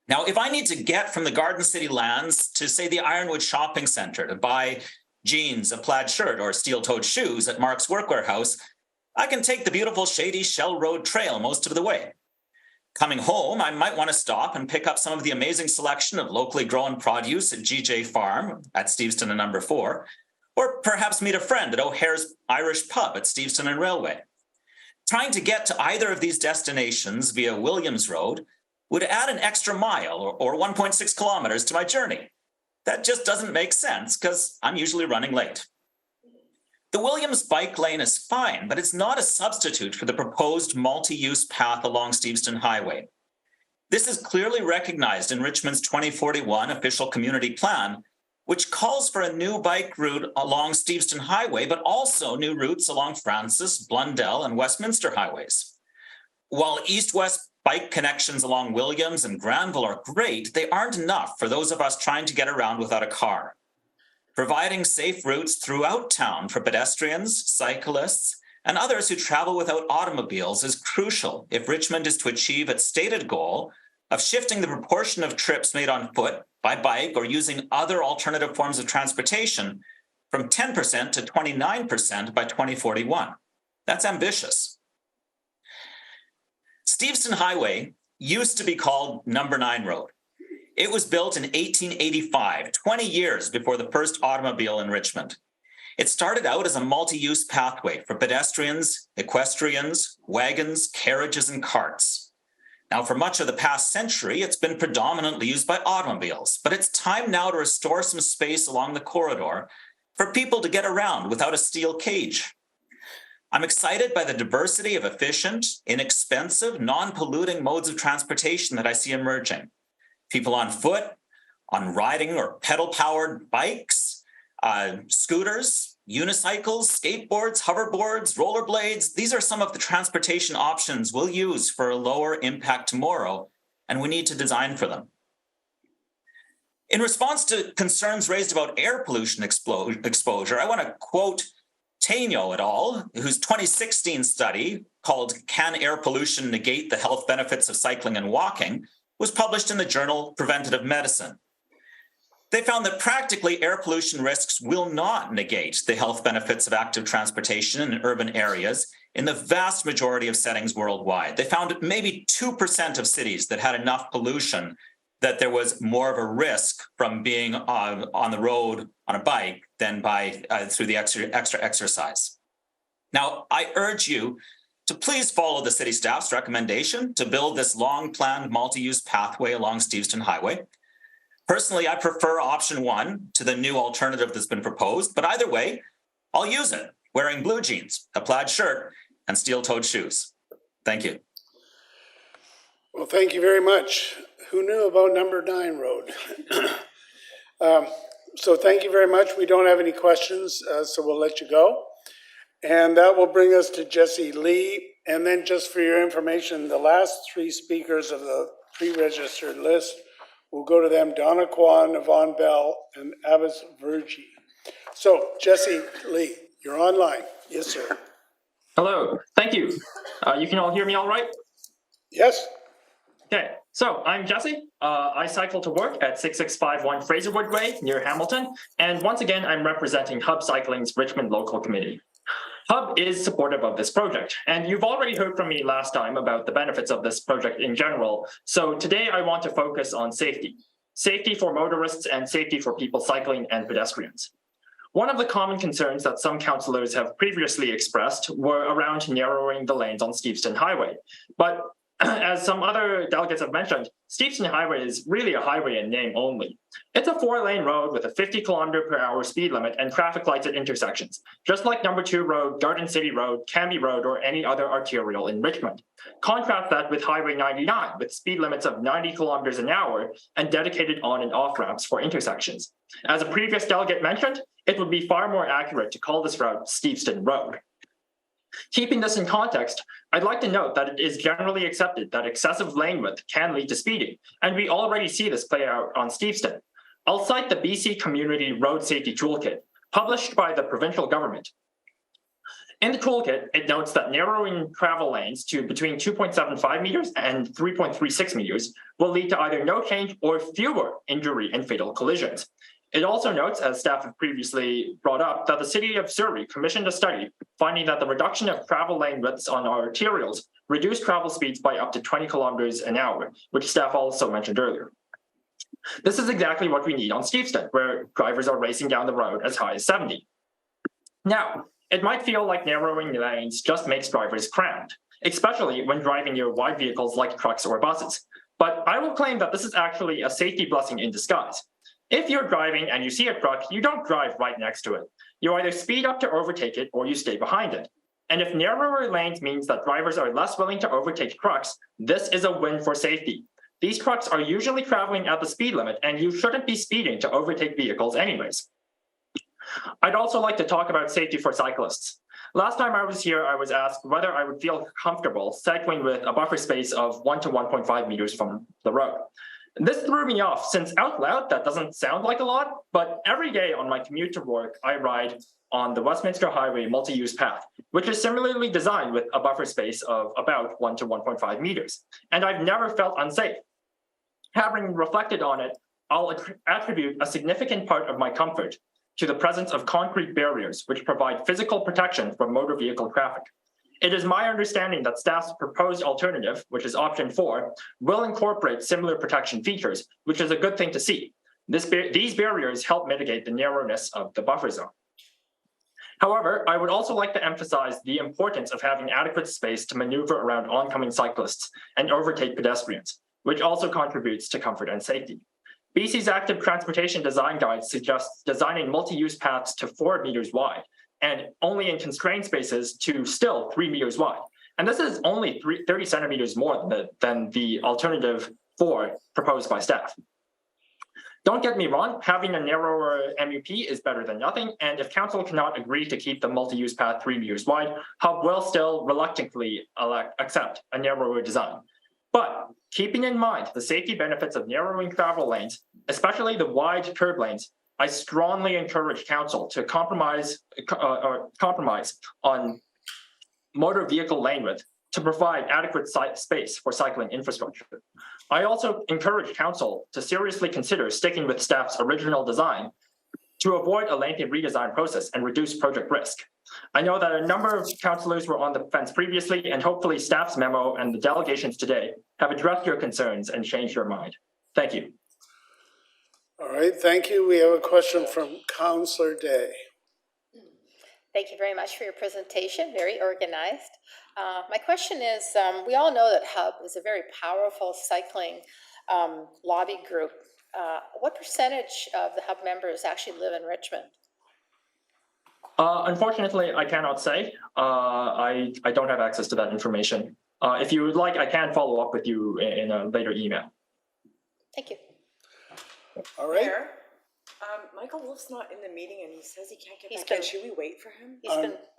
E: Now, if I need to get from the Garden City lands to, say, the Ironwood Shopping Centre to buy jeans, a plaid shirt, or steel-toed shoes at Mark's Workwear House, I can take the beautiful shady Shell Road Trail most of the way. Coming home, I might want to stop and pick up some of the amazing selection of locally grown produce at GJ Farm at Steveston and Number 4, or perhaps meet a friend at O'Hare's Irish Pub at Steveston and Railway. Trying to get to either of these destinations via Williams Road would add an extra mile or 1.6 kilometers to my journey. That just doesn't make sense because I'm usually running late. The Williams bike lane is fine, but it's not a substitute for the proposed multi-use path along Steveston Highway. This is clearly recognized in Richmond's 2041 official community plan, which calls for a new bike route along Steveston Highway, but also new routes along Francis, Blundell, and Westminster highways. While east-west bike connections along Williams and Granville are great, they aren't enough for those of us trying to get around without a car. Providing safe routes throughout town for pedestrians, cyclists, and others who travel without automobiles is crucial if Richmond is to achieve its stated goal of shifting the proportion of trips made on foot, by bike, or using other alternative forms of transportation from 10% to 29% by 2041. That's ambitious. Steveston Highway used to be called Number 9 Road. It was built in 1885, 20 years before the first automobile in Richmond. It started out as a multi-use pathway for pedestrians, equestrians, wagons, carriages, and carts. Now, for much of the past century, it's been predominantly used by automobiles, but it's time now to restore some space along the corridor for people to get around without a steel cage. I'm excited by the diversity of efficient, inexpensive, non-polluting modes of transportation that I see emerging. People on foot, on riding or pedal-powered bikes, scooters, unicycles, skateboards, hoverboards, rollerblades. These are some of the transportation options we'll use for a lower impact tomorrow, and we need to design for them. In response to concerns raised about air pollution exposure, I want to quote Taino et al., whose 2016 study called Can Air Pollution Negate the Health Benefits of Cycling and Walking was published in the journal Preventative Medicine. They found that practically air pollution risks will not negate the health benefits of active transportation in urban areas in the vast majority of settings worldwide. They found maybe 2% of cities that had enough pollution that there was more of a risk from being on the road on a bike than by through the extra exercise. Now, I urge you to please follow the city staff's recommendation to build this long-planned multi-use pathway along Steveston Highway. Personally, I prefer option 1 to the new alternative that's been proposed, but either way, I'll use it, wearing blue jeans, a plaid shirt, and steel-toed shoes. Thank you.
B: Well, thank you very much. Who knew about number 9 road? So thank you very much. We don't have any questions, so we'll let you go. And that will bring us to Jesse Lee. And then just for your information, the last 3 speakers of the pre-registered list, we'll go to them, Donna Kwan, Yvonne Bell, and Abbas Vergi. So Jesse Lee, you're online. Yes, sir.
A: Hello, thank you. You can all hear me all right?
B: Yes.
A: Okay, so I'm Jesse. I cycle to work at 6651 Fraserwood Way near Hamilton. And once again, I'm representing Hub Cycling's Richmond Local Committee. Hub is supportive of this project, and you've already heard from me last time about the benefits of this project in general. So today I want to focus on safety. Safety for motorists and safety for people cycling and pedestrians. One of the common concerns that some councillors have previously expressed were around narrowing the lanes on Steveston Highway. But as some other delegates have mentioned, Steveston Highway is really a highway in name only. It's a 4-lane road with a 50km/h speed limit and traffic lights at intersections, just like number 2 Road, Garden City Road, Canby Road, or any other arterial in Richmond. Contrast that with Highway 99, with speed limits of 90 km/h and dedicated on and off ramps for intersections. As a previous delegate mentioned, it would be far more accurate to call this route Steveston Road. Keeping this in context, I'd like to note that it is generally accepted that excessive lane width can lead to speeding, and we already see this play out on Steveston. I'll cite the BC Community Road Safety Toolkit, published by the provincial government. In the toolkit, it notes that narrowing travel lanes to between 2.75 meters and 3.36 meters will lead to either no change or fewer injury and fatal collisions. It also notes, as staff have previously brought up, that the City of Surrey commissioned a study finding that the reduction of travel lane widths on our arterials reduced travel speeds by up to 20 km/h, which staff also mentioned earlier. This is exactly what we need on Steveston, where drivers are racing down the road as high as 70. Now, it might feel like narrowing lanes just makes drivers cramped, especially when driving near wide vehicles like trucks or buses. But I will claim that this is actually a safety blessing in disguise. If you're driving and you see a truck, you don't drive right next to it. You either speed up to overtake it or you stay behind it. And if narrower lanes means that drivers are less willing to overtake trucks, this is a win for safety. These trucks are usually traveling at the speed limit, and you shouldn't be speeding to overtake vehicles anyways. I'd also like to talk about safety for cyclists. Last time I was here, I was asked whether I would feel comfortable cycling with a buffer space of 1 to 1.5 meters from the road. This threw me off, since out loud that doesn't sound like a lot, but every day on my commute to work, I ride on the Westminster Highway multi-use path, which is similarly designed with a buffer space of about 1 to 1.5 meters, and I've never felt unsafe. Having reflected on it, I'll attribute a significant part of my comfort to the presence of concrete barriers which provide physical protection from motor vehicle traffic. It is my understanding that staff's proposed alternative, which is option 4, will incorporate similar protection features, which is a good thing to see. These barriers help mitigate the narrowness of the buffer zone. However, I would also like to emphasize the importance of having adequate space to maneuver around oncoming cyclists and overtake pedestrians, which also contributes to comfort and safety. BC's Active Transportation Design Guide suggests designing multi-use paths to 4 meters wide and only in constrained spaces to still 3 meters wide. And this is only 30 centimeters more than the alternative 4 proposed by staff. Don't get me wrong, having a narrower MUP is better than nothing, and if council cannot agree to keep the multi-use path 3 meters wide, Hub will still reluctantly accept a narrower design. But keeping in mind the safety benefits of narrowing travel lanes, especially the wide curb lanes, I strongly encourage council to compromise on motor vehicle lane width to provide adequate space for cycling infrastructure. I also encourage council to seriously consider sticking with staff's original design to avoid a lengthy redesign process and reduce project risk. I know that a number of councillors were on the fence previously, and hopefully staff's memo and the delegations today have addressed your concerns and changed your mind. Thank you.
B: All right, thank you. We have a question from Councillor Day.
D: Thank you very much for your presentation, very organized. My question is, we all know that Hub is a very powerful cycling lobby group. What percentage of the Hub members actually live in Richmond?
A: Unfortunately, I cannot say. I don't have access to that information. If you would like, I can follow up with you in a later email.
D: Thank you.
B: All right.
K: Mayor, Michael Wolf's not in the meeting and he says he can't get back in. Should we wait for him?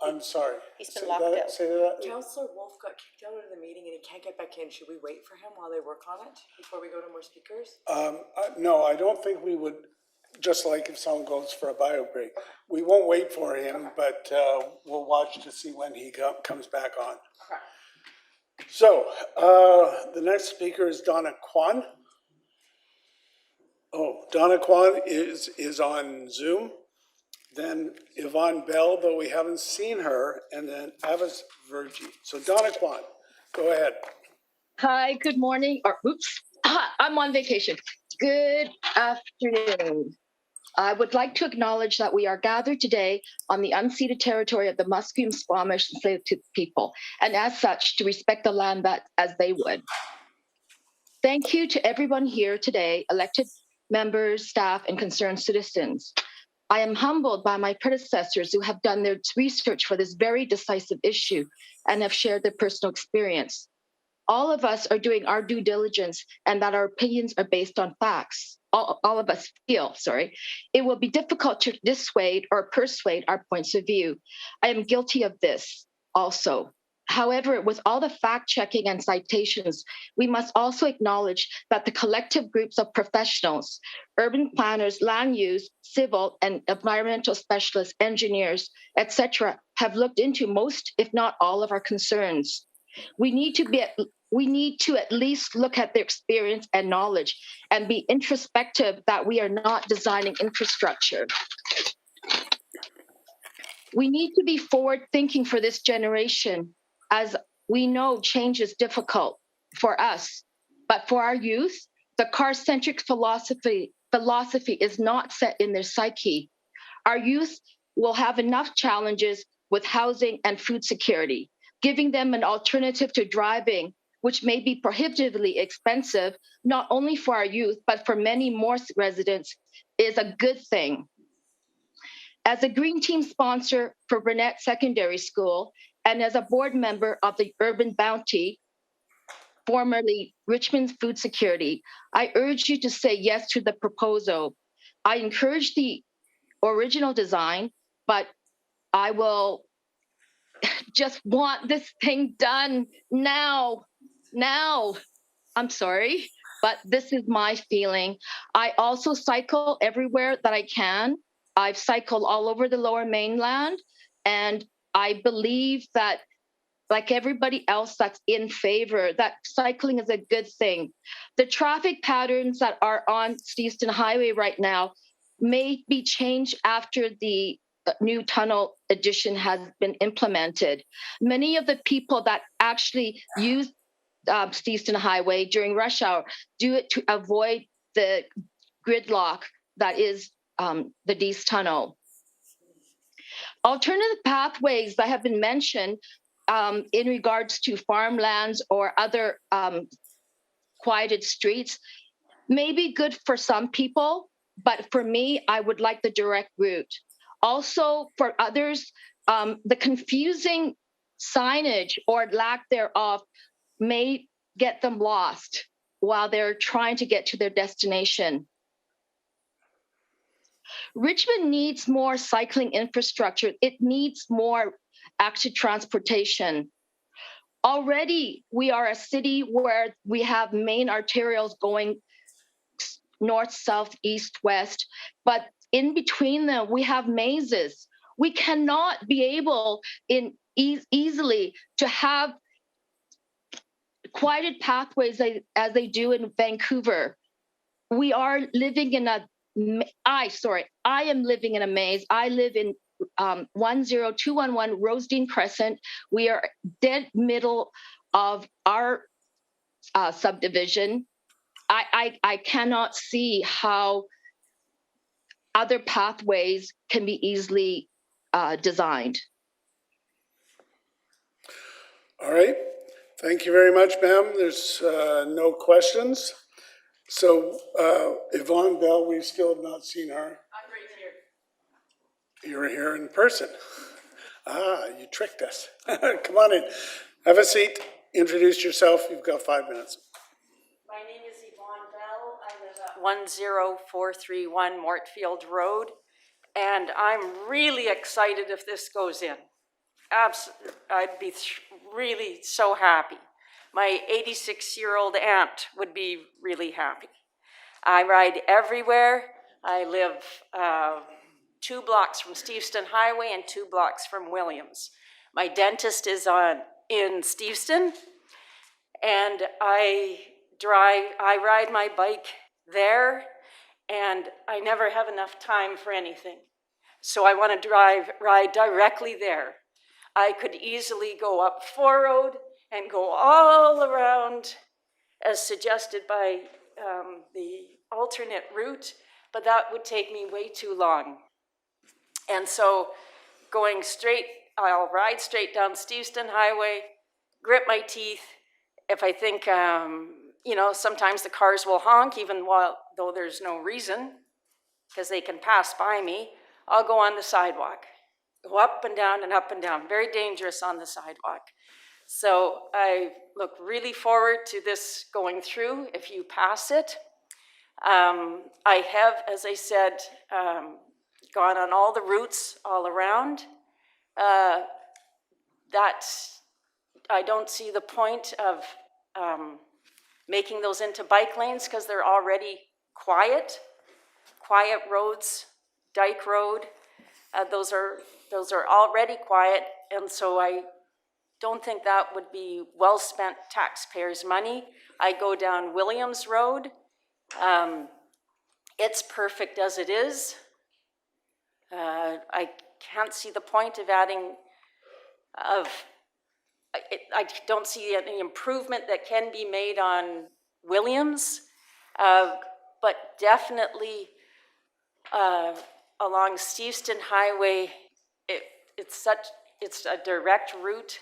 B: I'm sorry.
D: He's been locked out.
B: Say that.
K: Councillor Wolf got kicked out of the meeting and he can't get back in. Should we wait for him while they work on it before we go to more speakers?
B: No, I don't think we would, just like if someone goes for a bio break. We won't wait for him, but we'll watch to see when he comes back on.
D: Okay.
B: So the next speaker is Donna Kwan. Oh, Donna Kwan is on Zoom. Then Yvonne Bell, though we haven't seen her, and then Avis Virgie. So Donna Kwan, go ahead.
I: Hi, good morning, or oops, I'm on vacation. Good afternoon. I would like to acknowledge that we are gathered today on the unceded territory of the Musqueam, Squamish, and Tsleil-Waututh people, and as such, to respect the land that as they would. Thank you to everyone here today, elected members, staff, and concerned citizens. I am humbled by my predecessors who have done their research for this very decisive issue and have shared their personal experience. All of us are doing our due diligence and that our opinions are based on facts. All of us feel, it will be difficult to dissuade or persuade our points of view. I am guilty of this also. However, with all the fact-checking and citations, we must also acknowledge that the collective groups of professionals, urban planners, land use, civil and environmental specialists, engineers, etc., have looked into most, if not all, of our concerns. We need to at least look at their experience and knowledge and be introspective that we are not designing infrastructure. We need to be forward-thinking for this generation, as we know change is difficult for us, but for our youth, the car-centric philosophy is not set in their psyche. Our youth will have enough challenges with housing and food security. Giving them an alternative to driving, which may be prohibitively expensive, not only for our youth, but for many more residents, is a good thing. As a Green Team sponsor for Burnett Secondary School, and as a board member of the Urban Bounty, formerly Richmond's Food Security, I urge you to say yes to the proposal. I encourage the original design, but I will just want this thing done now. I'm sorry, but this is my feeling. I also cycle everywhere that I can. I've cycled all over the Lower Mainland, and I believe that, like everybody else that's in favor, that cycling is a good thing. The traffic patterns that are on Steveston Highway right now may be changed after the new tunnel addition has been implemented. Many of the people that actually use Steveston Highway during rush hour do it to avoid the gridlock that is the Dease Tunnel. Alternative pathways that have been mentioned in regards to farmlands or other quieted streets may be good for some people, but for me, I would like the direct route. Also, for others, The confusing signage or lack thereof may get them lost while they're trying to get to their destination. Richmond needs more cycling infrastructure. It needs more active transportation. Already, we are a city where we have main arterials going north, south, east, west, but in between them, we have mazes. We cannot be able easily to have quiet pathways as they do in Vancouver. We are living in I am living in a maze. I live in 10211 Rosedene Crescent. We are dead middle of our subdivision. I cannot see how other pathways can be easily designed.
B: All right. Thank you very much, ma'am. There's no questions. So Yvonne Bell, we still have not seen her.
D: I'm right here.
B: You're here in person. You tricked us. Come on in. Have a seat. Introduce yourself. You've got 5 minutes.
C: My name is Yvonne Bell. I live at 10431 Mortfield Road, and I'm really excited if this goes in. I'd be really so happy. My 86-year-old aunt would be really happy. I ride everywhere. I live 2 blocks from Steveston Highway and 2 blocks from Williams. My dentist is in Steveston, and I ride my bike there, and I never have enough time for anything. So I want to ride directly there. I could easily go up 4 Road and go all around as suggested by the alternate route, but that would take me way too long. And so going straight, I'll ride straight down Steveston Highway, grit my teeth. If I think, sometimes the cars will honk even though there's no reason, because they can pass by me, I'll go on the sidewalk. Go up and down and up and down. Very dangerous on the sidewalk. So I look really forward to this going through if you pass it. I have, as I said, gone on all the routes all around. That I don't see the point of making those into bike lanes because they're already quiet roads, Dyke Road. Those are already quiet, and so I don't think that would be well-spent taxpayers' money. I go down Williams Road. It's perfect as it is. I can't see the point of adding I don't see any improvement that can be made on Williams, but definitely along Steveston Highway, it's a direct route,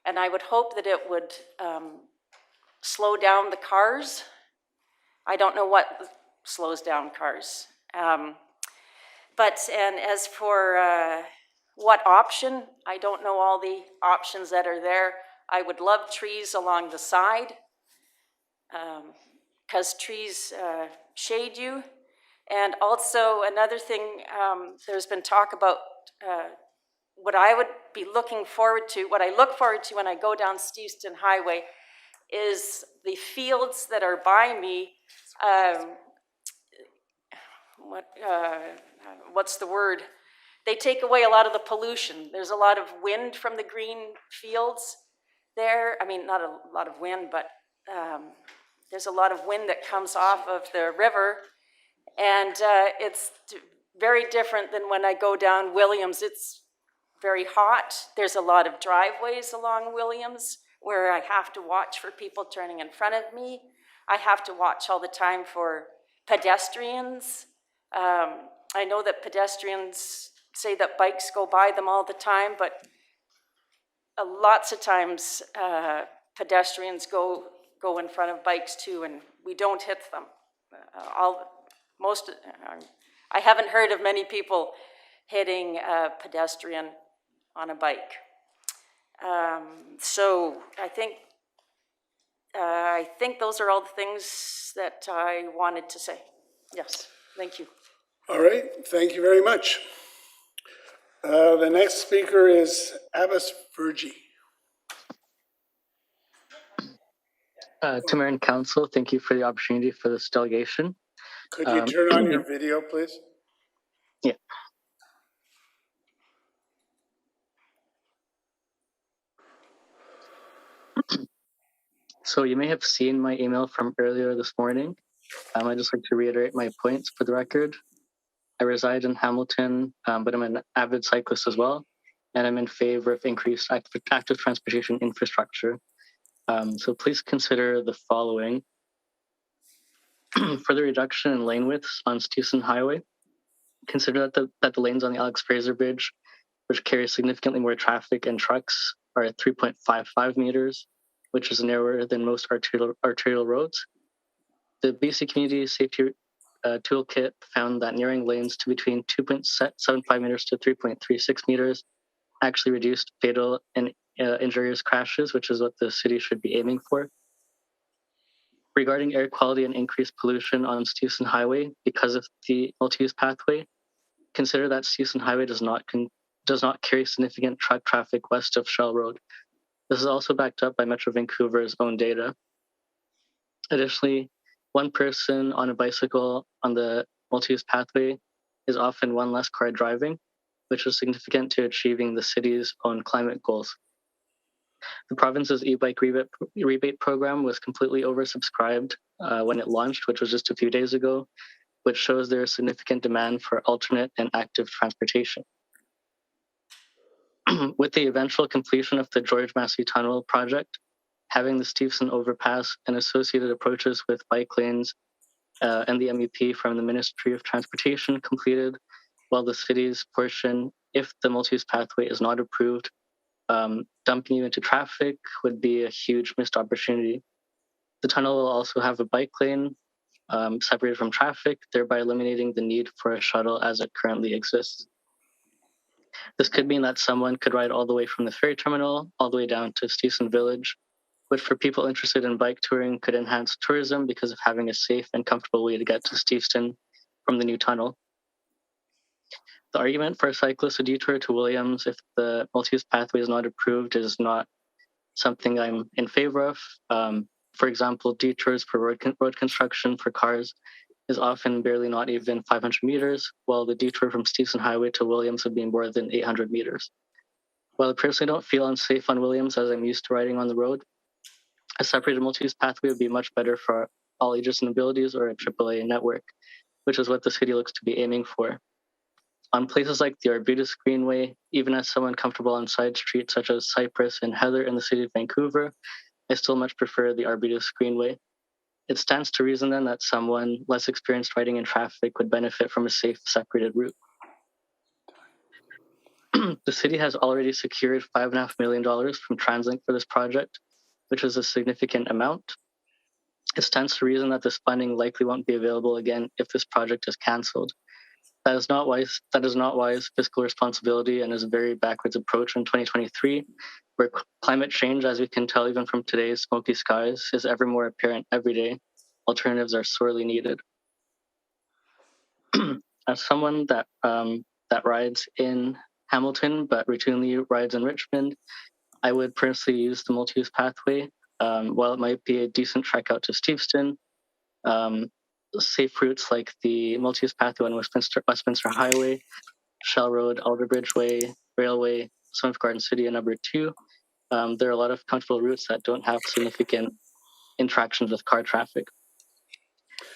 C: and I would hope that it would slow down the cars. I don't know what slows down cars. And as for what option, I don't know all the options that are there. I would love trees along the side, because trees shade you. And also another thing, there's been talk about what I would be looking forward to, what I look forward to when I go down Steveston Highway is the fields that are by me. What's the word? They take away a lot of the pollution. There's a lot of wind from the green fields there. I mean, not a lot of wind, but there's a lot of wind that comes off of the river. And it's very different than when I go down Williams. It's very hot. There's a lot of driveways along Williams where I have to watch for people turning in front of me. I have to watch all the time for pedestrians. I know that pedestrians say that bikes go by them all the time, but lots of times pedestrians go in front of bikes too, and we don't hit them. I haven't heard of many people hitting a pedestrian on a bike. So I think those are all the things that I wanted to say. Yes, thank you.
B: All right, thank you very much. The next speaker is Abbas Verji.
N: To Mayor and Council, thank you for the opportunity for this delegation.
B: Could you turn on your video, please?
N: Yeah. So you may have seen my email from earlier this morning. I'd just like to reiterate my points for the record. I reside in Hamilton, but I'm an avid cyclist as well, and I'm in favor of increased active transportation infrastructure. So please consider the following. For the reduction in lane widths on Steveston Highway, consider that the lanes on the Alex Fraser Bridge, which carry significantly more traffic and trucks, are at 3.55 meters, which is narrower than most arterial roads. The BC Community Safety Toolkit found that narrowing lanes to between 2.75 meters to 3.36 meters actually reduced fatal and injurious crashes, which is what the city should be aiming for. Regarding air quality and increased pollution on Steveston Highway because of the multi-use pathway, consider that Steveston Highway does not carry significant truck traffic west of Shell Road. This is also backed up by Metro Vancouver's own data. Additionally, one person on a bicycle on the multi-use pathway is often one less car driving, which is significant to achieving the city's own climate goals. The province's e-bike rebate program was completely oversubscribed when it launched, which was just a few days ago, which shows there is significant demand for alternate and active transportation. With the eventual completion of the George Massey Tunnel project, having the Steveston overpass and associated approaches with bike lanes and the MEP from the Ministry of Transportation completed, while the city's portion, if the multi-use pathway is not approved, dumping you into traffic would be a huge missed opportunity. The tunnel will also have a bike lane separated from traffic, thereby eliminating the need for a shuttle as it currently exists. This could mean that someone could ride all the way from the ferry terminal all the way down to Steveston Village, which for people interested in bike touring could enhance tourism because of having a safe and comfortable way to get to Steveston from the new tunnel. The argument for a cyclist to detour to Williams if the multi-use pathway is not approved is not something I'm in favor of. For example, detours for road construction for cars is often barely not even 500 meters, while the detour from Steveston Highway to Williams would be more than 800 meters. While I personally don't feel unsafe on Williams as I'm used to riding on the road, a separated multi-use pathway would be much better for all ages and abilities or a AAA network, which is what the city looks to be aiming for. On places like the Arbutus Greenway, even as someone comfortable on side streets such as Cypress and Heather in the city of Vancouver, I still much prefer the Arbutus Greenway. It stands to reason then that someone less experienced riding in traffic would benefit from a safe, separated route. The city has already secured $5.5 million from TransLink for this project, which is a significant amount. It stands to reason that this funding likely won't be available again if this project is cancelled. That is not wise fiscal responsibility and is a very backwards approach in 2023, where climate change, as we can tell even from today's smoky skies, is ever more apparent every day. Alternatives are sorely needed. As someone that rides in Hamilton but routinely rides in Richmond, I would personally use the multi-use pathway. While it might be a decent trek out to Steveston, safe routes like the multi-use pathway on Westminster Highway, Shell Road, Alderbridge Way, Railway, some of Garden City, and number 2. There are a lot of comfortable routes that don't have significant interactions with car traffic.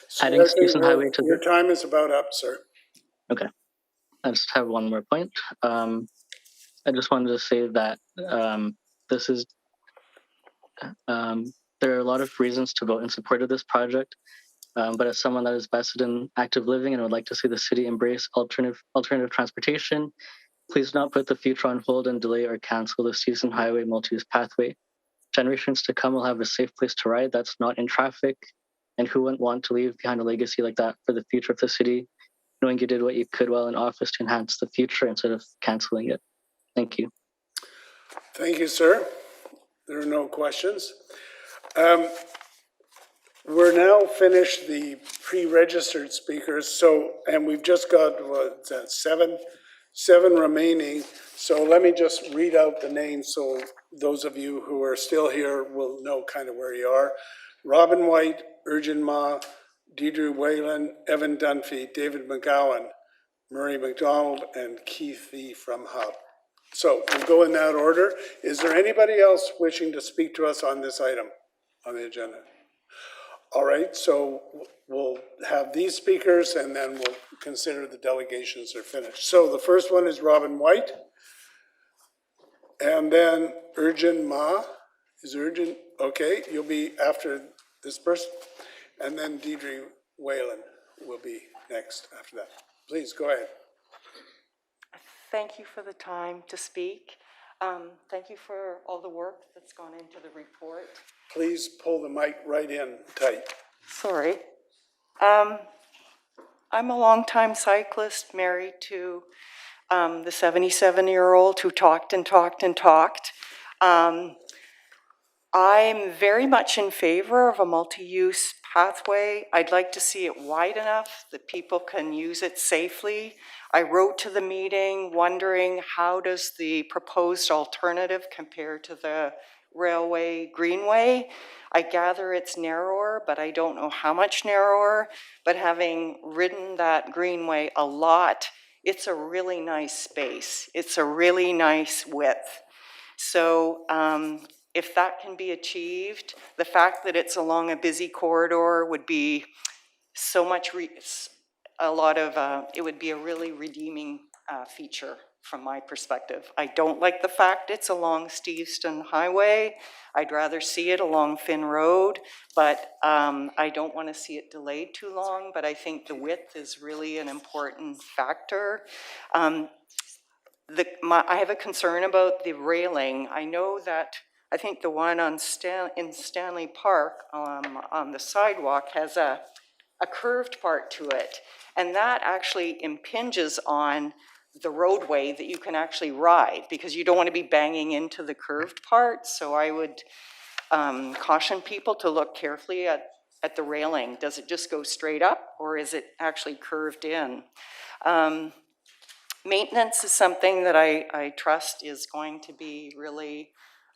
B: So
N: Adding Steveston Highway to
B: your time is about up, sir.
N: Okay. I just have one more point. I just wanted to say that there are a lot of reasons to vote in support of this project. But as someone that is vested in active living and would like to see the city embrace alternative transportation, please do not put the future on hold and delay or cancel the Steveston Highway multi-use pathway. Generations to come will have a safe place to ride that's not in traffic, and who wouldn't want to leave behind a legacy like that for the future of the city, knowing you did what you could while in office to enhance the future instead of canceling it. Thank you.
B: Thank you, sir. There are no questions. We're now finished the pre-registered speakers, and we've just got, what's that, seven remaining. So let me just read out the names so those of you who are still here will know kind of where you are. Robin White, Urgin Ma, Deidre Whalen, Evan Dunphy, David McGowan, Murray McDonald, and Keith V. from Hub. So we'll go in that order. Is there anybody else wishing to speak to us on this item on the agenda? All right, so we'll have these speakers and then we'll consider the delegations are finished. So the first one is Robin White. And then Urgin Ma. Is Urgin? Okay, you'll be after this person. And then Deidre Whalen will be next after that. Please go ahead.
C: Thank you for the time to speak. Thank you for all the work that's gone into the report.
B: Please pull the mic right in tight.
C: Sorry. I'm a longtime cyclist, married to the 77-year-old who talked and talked and talked. I'm very much in favor of a multi-use pathway. I'd like to see it wide enough that people can use it safely. I wrote to the meeting wondering how does the proposed alternative compare to the railway greenway. I gather it's narrower, but I don't know how much narrower. But having ridden that greenway a lot, it's a really nice space. It's a really nice width. So if that can be achieved, the fact that it's along a busy corridor would be so much, it would be a really redeeming feature from my perspective. I don't like the fact it's along Steveston Highway. I'd rather see it along Finn Road, but I don't want to see it delayed too long, but I think the width is really an important factor. I have a concern about the railing. I know that I think the one on in Stanley Park on the sidewalk has a curved part to it, and that actually impinges on the roadway that you can actually ride because you don't want to be banging into the curved part. So I would caution people to look carefully at the railing. Does it just go straight up or is it actually curved in? Maintenance is something that I trust is going to be really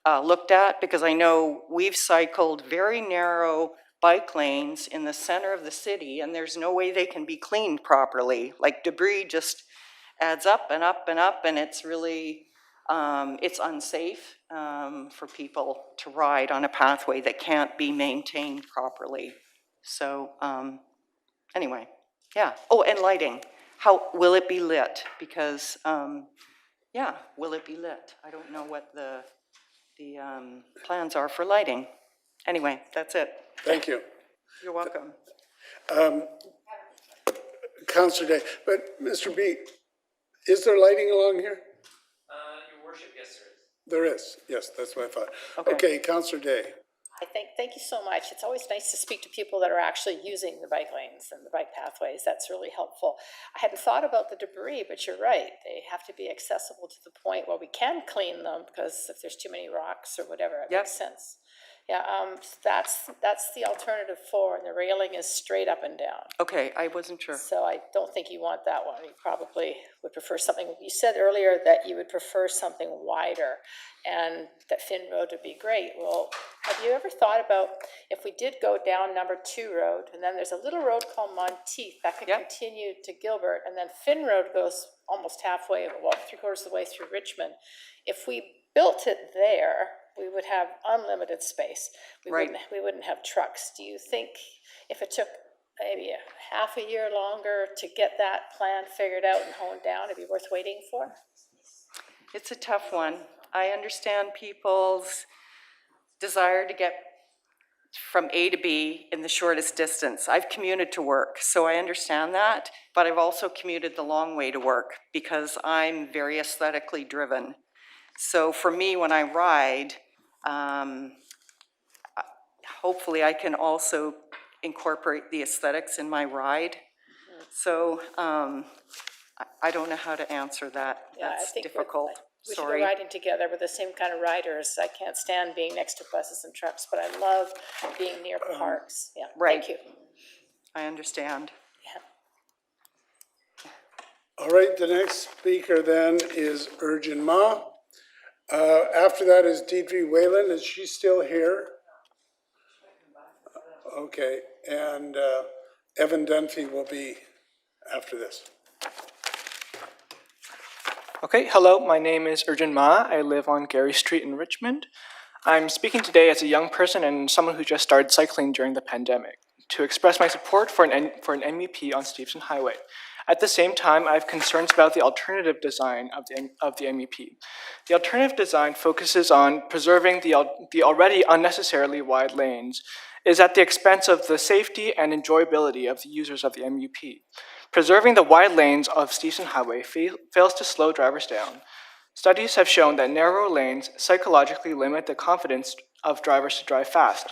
C: looked at because I know we've cycled very narrow bike lanes in the center of the city and there's no way they can be cleaned properly. Like debris just adds up and up and up and it's really, it's unsafe for people to ride on a pathway that can't be maintained properly. So anyway, yeah. Oh, and lighting. How will it be lit? Because, yeah, will it be lit? I don't know what the plans are for lighting. Anyway, that's it.
B: Thank you.
C: You're welcome.
B: Councillor Day, but Mr. B, is there lighting along here?
F: Your worship, yes, sir.
B: There is, yes, that's what I thought. Okay, Councillor Day.
D: Thank you so much. It's always nice to speak to people that are actually using the bike lanes and the bike pathways. That's really helpful. I hadn't thought about the debris, but you're right. They have to be accessible to the point where we can clean them because if there's too many rocks or whatever, it makes sense. Yeah, that's the alternative 4, and the railing is straight up and down.
C: Okay, I wasn't sure.
D: So I don't think you want that one. You probably would prefer something, you said earlier that you would prefer something wider and that Finn Road would be great. Well, have you ever thought about if we did go down number 2 road and then there's a little road called Monteith that could continue to Gilbert and then Finn Road goes almost halfway, well, 3/4 of the way through Richmond. If we built it there, we would have unlimited space. We wouldn't have trucks. Do you think if it took maybe a half a year longer to get that plan figured out and honed down, it'd be worth waiting for?
C: It's a tough one. I understand people's desire to get from A to B in the shortest distance. I've commuted to work, so I understand that, but I've also commuted the long way to work because I'm very aesthetically driven. So for me, when I ride, hopefully I can also incorporate the aesthetics in my ride. So
K: I don't know how to answer that.
D: Yeah, I
K: That's
D: think
K: difficult.
D: we should
K: Sorry.
D: be riding together. We're the same kind of riders. I can't stand being next to buses and trucks, but I love being near parks. Yeah,
K: Right.
D: thank you.
K: I understand.
B: All right, the next speaker then is Urgin Ma. After that is Deidre Whalen. Is she still here? Okay, and Evan Dunphy will be after this.
O: Okay, hello, my name is Urgin Ma. I live on Gary Street in Richmond. I'm speaking today as a young person and someone who just started cycling during the pandemic to express my support for an MEP on Stevenson Highway. At the same time, I have concerns about the alternative design of the MEP. The alternative design focuses on preserving the already unnecessarily wide lanes, is at the expense of the safety and enjoyability of the users of the MEP. Preserving the wide lanes of Stevenson Highway fails to slow drivers down. Studies have shown that narrow lanes psychologically limit the confidence of drivers to drive fast.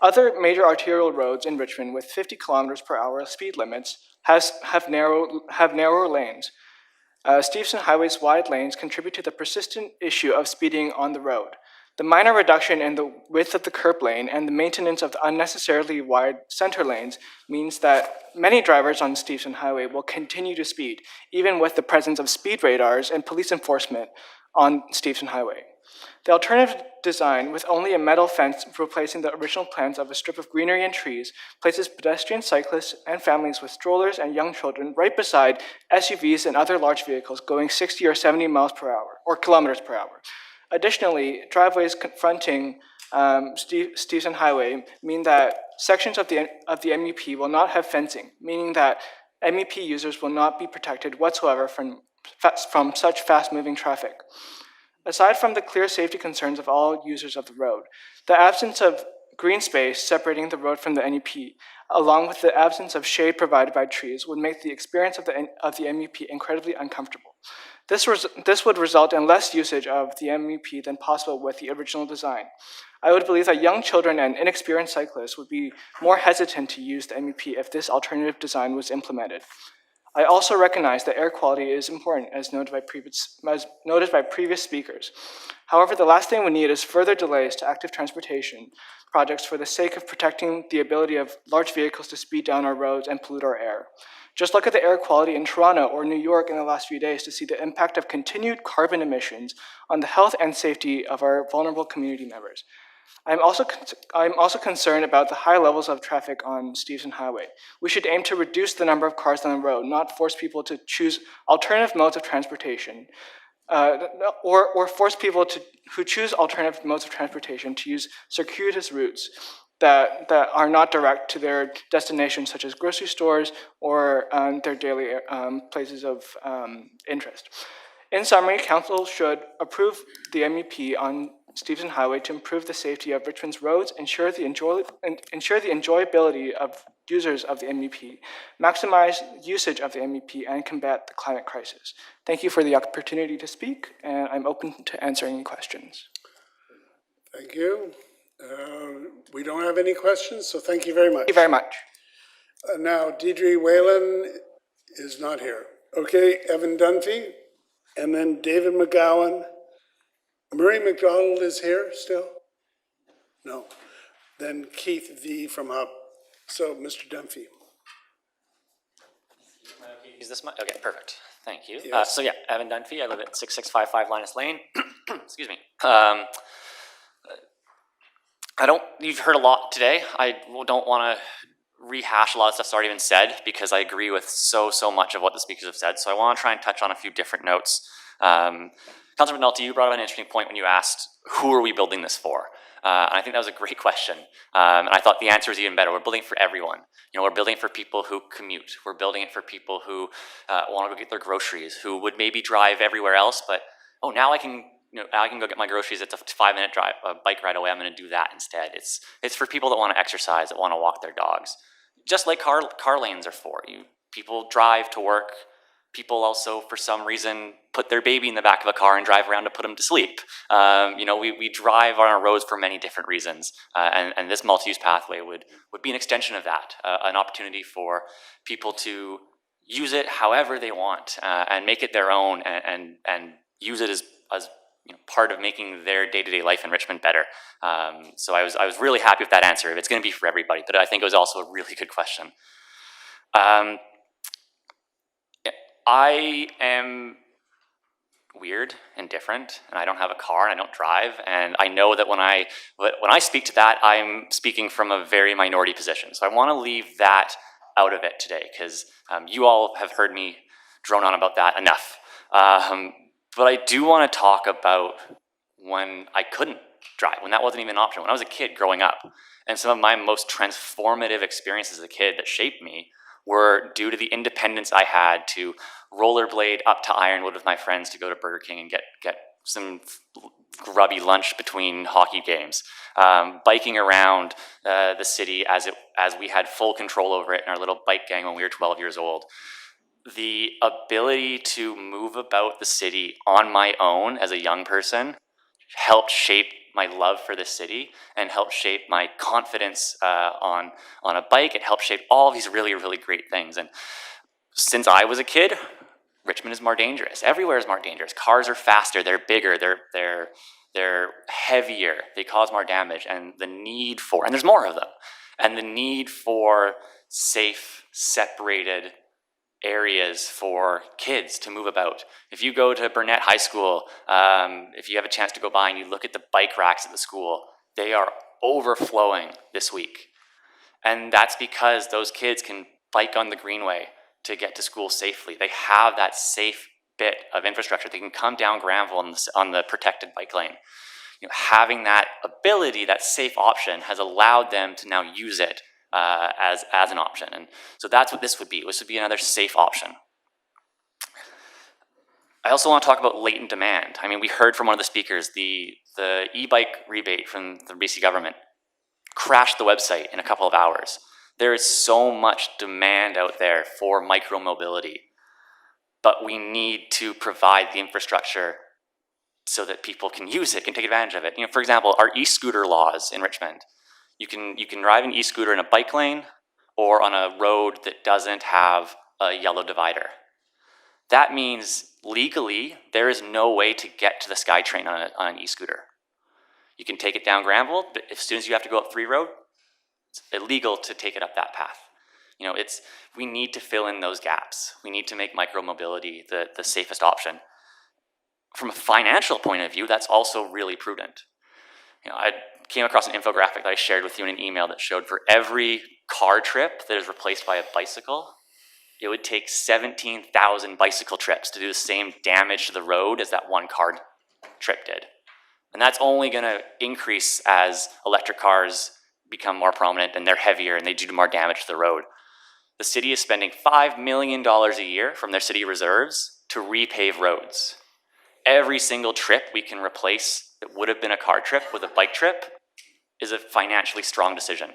O: Other major arterial roads in Richmond with 50 kilometers per hour speed limits have narrower lanes. Stevenson Highway's wide lanes contribute to the persistent issue of speeding on the road. The minor reduction in the width of the curb lane and the maintenance of the unnecessarily wide center lanes means that many drivers on Stevenson Highway will continue to speed, even with the presence of speed radars and police enforcement on Stevenson Highway. The alternative design, with only a metal fence replacing the original plans of a strip of greenery and trees, places pedestrians, cyclists, and families with strollers and young children right beside SUVs and other large vehicles going 60 or 70 miles per hour, or kilometers per hour. Additionally, driveways confronting Stevenson Highway mean that sections of the MEP will not have fencing, meaning that MEP users will not be protected whatsoever from such fast-moving traffic. Aside from the clear safety concerns of all users of the road, the absence of green space separating the road from the MEP, along with the absence of shade provided by trees, would make the experience of the MEP incredibly uncomfortable. This would result in less usage of the MEP than possible with the original design. I would believe that young children and inexperienced cyclists would be more hesitant to use the MEP if this alternative design was implemented. I also recognize that air quality is important, as noted by previous speakers. However, the last thing we need is further delays to active transportation projects for the sake of protecting the ability of large vehicles to speed down our roads and pollute our air. Just look at the air quality in Toronto or New York in the last few days to see the impact of continued carbon emissions on the health and safety of our vulnerable community members. I'm also concerned about the high levels of traffic on Stevenson Highway. We should aim to reduce the number of cars on the road, not force people to choose alternative modes of transportation, or force people who choose alternative modes of transportation to use circuitous routes that are not direct to their destinations, such as grocery stores or their daily places of interest. In summary, Council should approve the MEP on Stevenson Highway to improve the safety of Richmond's roads, ensure the enjoyability of users of the MEP, maximize usage of the MEP, and combat the climate crisis. Thank you for the opportunity to speak, and I'm open to answering any questions.
B: Thank you. We don't have any questions, so thank you very much.
O: Thank you very much.
B: Now, Deidre Whalen is not here. Okay, Evan Dunphy, and then David McGowan. Murray McDonald is here still? No. Then Keith V. from Hub. So, Mr. Dunphy.
V: Is this my, okay, perfect. Thank you.
B: Yes.
V: So yeah, Evan Dunphy. I live at 6655 Linus Lane. Excuse me. You've heard a lot today. I don't want to rehash a lot of stuff that's already been said because I agree with so much of what the speakers have said. So I want to try and touch on a few different notes. Councilor McNulty, you brought up an interesting point when you asked, who are we building this for? And I think that was a great question. And I thought the answer was even better. We're building for everyone. You know, we're building for people who commute. We're building it for people who want to go get their groceries, who would maybe drive everywhere else, but now I can go get my groceries. It's a 5-minute drive, a bike ride away. I'm going to do that instead. It's for people that want to exercise, that want to walk their dogs. Just like car lanes are for you. People drive to work. People also, for some reason, put their baby in the back of a car and drive around to put them to sleep. We drive on our roads for many different reasons, and this multi-use pathway would be an extension of that, an opportunity for people to use it however they want and make it their own and use it as part of making their day-to-day life in Richmond better. So I was really happy with that answer. It's going to be for everybody, but I think it was also a really good question. I am weird and different, and I don't have a car and I don't drive, and I know that when I speak to that, I'm speaking from a very minority position. So I want to leave that out of it today, because you all have heard me drone on about that enough. But I do want to talk about when I couldn't drive, when that wasn't even an option, when I was a kid growing up. And some of my most transformative experiences as a kid that shaped me were due to the independence I had to rollerblade up to Ironwood with my friends to go to Burger King and get some grubby lunch between hockey games, biking around the city as we had full control over it in our little bike gang when we were 12 years old. The ability to move about the city on my own as a young person helped shape my love for the city and helped shape my confidence on a bike. It helped shape all these really, really great things. And since I was a kid, Richmond is more dangerous. Everywhere is more dangerous. Cars are faster, they're bigger, they're heavier, they cause more damage, and there's more of them, and the need for safe, separated areas for kids to move about. If you go to Burnett High School, if you have a chance to go by and you look at the bike racks at the school, they are overflowing this week. And that's because those kids can bike on the Greenway to get to school safely. They have that safe bit of infrastructure. They can come down Granville on the protected bike lane. Having that ability, that safe option, has allowed them to now use it as an option. And so that's what this would be. This would be another safe option. I also want to talk about latent demand. I mean, we heard from one of the speakers, the e-bike rebate from the BC government crashed the website in a couple of hours. There is so much demand out there for micro-mobility, but we need to provide the infrastructure so that people can use it, can take advantage of it. For example, our e-scooter laws in Richmond. You can ride an e-scooter in a bike lane or on a road that doesn't have a yellow divider. That means legally there is no way to get to the SkyTrain on an e-scooter. You can take it down Granville, but as soon as you have to go up 3 Road, it's illegal to take it up that path. We need to fill in those gaps. We need to make micro-mobility the safest option. From a financial point of view, that's also really prudent. I came across an infographic that I shared with you in an email that showed for every car trip that is replaced by a bicycle, it would take 17,000 bicycle trips to do the same damage to the road as that one car trip did. And that's only going to increase as electric cars become more prominent and they're heavier and they do more damage to the road. The city is spending $5 million a year from their city reserves to repave roads. Every single trip we can replace that would have been a car trip with a bike trip is a financially strong decision,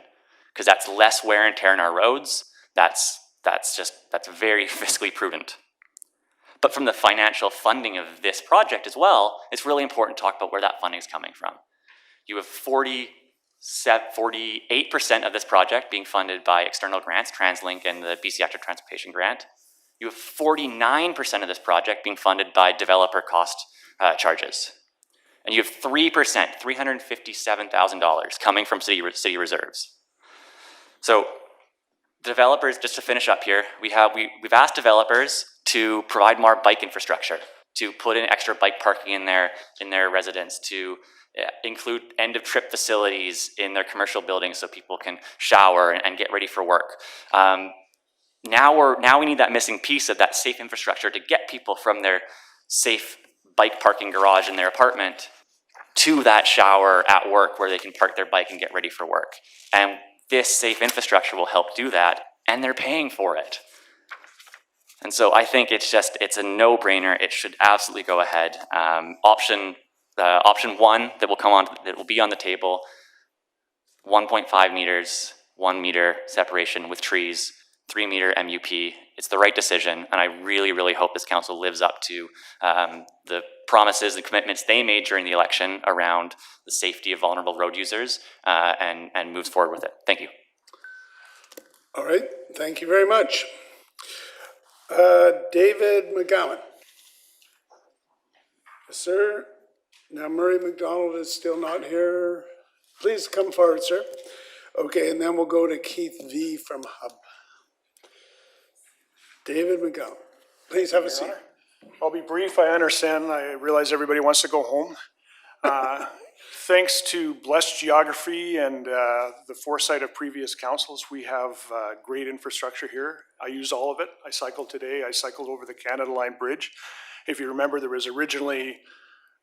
V: because that's less wear and tear in our roads. That's very fiscally prudent. But from the financial funding of this project as well, it's really important to talk about where that funding is coming from. You have 48% of this project being funded by external grants, TransLink and the BC Active Transportation Grant. You have 49% of this project being funded by developer cost charges. And you have 3%, $357,000 coming from city reserves. So developers, just to finish up here, we've asked developers to provide more bike infrastructure, to put in extra bike parking in their residence, to include end-of-trip facilities in their commercial buildings so people can shower and get ready for work. Now we need that missing piece of that safe infrastructure to get people from their safe bike parking garage in their apartment to that shower at work where they can park their bike and get ready for work. And this safe infrastructure will help do that, and they're paying for it. And so I think it's a no-brainer. It should absolutely go ahead. Option 1 that will be on the table, 1.5 meters, 1 meter separation with trees, 3 meter MUP. It's the right decision, and I really, really hope this council lives up to the promises and commitments they made during the election around the safety of vulnerable road users and moves forward with it. Thank you.
B: All right, thank you very much. David McGowan. Yes, sir. Now Murray McDonald is still not here. Please come forward, sir. Okay, and then we'll go to Keith V from Hub. David McGowan, please have a seat.
M: I'll be brief. I understand. I realize everybody wants to go home. Thanks to blessed geography and the foresight of previous councils, we have great infrastructure here. I use all of it. I cycled today. I cycled over the Canada Line Bridge. If you remember, there was originally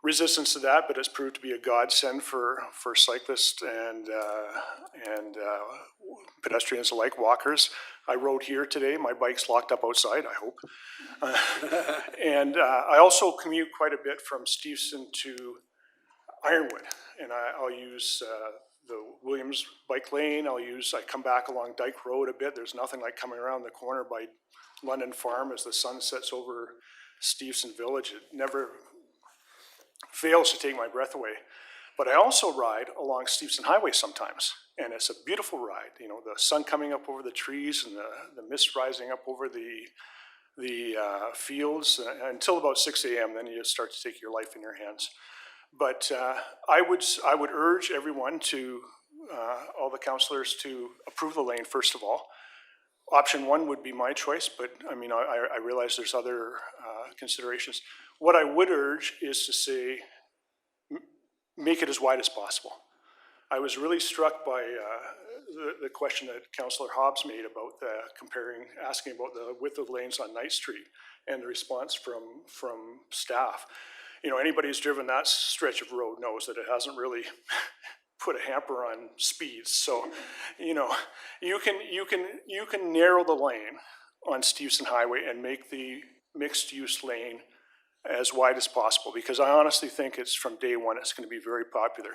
M: resistance to that, but it's proved to be a godsend for cyclists and pedestrians alike, walkers. I rode here today. My bike's locked up outside, I hope. And I also commute quite a bit from Steveston to Ironwood, and I'll use the Williams bike lane. I come back along Dyke Road a bit. There's nothing like coming around the corner by London Farm as the sun sets over Steveston Village. It never fails to take my breath away. But I also ride along Steveston Highway sometimes, and it's a beautiful ride. You know, the sun coming up over the trees and the mist rising up over the fields until about 6 a.m. Then you start to take your life in your hands. But I would urge everyone to, all the councillors, to approve the lane first of all. Option one would be my choice, but I mean, I realize there's other considerations. What I would urge is to say, make it as wide as possible. I was really struck by the question that Councillor Hobbs made about asking about the width of lanes on Knight Street and the response from staff. You know, anybody who's driven that stretch of road knows that it hasn't really put a hamper on speeds. So, you know, you can narrow the lane on Steveston Highway and make the mixed use lane as wide as possible, because I honestly think it's from day one, it's going to be very popular.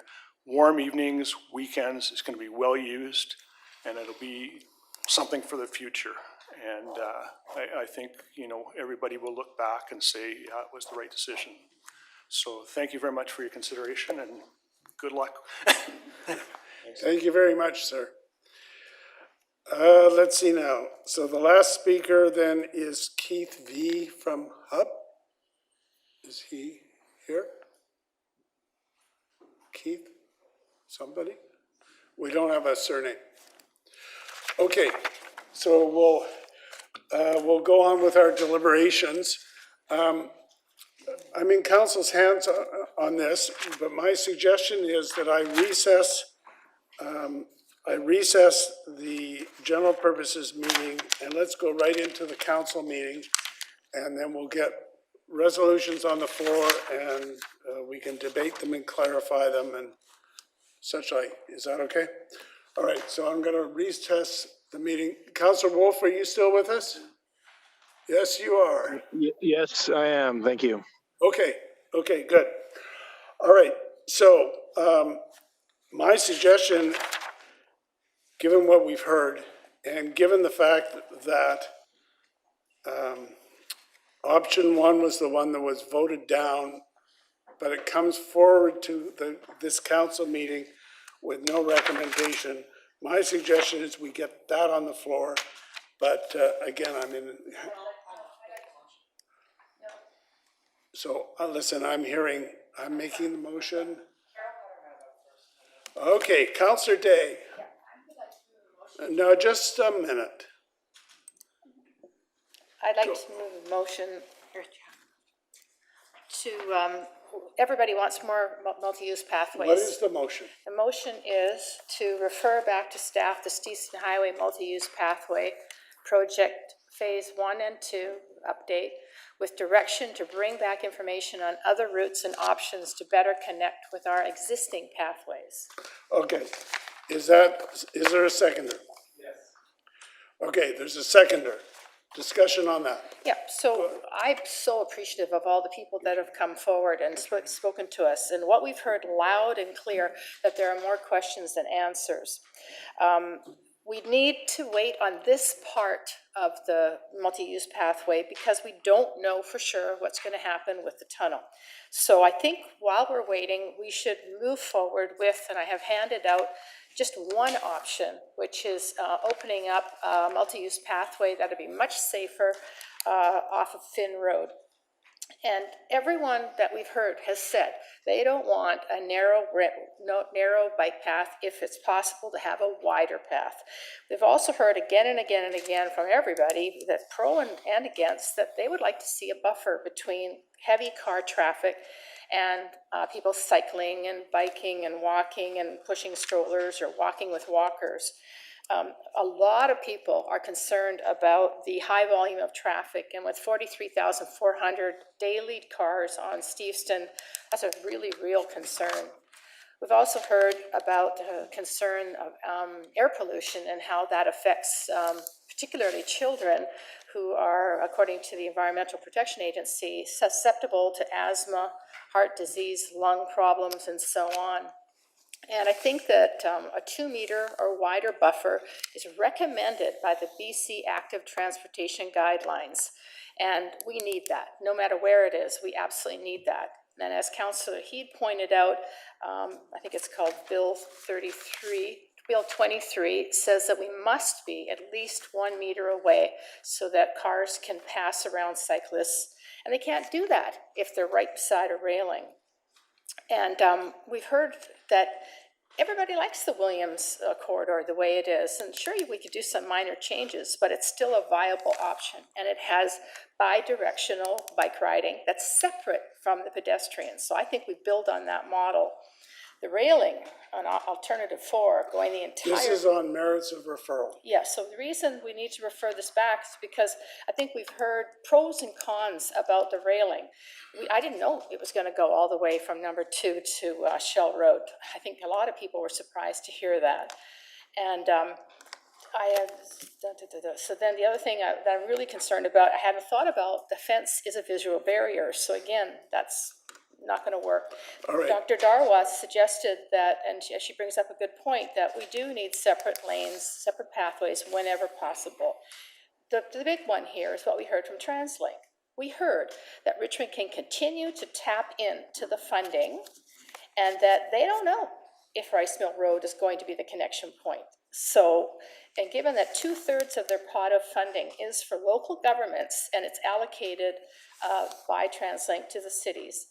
M: Warm evenings, weekends, it's going to be well used, and it'll be something for the future. And I think, you know, everybody will look back and say, yeah, it was the right decision. So thank you very much for your consideration, and good luck.
B: Thank you very much, sir. Let's see now. So the last speaker then is Keith V from Hub. Is he here? Keith? Somebody? We don't have a surname. Okay, so we'll go on with our deliberations. I'm in council's hands on this, but my suggestion is that I recess the general purposes meeting, and let's go right into the council meeting, and then we'll get resolutions on the floor, and we can debate them and clarify them and such like. Is that okay? All right, so I'm going to recess the meeting. Councillor Wolf, are you still with us? Yes, you are.
P: Yes, I am. Thank you.
B: Okay, good. All right, so my suggestion, given what we've heard, and given the fact that option one was the one that was voted down, but it comes forward to this council meeting with no recommendation, my suggestion is we get that on the floor. But again, so listen, I'm making the motion. Okay, Councillor Day. No, just a minute.
D: I'd like to move a motion to, everybody wants more multi-use pathways.
B: What is the motion?
D: The motion is to refer back to staff the Steveston Highway multi-use pathway project phase 1 and 2 update with direction to bring back information on other routes and options to better connect with our existing pathways.
B: Okay, is there a seconder? Yes. Okay, there's a seconder. Discussion on that.
D: Yeah, so I'm so appreciative of all the people that have come forward and spoken to us, and what we've heard loud and clear, that there are more questions than answers. We need to wait on this part of the multi-use pathway because we don't know for sure what's going to happen with the tunnel. So I think while we're waiting, we should move forward with, and I have handed out just one option, which is opening up a multi-use pathway that would be much safer, off of Finn Road. And everyone that we've heard has said they don't want a narrow bike path if it's possible to have a wider path. We've also heard again and again and again from everybody that pro and against that they would like to see a buffer between heavy car traffic and people cycling and biking and walking and pushing strollers or walking with walkers. A lot of people are concerned about the high volume of traffic, and with 43,400 daily cars on Steveston, that's a really real concern. We've also heard about concern of air pollution and how that affects particularly children who are, according to the Environmental Protection Agency, susceptible to asthma, heart disease, lung problems, and so on. And I think that a 2-meter or wider buffer is recommended by the BC Active Transportation Guidelines. And we need that. No matter where it is, we absolutely need that. And as Councillor Heed pointed out, I think it's called Bill 23 says that we must be at least 1 meter away so that cars can pass around cyclists. And they can't do that if they're right beside a railing. And we've heard that everybody likes the Williams corridor the way it is. And sure, we could do some minor changes, but it's still a viable option. And it has bi-directional bike riding that's separate from the pedestrians. So I think we build on that model. The railing on alternative 4 going the entire...
B: This is on merits of referral.
D: Yeah, so the reason we need to refer this back is because I think we've heard pros and cons about the railing. I didn't know it was going to go all the way from number 2 to Shell Road. I think a lot of people were surprised to hear that. And so then the other thing that I'm really concerned about, I haven't thought about, the fence is a visual barrier. So again, that's not going to work.
B: All right.
D: Dr. Darwa suggested that, and she brings up a good point, that we do need separate lanes, separate pathways whenever possible. The big one here is what we heard from TransLink. We heard that Richmond can continue to tap into the funding and that they don't know if Rice Mill Road is going to be the connection point. So, and given that 2/3 of their pot of funding is for local governments and it's allocated by TransLink to the cities.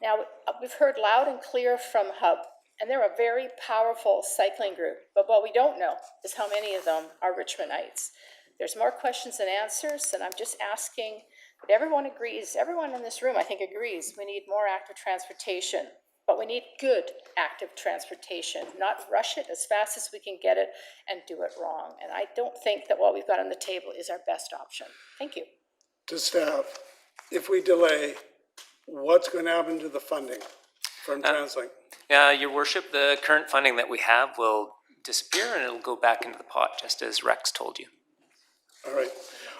D: Now, we've heard loud and clear from Hub, and they're a very powerful cycling group, but what we don't know is how many of them are Richmondites. There's more questions than answers, and I'm just asking that everyone agrees, everyone in this room I think agrees, we need more active transportation, but we need good active transportation, not rush it as fast as we can get it and do it wrong. And I don't think that what we've got on the table is our best option. Thank you.
B: To staff, if we delay, what's going to happen to the funding from TransLink?
F: Your worship, the current funding that we have will disappear and it'll go back into the pot, just as Rex told you.
B: All right.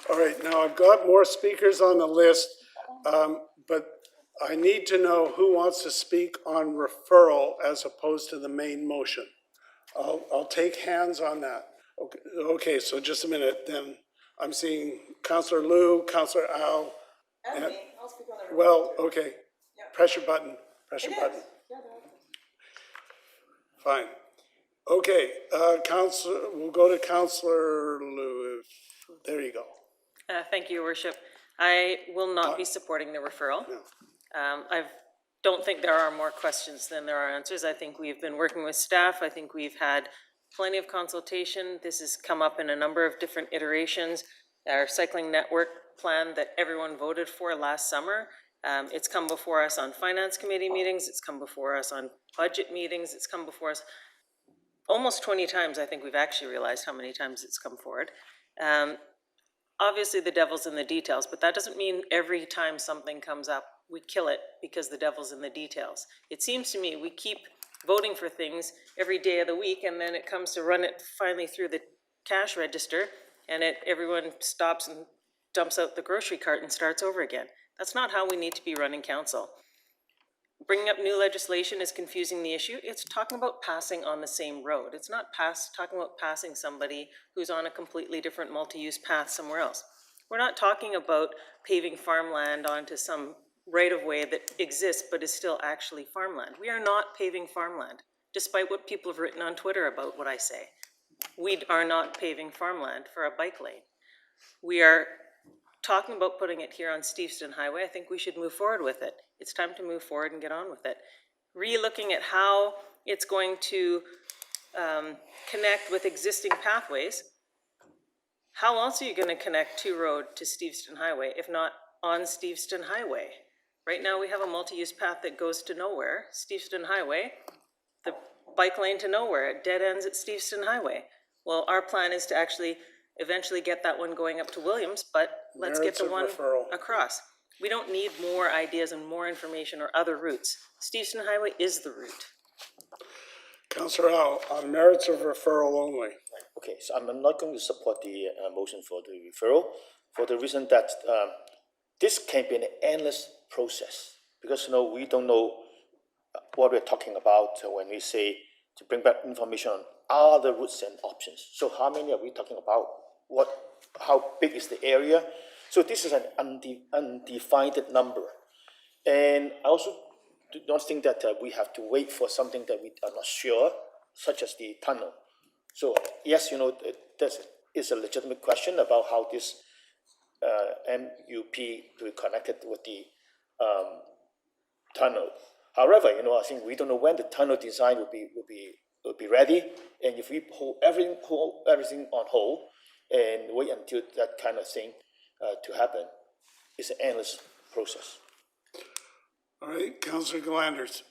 B: All right. Now, I've got more speakers on the list, but I need to know who wants to speak on referral as opposed to the main motion. I'll take hands on that. Okay, so just a minute. Then I'm seeing Councillor Liu, Councillor Al. And, well, okay. Press your button. Press your button. Fine. Okay, we'll go to Councillor Liu. There you go.
L: Thank you, Your Worship. I will not be supporting the referral.
B: No.
L: I don't think there are more questions than there are answers. I think we've been working with staff. I think we've had plenty of consultation. This has come up in a number of different iterations. Our cycling network plan that everyone voted for last summer, it's come before us on finance committee meetings, it's come before us on budget meetings, it's come before us almost 20 times. I think we've actually realized how many times it's come forward. Obviously the devil's in the details, but that doesn't mean every time something comes up, we kill it because the devil's in the details. It seems to me we keep voting for things every day of the week, and then it comes to run it finally through the cash register, and everyone stops and dumps out the grocery cart and starts over again. That's not how we need to be running council. Bringing up new legislation is confusing the issue. It's talking about passing on the same road. It's not talking about passing somebody who's on a completely different multi-use path somewhere else. We're not talking about paving farmland onto some right-of-way that exists but is still actually farmland. We are not paving farmland, despite what people have written on Twitter about what I say. We are not paving farmland for a bike lane. We are talking about putting it here on Steveston Highway, I think we should move forward with it. It's time to move forward and get on with it. Re-looking at how it's going to connect with existing pathways. How else are you going to connect Two Road to Steveston Highway if not on Steveston Highway? Right now we have a multi-use path that goes to nowhere, Steveston Highway, the bike lane to nowhere, it dead ends at Steveston Highway. Well, our plan is to actually eventually get that one going up to Williams, but let's get the one across. We don't need more ideas and more information or other routes. Steveston Highway is the route.
B: Councillor Howe, on merits of referral only.
J: Okay, so I'm not going to support the motion for the referral for the reason that this can be an endless process because we don't know what we're talking about when we say to bring back information on other routes and options. So how many are we talking about? How big is the area? So this is an undefined number. And I also do not think that we have to wait for something that we are not sure, such as the tunnel. So yes, that is a legitimate question about how this MUP to be connected with the tunnel. However, I think we don't know when the tunnel design will be ready, and if we hold everything on hold and wait until that kind of thing to happen, it's an endless process.
B: All right, Councillor Glanders.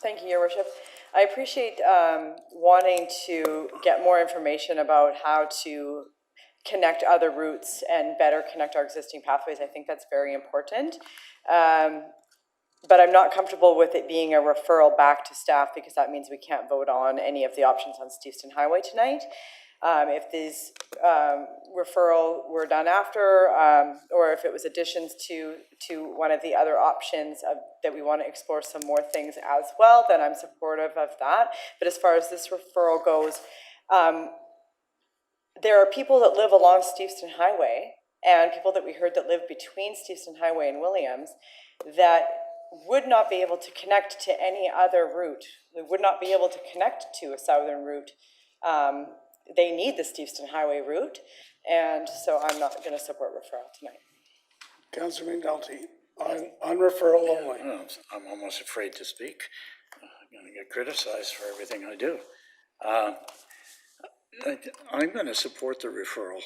K: Thank you, Your Worship. I appreciate wanting to get more information about how to connect other routes and better connect our existing pathways. I think that's very important. But I'm not comfortable with it being a referral back to staff because that means we can't vote on any of the options on Steveston Highway tonight. If these referral were done after, or if it was additions to one of the other options that we want to explore some more things as well, then I'm supportive of that. But as far as this referral goes, there are people that live along Steveston Highway and people that we heard that live between Steveston Highway and Williams that would not be able to connect to any other route. They would not be able to connect to a southern route. They need the Steveston Highway route, and so I'm not going to support referral tonight.
B: Councillor McNulty, on referral only.
H: I'm almost afraid to speak. I'm going to get criticized for everything I do. I'm going to support the referral,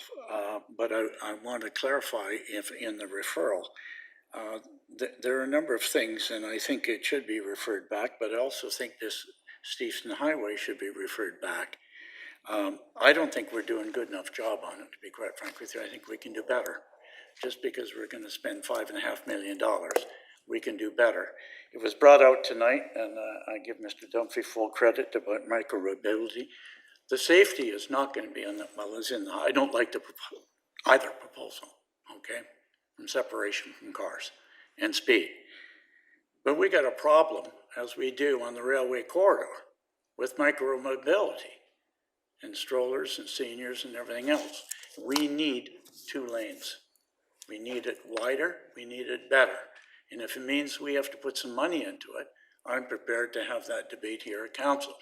H: but I want to clarify if in the referral, there are a number of things, and I think it should be referred back, but I also think this Steveston Highway should be referred back. I don't think we're doing a good enough job on it, to be quite frank with you. I think we can do better. Just because we're going to spend $5.5 million, we can do better. It was brought out tonight, and I give Mr. Dunphy full credit about micro-mobility. The safety is not going to be on the, well, it's in the, I don't like either proposal, okay, from separation from cars and speed. But we got a problem, as we do on the railway corridor, with micro-mobility and strollers and seniors and everything else. We need 2 lanes. We need it wider, we need it better. And if it means we have to put some money into it, I'm prepared to have that debate here at council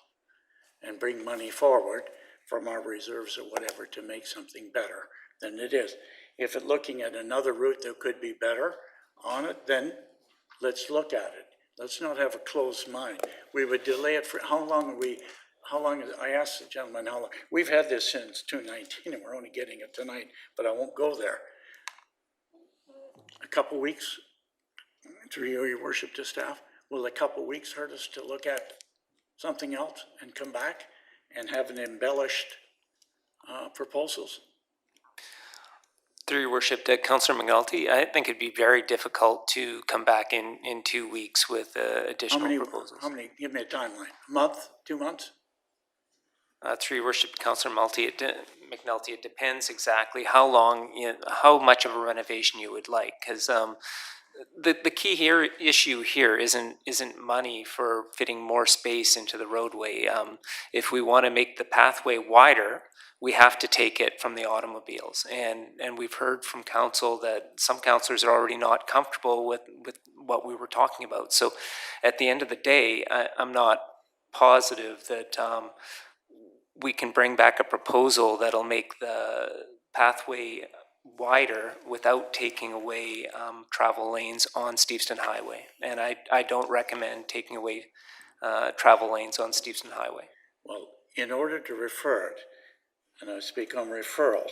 H: and bring money forward from our reserves or whatever to make something better than it is. If it's looking at another route that could be better on it, then let's look at it. Let's not have a closed mind. We would delay it for, how long, I asked the gentleman how long, we've had this since 2019 and we're only getting it tonight, but I won't go there. A couple weeks, through your worship to staff, will a couple weeks hurt us to look at something else and come back and have an embellished proposals?
F: Through your worship to Councillor McNulty, I think it'd be very difficult to come back in 2 weeks with additional proposals.
H: How many, give me a timeline, a month, 2 months?
F: Through your worship, Councillor McNulty, it depends exactly how long, how much of a renovation you would like, because the key issue here isn't money for fitting more space into the roadway. If we want to make the pathway wider, we have to take it from the automobiles, and we've heard from council that some councillors are already not comfortable with what we were talking about. So, at the end of the day, I'm not positive that we can bring back a proposal that'll make the pathway wider without taking away travel lanes on Steveston Highway. And I don't recommend taking away travel lanes on Steveston Highway.
H: Well, in order to refer it, and I speak on referral,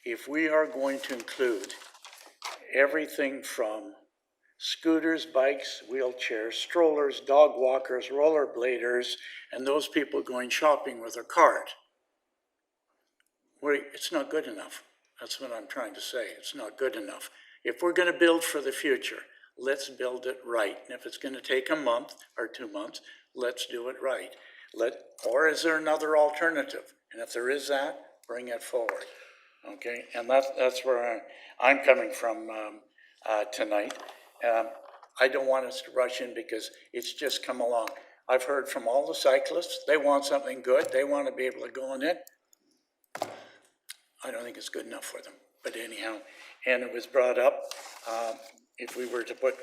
H: if we are going to include everything from scooters, bikes, wheelchairs, strollers, dog walkers, rollerbladers, and those people going shopping with a cart, it's not good enough. That's what I'm trying to say. It's not good enough. If we're going to build for the future, let's build it right. And if it's going to take a month or 2 months, let's do it right. Or is there another alternative? And if there is that, bring it forward. Okay, and that's where I'm coming from tonight. I don't want us to rush in because it's just come along. I've heard from all the cyclists, they want something good, they want to be able to go in it. I don't think it's good enough for them, but anyhow, and it was brought up, if we were to put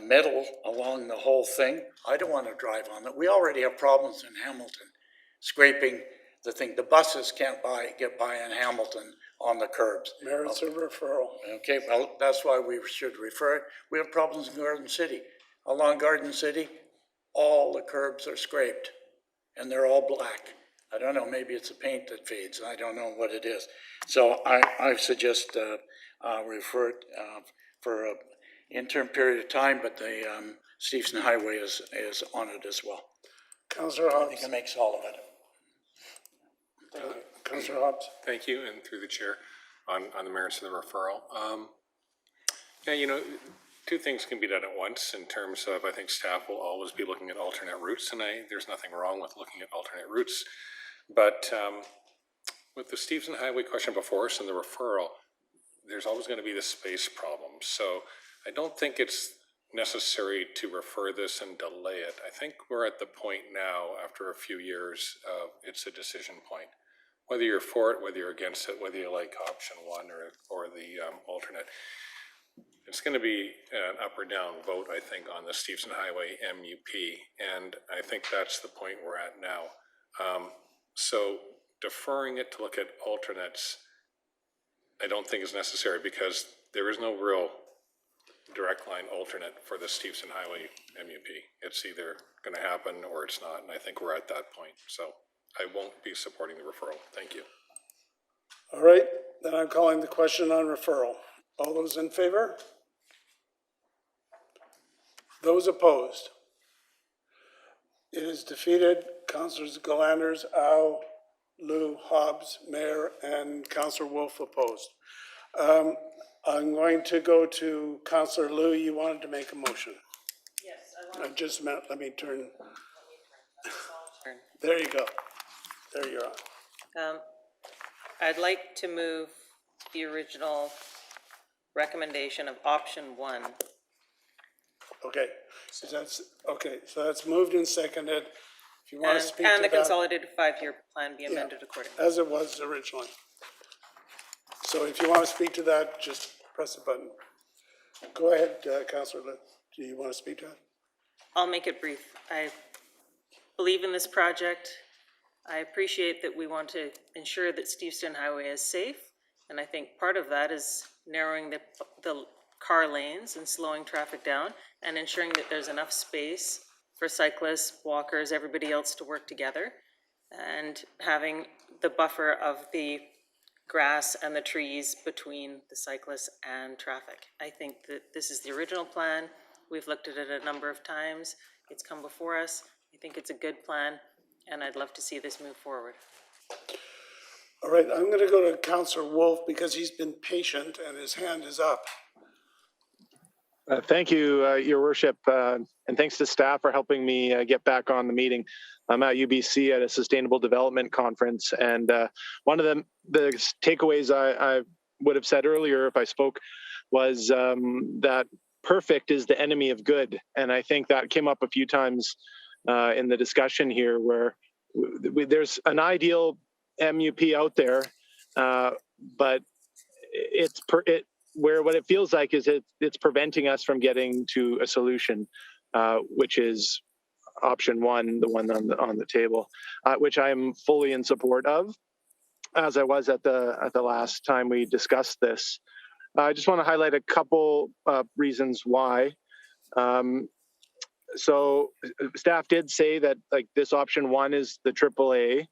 H: metal along the whole thing, I don't want to drive on it. We already have problems in Hamilton, scraping the thing. The buses can't get by in Hamilton on the curbs.
B: Merits of referral.
H: Okay, well, that's why we should refer it. We have problems in Garden City. Along Garden City, all the curbs are scraped, and they're all black. I don't know, maybe it's the paint that fades. I don't know what it is. So I suggest refer it for an interim period of time, but the Steveston Highway is on it as well.
B: Councillor Hobbs.
H: I think it makes all of it.
B: Councillor Hobbs.
G: Thank you, and through the chair, on the merits of the referral. Yeah, you know, two things can be done at once in terms of, I think staff will always be looking at alternate routes, and there's nothing wrong with looking at alternate routes. But with the Steveston Highway question before us and the referral, there's always going to be the space problem. So I don't think it's necessary to refer this and delay it. I think we're at the point now, after a few years, it's a decision point. Whether you're for it, whether you're against it, whether you like option one or the alternate. It's going to be an up or down vote, I think, on the Steveston Highway MUP, and I think that's the point we're at now. So deferring it to look at alternates, I don't think is necessary because there is no real direct line alternate for the Steveston Highway MUP. It's either going to happen or it's not, and I think we're at that point. So I won't be supporting the referral. Thank you.
B: All right, then I'm calling the question on referral. All those in favor? Those opposed? It is defeated. Councillors Galanders, Au, Lou, Hobbs, Mayor, and Councillor Wolf opposed. I'm going to go to Councillor Lou. You wanted to make a motion.
L: Yes, I want
B: I just meant, let me turn. There you go. There you're on.
L: I'd like to move the original recommendation of option 1.
B: Okay, so that's moved and seconded. If you want to speak to
L: and the
B: that,
L: consolidated 5-year plan be amended accordingly.
B: as it was originally. So if you want to speak to that, just press the button. Go ahead, Councillor Lynn. Do you want to speak to that?
L: I'll make it brief. I believe in this project. I appreciate that we want to ensure that Steveston Highway is safe, and I think part of that is narrowing the car lanes and slowing traffic down and ensuring that there's enough space for cyclists, walkers, everybody else to work together, and having the buffer of the grass and the trees between the cyclists and traffic. I think that this is the original plan. We've looked at it a number of times. It's come before us. I think it's a good plan, and I'd love to see this move forward.
B: All right, I'm going to go to Councillor Wolf because he's been patient and his hand is up.
P: Thank you, Your Worship, and thanks to staff for helping me get back on the meeting. I'm at UBC at a Sustainable Development Conference, and one of the takeaways I would have said earlier if I spoke was that perfect is the enemy of good, and I think that came up a few times in the discussion here, where there's an ideal MUP out there, but what it feels like is it's preventing us from getting to a solution, which is option 1, the one on the table, which I'm fully in support of. as I was at the last time we discussed this. I just want to highlight a couple reasons why. So staff did say that like this option 1 is the AAA.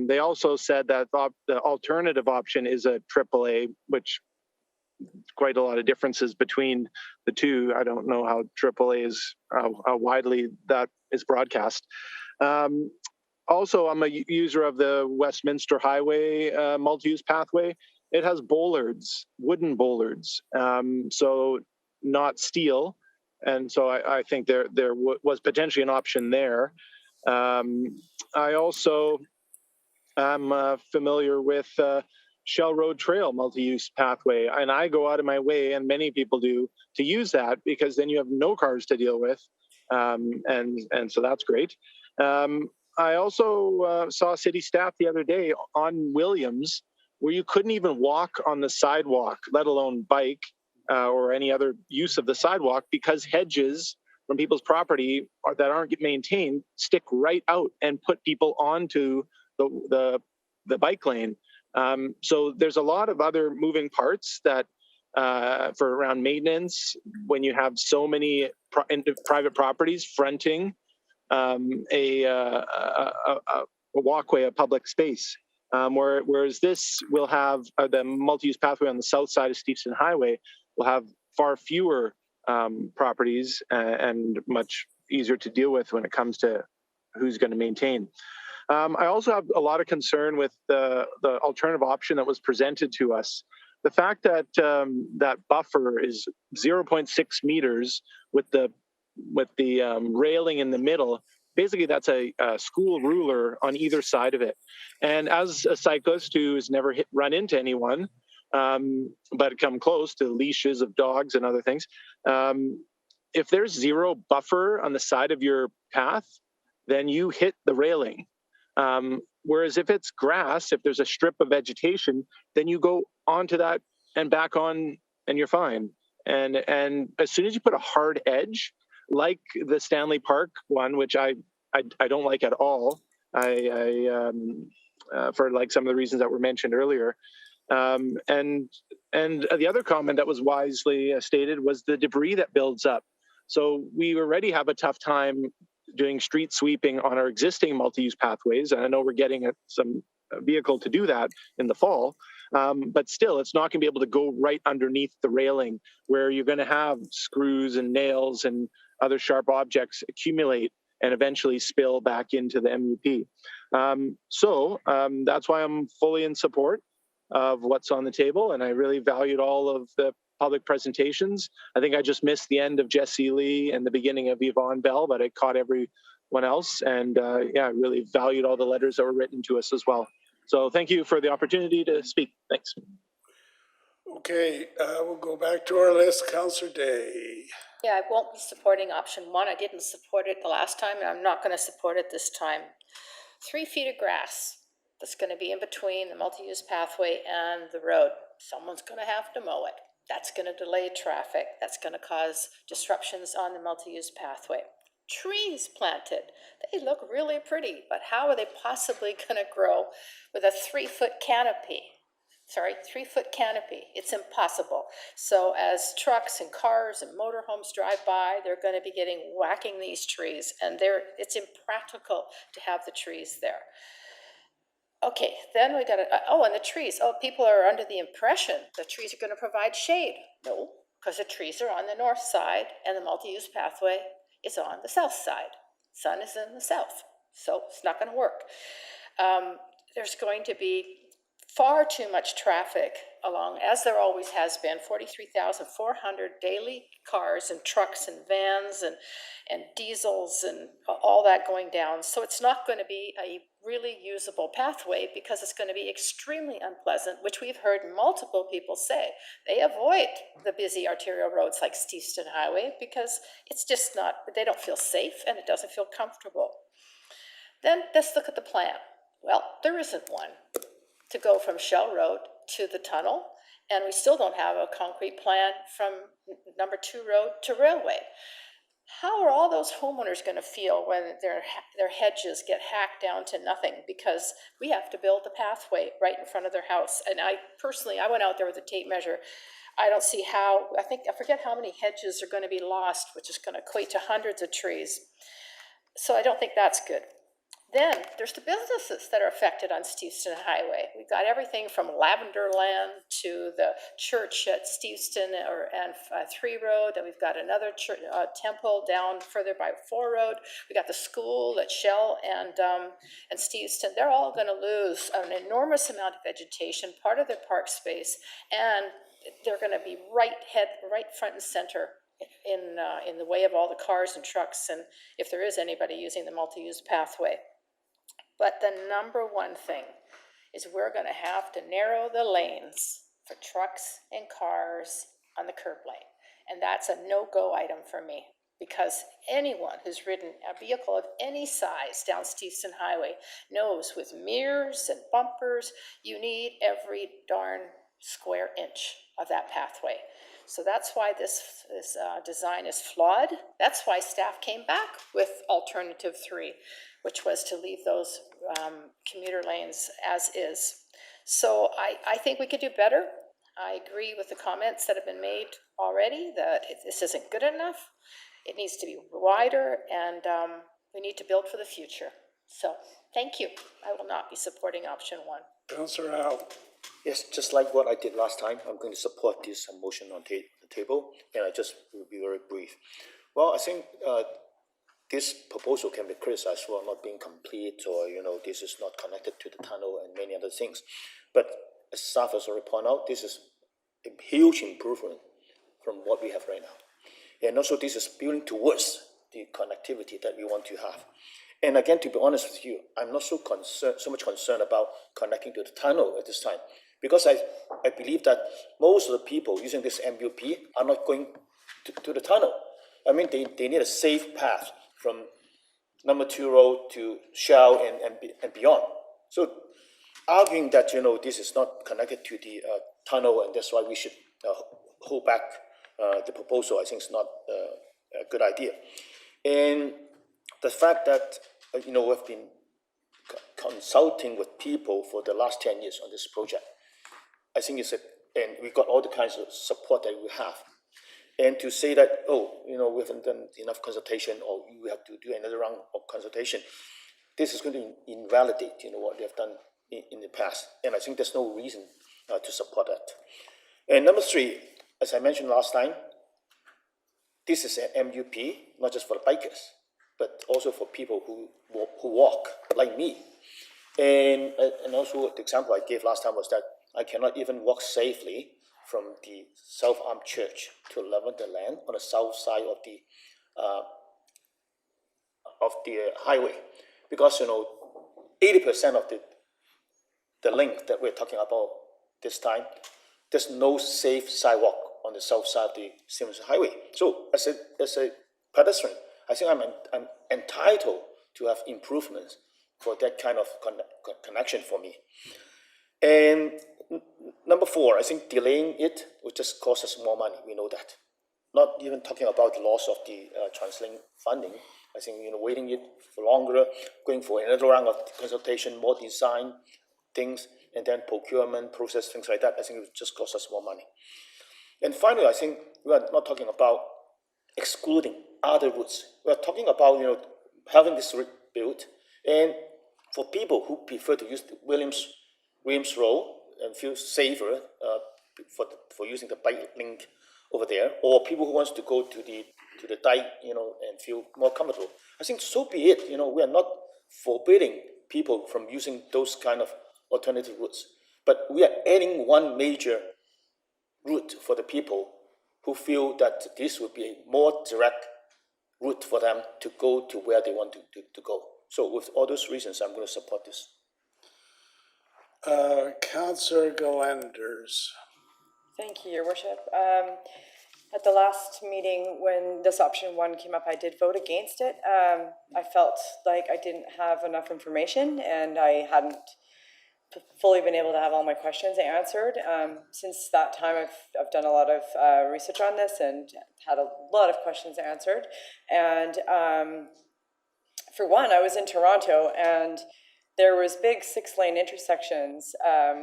P: They also said that the alternative option is a AAA, which quite a lot of differences between the two. I don't know how AAA is, how widely that is broadcast. Also, I'm a user of the Westminster Highway multi-use pathway. It has bollards, wooden bollards, so not steel. And so I think there was potentially an option there. I also am familiar with Shell Road Trail multi-use pathway, and I go out of my way, and many people do, to use that because then you have no cars to deal with, and so that's great. I also saw city staff the other day on Williams, where you couldn't even walk on the sidewalk, let alone bike or any other use of the sidewalk, because hedges from people's property that aren't maintained stick right out and put people onto the bike lane. So there's a lot of other moving parts that for around maintenance when you have so many private properties fronting a walkway, a public space. Whereas this will have the multi-use pathway on the south side of Steveston Highway will have far fewer properties and much easier to deal with when it comes to who's going to maintain. I also have a lot of concern with the alternative option that was presented to us. The fact that that buffer is 0.6 meters with the railing in the middle, basically that's a school ruler on either side of it. And as a cyclist who has never run into anyone, but come close to leashes of dogs and other things, if there's zero buffer on the side of your path, then you hit the railing. Whereas if it's grass, if there's a strip of vegetation, then you go onto that and back on and you're fine. And as soon as you put a hard edge, like the Stanley Park one, which I don't like at all, for like some of the reasons that were mentioned earlier. And the other comment that was wisely stated was the debris that builds up. So we already have a tough time doing street sweeping on our existing multi-use pathways. And I know we're getting some vehicle to do that in the fall. But still, it's not going to be able to go right underneath the railing where you're going to have screws and nails and other sharp objects accumulate and eventually spill back into the MUP. So that's why I'm fully in support of what's on the table. And I really valued all of the public presentations. I think I just missed the end of Jesse Lee and the beginning of Yvonne Bell, but I caught everyone else. And yeah, I really valued all the letters that were written to us as well. So thank you for the opportunity to speak. Thanks.
B: Okay, we'll go back to our list. Councillor Day.
D: Yeah, I won't be supporting option 1. I didn't support it the last time, and I'm not going to support it this time. 3 feet of grass that's going to be in between the multi-use pathway and the road. Someone's going to have to mow it. That's going to delay traffic. That's going to cause disruptions on the multi-use pathway. Trees planted. They look really pretty, but how are they possibly going to grow with a 3-foot canopy? 3-foot canopy. It's impossible. So as trucks and cars and motorhomes drive by, they're going to be whacking these trees, and it's impractical to have the trees there. Okay, then we got to, and the trees. People are under the impression the trees are going to provide shade. No, because the trees are on the north side and the multi-use pathway is on the south side. Sun is in the south, so it's not going to work. There's going to be far too much traffic along, as there always has been, 43,400 daily cars and trucks and vans and diesels and all that going down. So it's not going to be a really usable pathway because it's going to be extremely unpleasant, which we've heard multiple people say. They avoid the busy arterial roads like Steveston Highway because it's just not, they don't feel safe and it doesn't feel comfortable. Then let's look at the plan. Well, there isn't one to go from Shell Road to the tunnel, and we still don't have a concrete plan from number 2 road to railway. how are all those homeowners gonna feel when their hedges get hacked down to nothing? Because we have to build the pathway right in front of their house. And I went out there with a tape measure. I don't see how, I forget how many hedges are gonna be lost, which is gonna equate to hundreds of trees. So I don't think that's good. Then there's the businesses that are affected on Steveston Highway. We've got everything from Lavender Land to the church at Steveston and 3 Road. And we've got another church, temple down further by 4 Road. We got the school at Shell and Steveston. They're all going to lose an enormous amount of vegetation, part of their park space, and they're going to be right front and center in the way of all the cars and trucks, and if there is anybody using the multi-use pathway. But the number one thing is we're going to have to narrow the lanes for trucks and cars on the curb lane. And that's a no-go item for me, because anyone who's ridden a vehicle of any size down Steveston Highway knows with mirrors and bumpers, you need every darn square inch of that pathway. So that's why this design is flawed. That's why staff came back with alternative 3, which was to leave those commuter lanes as is. So I think we could do better. I agree with the comments that have been made already that this isn't good enough. It needs to be wider, and we need to build for the future. So thank you. I will not be supporting option 1.
B: Councillor Howe.
J: Yes, just like what I did last time, I'm going to support this motion on the table, and I just will be very brief. Well, I think this proposal can be criticized for not being complete, or, this is not connected to the tunnel and many other things. But as staff has already pointed out, this is a huge improvement from what we have right now. And also this is building towards the connectivity that we want to have. And again, to be honest with you, I'm not so much concerned about connecting to the tunnel at this time, because I believe that most of the people using this MUP are not going to the tunnel. I mean, they need a safe path from number 2 road to Shell and beyond. So arguing that, this is not connected to the tunnel, and that's why we should hold back the proposal, I think is not a good idea. And the fact that, we've been consulting with people for the last 10 years on this project, I think and we got all the kinds of support that we have. And to say that, we haven't done enough consultation, or we have to do another round of consultation, this is going to invalidate, what they have done in the past. And I think there's no reason to support that. And number 3, as I mentioned last time, this is an MUP, not just for the bikers, but also for people who walk, like me. And also the example I gave last time was that I cannot even walk safely from the South Arm Church to Lavender Land on the south side of the highway, because 80% of the link that we're talking about this time, there's no safe sidewalk on the south side of the Stevenson Highway. So as a pedestrian, I think I'm entitled to have improvements for that kind of connection for me. And number 4, I think delaying it will just cost us more money. We know that. Not even talking about the loss of the TransLink funding. I think waiting it for longer, going for another round of consultation, more design things, and then procurement process, things like that. I think it will just cost us more money. And finally, I think we are not talking about excluding other routes. We are talking about having this route built, and for people who prefer to use the Williams Road and feel safer for using the bike link over there, or people who wants to go to the dike, and feel more comfortable, I think so be it. We are not forbidding people from using those kind of alternative routes, but we are adding one major route for the people who feel that this would be a more direct route for them to go to where they want to go. So with all those reasons, I'm going to support this.
B: Councillor Galenders.
K: Thank you, Your Worship. At the last meeting, when this option 1 came up, I did vote against it. I felt like I didn't have enough information, and I hadn't fully been able to have all my questions answered. Since that time, I've done a lot of research on this and had a lot of questions answered. And for one, I was in Toronto, and there was big 6-lane intersections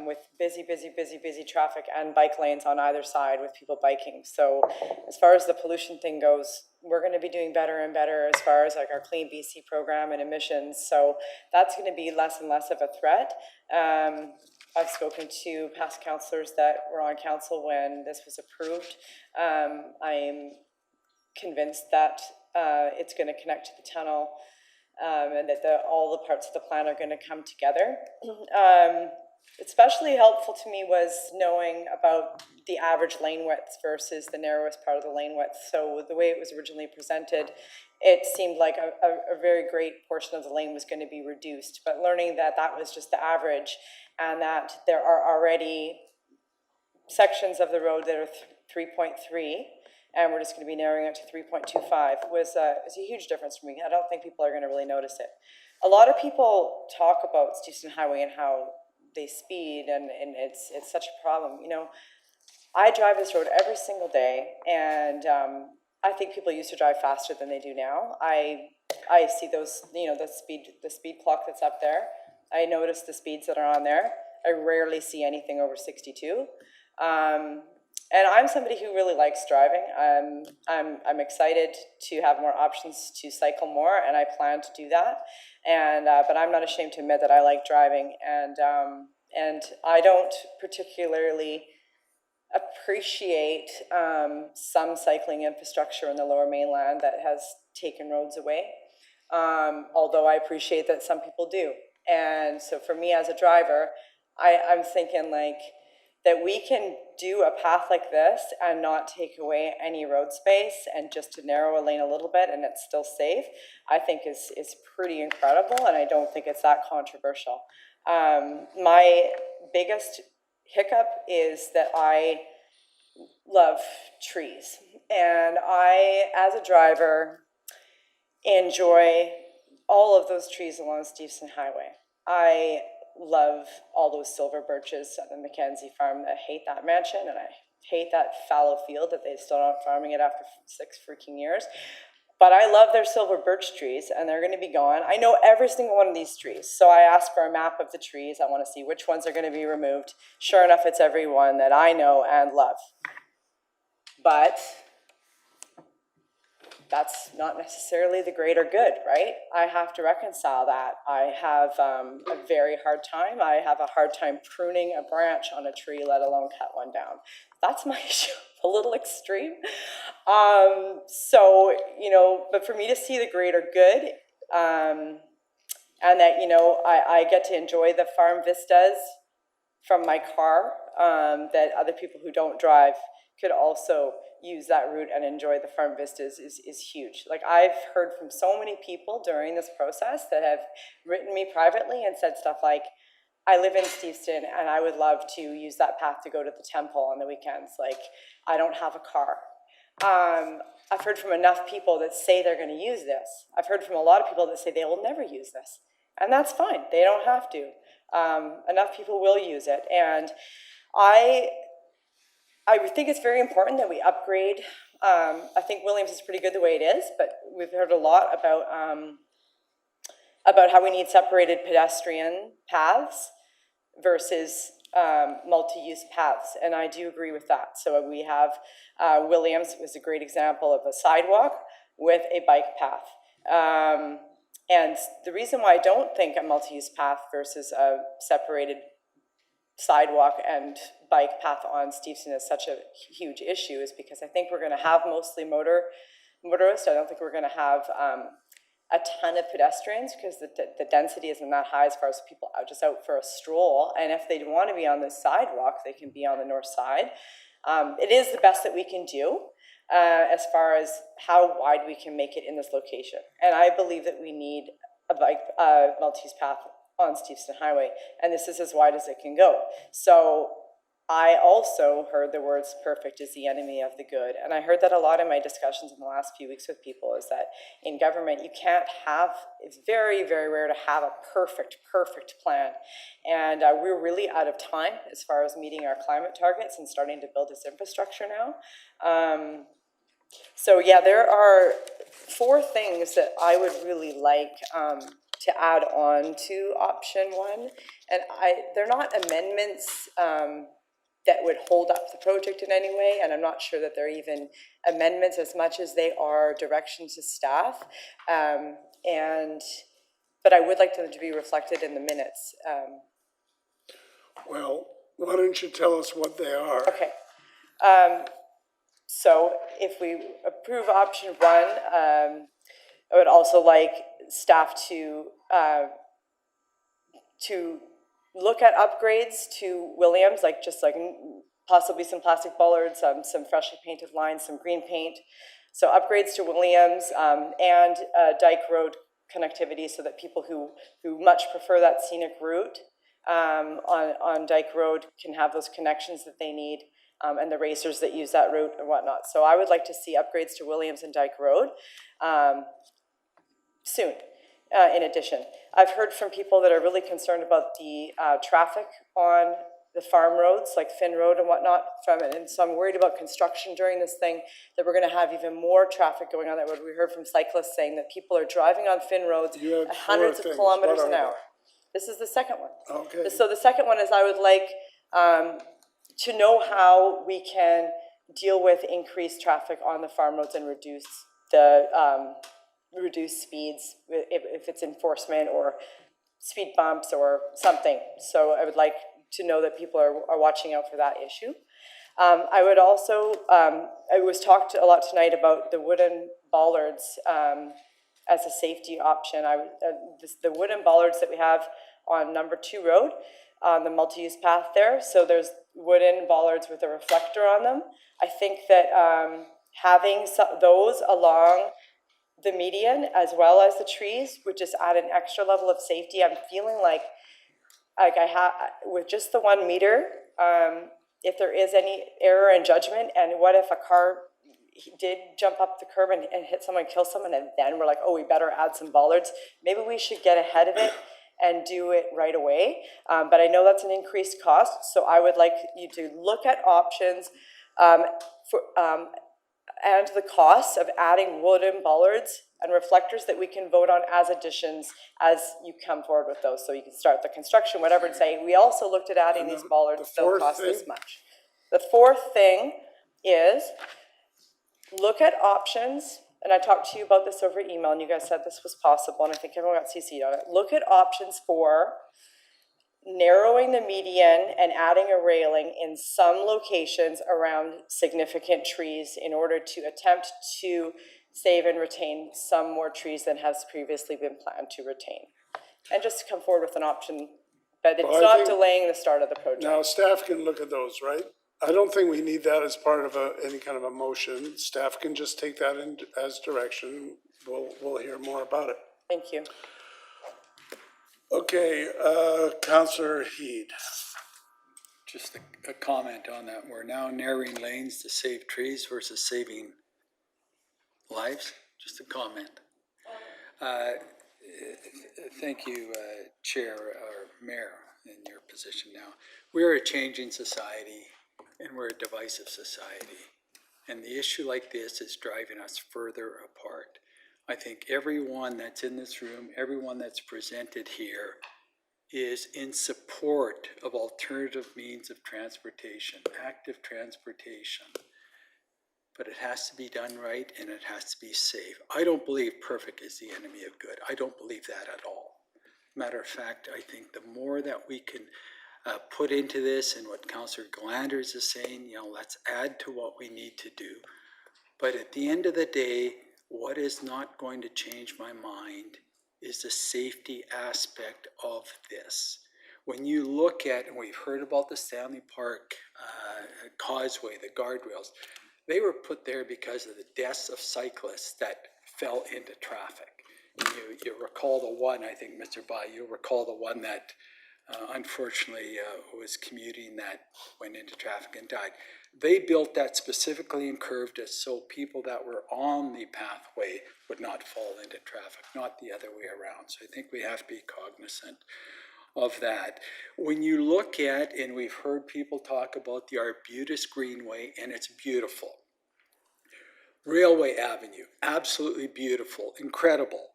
K: with busy traffic and bike lanes on either side with people biking. So as far as the pollution thing goes, we're going to be doing better and better as far as like our Clean BC program and emissions. So that's going to be less and less of a threat. I've spoken to past councillors that were on council when this was approved. I'm convinced that it's going to connect to the tunnel. And that all the parts of the plan are going to come together. Especially helpful to me was knowing about the average lane width versus the narrowest part of the lane width. So the way it was originally presented, it seemed like a very great portion of the lane was going to be reduced. But learning that that was just the average, and that there are already sections of the road that are 3.3, and we're just going to be narrowing it to 3.25 was a huge difference for me. I don't think people are going to really notice it. A lot of people talk about Steveston Highway and how they speed, and it's such a problem. You know, I drive this road every single day, and I think people used to drive faster than they do now. I see those, you know, the speed clock that's up there. I notice the speeds that are on there. I rarely see anything over 62. And I'm somebody who really likes driving. I'm excited to have more options to cycle more, and I plan to do that. And but I'm not ashamed to admit that I like driving, and I don't particularly appreciate some cycling infrastructure in the Lower Mainland that has taken roads away. Although I appreciate that some people do. And so for me as a driver, I'm thinking like, that we can do a path like this and not take away any road space, and just to narrow a lane a little bit and it's still safe, I think is pretty incredible, and I don't think it's that controversial. My biggest hiccup is that I love trees, and I, as a driver, enjoy all of those trees along Steveston Highway. I love all those silver birches at the Mackenzie farm. I hate that mansion, and I hate that fallow field that they still aren't farming it after 6 freaking years. But I love their silver birch trees, and they're going to be gone. I know every single one of these trees, so I asked for a map of the trees. I want to see which ones are going to be removed. Sure enough, it's every one that I know and love. But that's not necessarily the greater good, right? I have to reconcile that. I have a very hard time. I have a hard time pruning a branch on a tree, let alone cut one down. That's my issue, a little extreme. So, you know, but for me to see the greater good, and that, you know, I get to enjoy the farm vistas from my car, that other people who don't drive could also use that route and enjoy the farm vistas is huge. Like, I've heard from so many people during this process that have written me privately and said stuff like, I live in Steveston and I would love to use that path to go to the temple on the weekends. Like, I don't have a car. I've heard from enough people that say they're going to use this. I've heard from a lot of people that say they will never use this. And that's fine. They don't have to. Enough people will use it. And I think it's very important that we upgrade. I think Williams is pretty good the way it is, but we've heard a lot about how we need separated pedestrian paths versus multi-use paths, and I do agree with that. So we have Williams was a great example of a sidewalk with a bike path. And the reason why I don't think a multi-use path versus a separated sidewalk and bike path on Steveston is such a huge issue is because I think we're going to have mostly motorists. I don't think we're going to have a ton of pedestrians because the density isn't that high as far as people out just out for a stroll. And if they want to be on the sidewalk, they can be on the north side. It is the best that we can do as far as how wide we can make it in this location. And I believe that we need a bike multi-use path on Steveston Highway, and this is as wide as it can go. So I also heard the words perfect is the enemy of the good. And I heard that a lot in my discussions in the last few weeks with people, is that in government, you can't have, it's very, very rare to have a perfect plan. And we're really out of time as far as meeting our climate targets and starting to build this infrastructure now. So yeah, there are 4 things that I would really like to add on to option 1. And they're not amendments that would hold up the project in any way, and I'm not sure that they're even amendments as much as they are directions to staff. But I would like them to be reflected in the minutes.
B: Well, why don't you tell us what they are?
K: Okay. So if we approve option 1, I would also like staff to look at upgrades to Williams, like possibly some plastic bollards, some freshly painted lines, some green paint. So upgrades to Williams and Dyke Road connectivity, so that people who much prefer that scenic route on Dyke Road can have those connections that they need, and the racers that use that route and whatnot. So I would like to see upgrades to Williams and Dyke Road soon. In addition, I've heard from people that are really concerned about the traffic on the farm roads, like Finn Road and whatnot, and so I'm worried about construction during this thing, that we're going to have even more traffic going on that road. We heard from cyclists saying that people are driving on Finn roads at hundreds of kilometers an hour. This is the second one.
B: Okay.
K: So the second one is I would like to know how we can deal with increased traffic on the farm roads and reduce speeds, if it's enforcement or speed bumps or something. So I would like to know that people are watching out for that issue. I would also, I was talked a lot tonight about the wooden bollards as a safety option. The wooden bollards that we have on number 2 road, on the multi-use path there. So there's wooden bollards with a reflector on them. I think that having those along the median as well as the trees would just add an extra level of safety. I'm feeling like I have, with just the 1 meter, if there is any error in judgment, and what if a car did jump up the curb and hit someone, kill someone, and then we're like, oh, we better add some bollards. Maybe we should get ahead of it and do it right away. But I know that's an increased cost, so I would like you to look at options and the cost of adding wooden bollards and reflectors that we can vote on as additions as you come forward with those. So you can start the construction, whatever, and say, we also looked at adding these bollards, they'll cost this much. The 4th thing is look at options, and I talked to you about this over email, and you guys said this was possible, and I think everyone got CC'd on it. Look at options for narrowing the median and adding a railing in some locations around significant trees in order to attempt to save and retain some more trees than has previously been planned to retain. And just to come forward with an option, but it's not delaying the start of the project.
B: Now, staff can look at those, right? I don't think we need that as part of any kind of a motion. Staff can just take that in as direction. We'll hear more about it.
K: Thank you.
B: Okay, Councillor Heed.
Q: Just a comment on that. We're now narrowing lanes to save trees versus saving lives. Just a comment. Thank you, Chair or Mayor, in your position now. We're a changing society and we're a divisive society. And the issue like this is driving us further apart. I think everyone that's in this room, everyone that's presented here is in support of alternative means of transportation, active transportation. But it has to be done right and it has to be safe. I don't believe perfect is the enemy of good. I don't believe that at all. Matter of fact, I think the more that we can put into this and what Councillor Glanders is saying, let's add to what we need to do. But at the end of the day, what is not going to change my mind is the safety aspect of this. When you look at, and we've heard about the Stanley Park causeway, the guardrails, they were put there because of the deaths of cyclists that fell into traffic. And you recall the one, I think, Mr. Bai, you recall the one that unfortunately was commuting that went into traffic and died. They built that specifically and curved it so people that were on the pathway would not fall into traffic, not the other way around. So I think we have to be cognizant of that. When you look at, and we've heard people talk about the Arbutus Greenway, and it's beautiful. Railway Avenue, absolutely beautiful, incredible.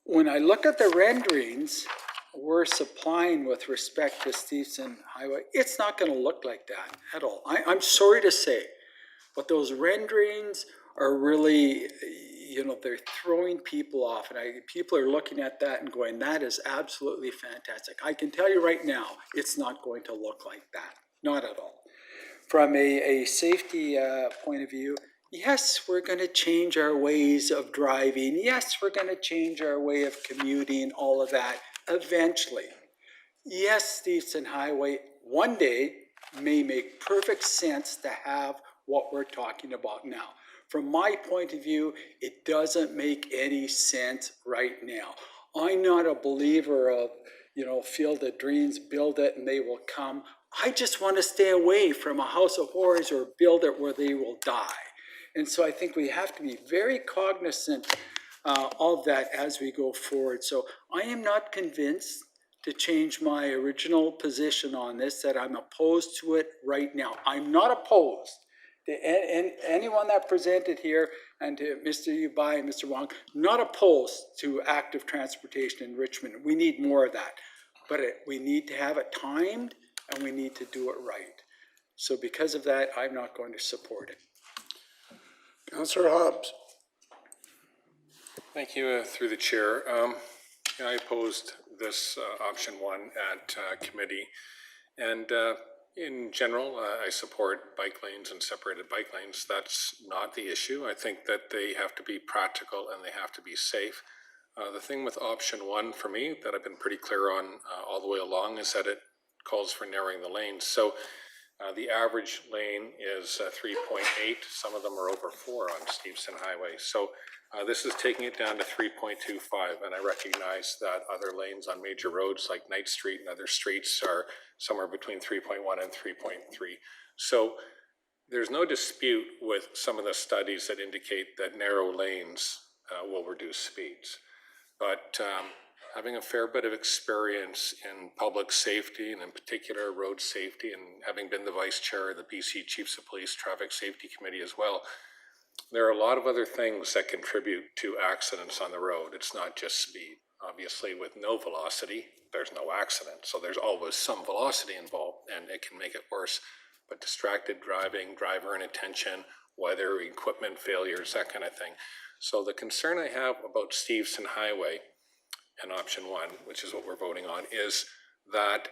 Q: When I look at the renderings we're supplying with respect to Stevenson Highway, it's not going to look like that at all. I'm sorry to say, but those renderings are really, you know, they're throwing people off, and people are looking at that and going, that is absolutely fantastic. I can tell you right now, it's not going to look like that, not at all. From a safety point of view, yes, we're going to change our ways of driving. Yes, we're going to change our way of commuting, all of that, eventually. Yes, Stevenson Highway one day may make perfect sense to have what we're talking about now. From my point of view, it doesn't make any sense right now. I'm not a believer of, you know, field of dreams, build it and they will come. I just want to stay away from a house of horrors or build it where they will die. And so I think we have to be very cognizant of that as we go forward. So I am not convinced to change my original position on this, that I'm opposed to it right now. I'm not opposed to anyone that presented here, and to Mr. Ubai and Mr. Wong, not opposed to active transportation in Richmond. We need more of that, but we need to have it timed and we need to do it right. So because of that, I'm not going to support it.
B: Councillor Hobbs.
G: Thank you, through the chair. I opposed this option one at committee, and in general, I support bike lanes and separated bike lanes. That's not the issue. I think that they have to be practical and they have to be safe. The thing with option one for me that I've been pretty clear on all the way along is that it calls for narrowing the lanes. So the average lane is 3.8. Some of them are over 4 on Stevenson Highway. So this is taking it down to 3.25, and I recognize that other lanes on major roads like Knight Street and other streets are somewhere between 3.1 and 3.3. So there's no dispute with some of the studies that indicate that narrow lanes will reduce speeds. But having a fair bit of experience in public safety, and in particular road safety, and having been the vice chair of the BC Chiefs of Police Traffic Safety Committee as well, there are a lot of other things that contribute to accidents on the road. It's not just speed. Obviously, with no velocity, there's no accident. So there's always some velocity involved, and it can make it worse. But distracted driving, driver inattention, weather, equipment failures, that kind of thing. So the concern I have about Stevenson Highway and option one, which is what we're voting on, is that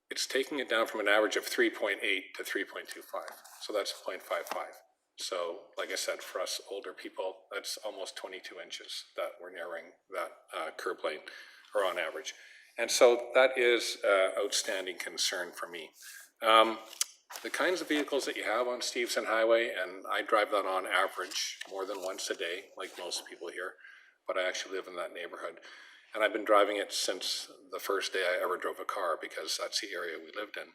G: it's taking it down from an average of 3.8 to 3.25. So that's 0.55. So like I said, for us older people, that's almost 22 inches that we're narrowing that curb lane, or on average. And so that is outstanding concern for me. The kinds of vehicles that you have on Stevenson Highway, and I drive that on average more than once a day, like most people here, but I actually live in that neighborhood. And I've been driving it since the first day I ever drove a car, because that's the area we lived in.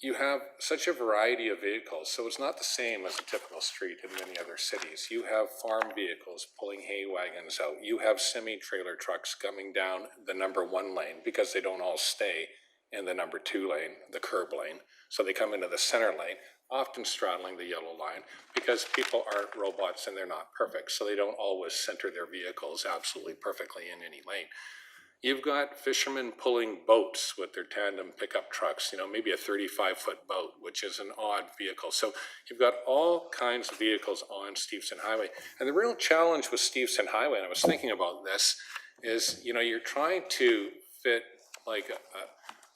G: You have such a variety of vehicles, so it's not the same as a typical street in many other cities. You have farm vehicles pulling hay wagons out. You have semi-trailer trucks coming down the number 1 lane, because they don't all stay in the number 2 lane, the curb lane. So they come into the center lane, often straddling the yellow line, because people aren't robots and they're not perfect. So they don't always center their vehicles absolutely perfectly in any lane. You've got fishermen pulling boats with their tandem pickup trucks, you know, maybe a 35-foot boat, which is an odd vehicle. So you've got all kinds of vehicles on Stevenson Highway. And the real challenge with Stevenson Highway, and I was thinking about this, is, you know, you're trying to fit like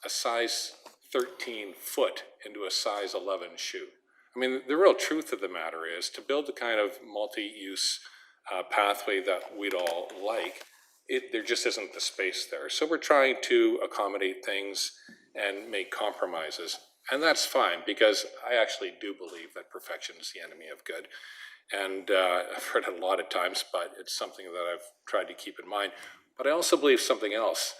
G: a size 13 foot into a size 11 shoe. I mean, the real truth of the matter is, to build the kind of multi-use pathway that we'd all like, there just isn't the space there. So we're trying to accommodate things and make compromises. And that's fine, because I actually do believe that perfection is the enemy of good. And I've heard it a lot of times, but it's something that I've tried to keep in mind. But I also believe something else.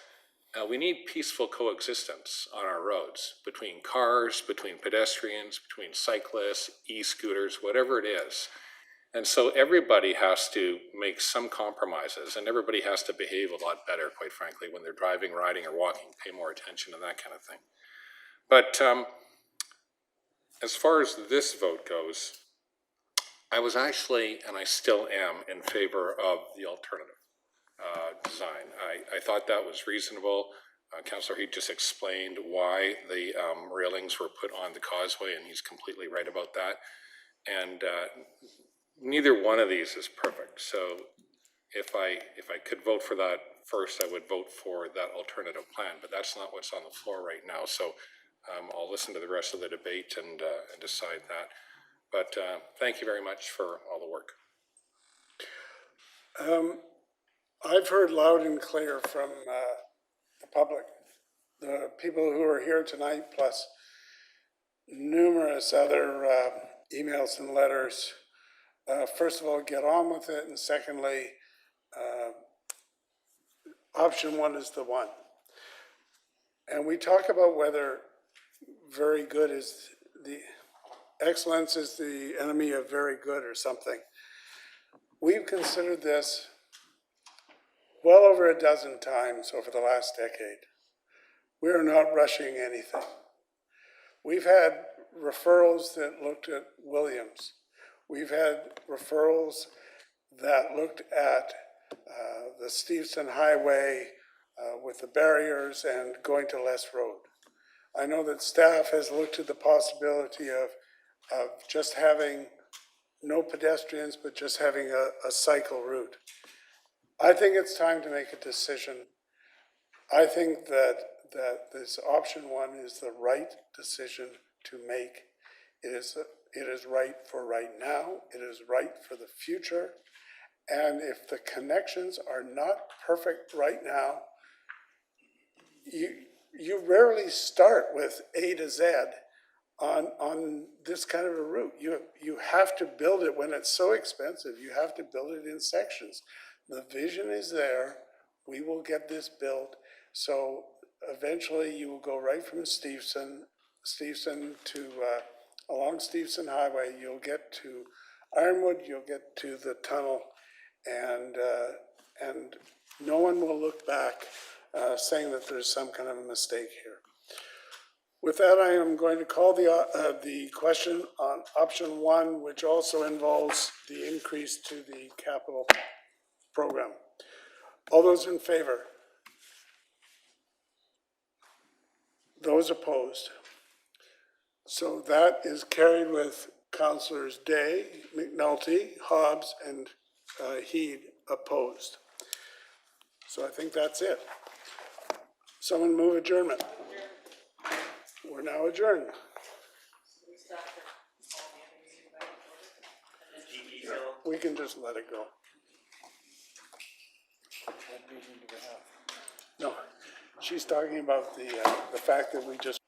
G: We need peaceful coexistence on our roads between cars, between pedestrians, between cyclists, e-scooters, whatever it is. And so everybody has to make some compromises, and everybody has to behave a lot better, quite frankly, when they're driving, riding, or walking, pay more attention to that kind of thing. But as far as this vote goes, I was actually, and I still am, in favor of the alternative design. I thought that was reasonable. Councillor Heath just explained why the railings were put on the causeway, and he's completely right about that. And neither one of these is perfect. So if I could vote for that first, I would vote for that alternative plan, but that's not what's on the floor right now. So I'll listen to the rest of the debate and decide that. But thank you very much for all the work.
B: I've heard loud and clear from the public, the people who are here tonight, plus numerous other emails and letters. First of all, get on with it, and secondly, option one is the one. And we talk about whether very good is the excellence is the enemy of very good or something. We've considered this well over a dozen times over the last decade. We are not rushing anything. We've had referrals that looked at Williams. We've had referrals that looked at the Steveston Highway with the barriers and going to Les Road. I know that staff has looked at the possibility of just having no pedestrians, but just having a cycle route. I think it's time to make a decision. I think that this option one is the right decision to make. It is right for right now. It is right for the future. And if the connections are not perfect right now, you rarely start with A to Z on this kind of a route. You have to build it when it's so expensive. You have to build it in sections. The vision is there. We will get this built. So eventually you will go right from Steveston to along Steveston Highway. You'll get to Ironwood. You'll get to the tunnel, and no one will look back saying that there's some kind of a mistake here. With that, I am going to call the question on option one, which also involves the increase to the capital program. All those in favor? Those opposed? So that is carried with Councillors Day, McNulty, Hobbs, and Heed opposed. So I think that's it. Someone move adjournment. We're now adjourned. We can just let it go. No, she's talking about the fact that we just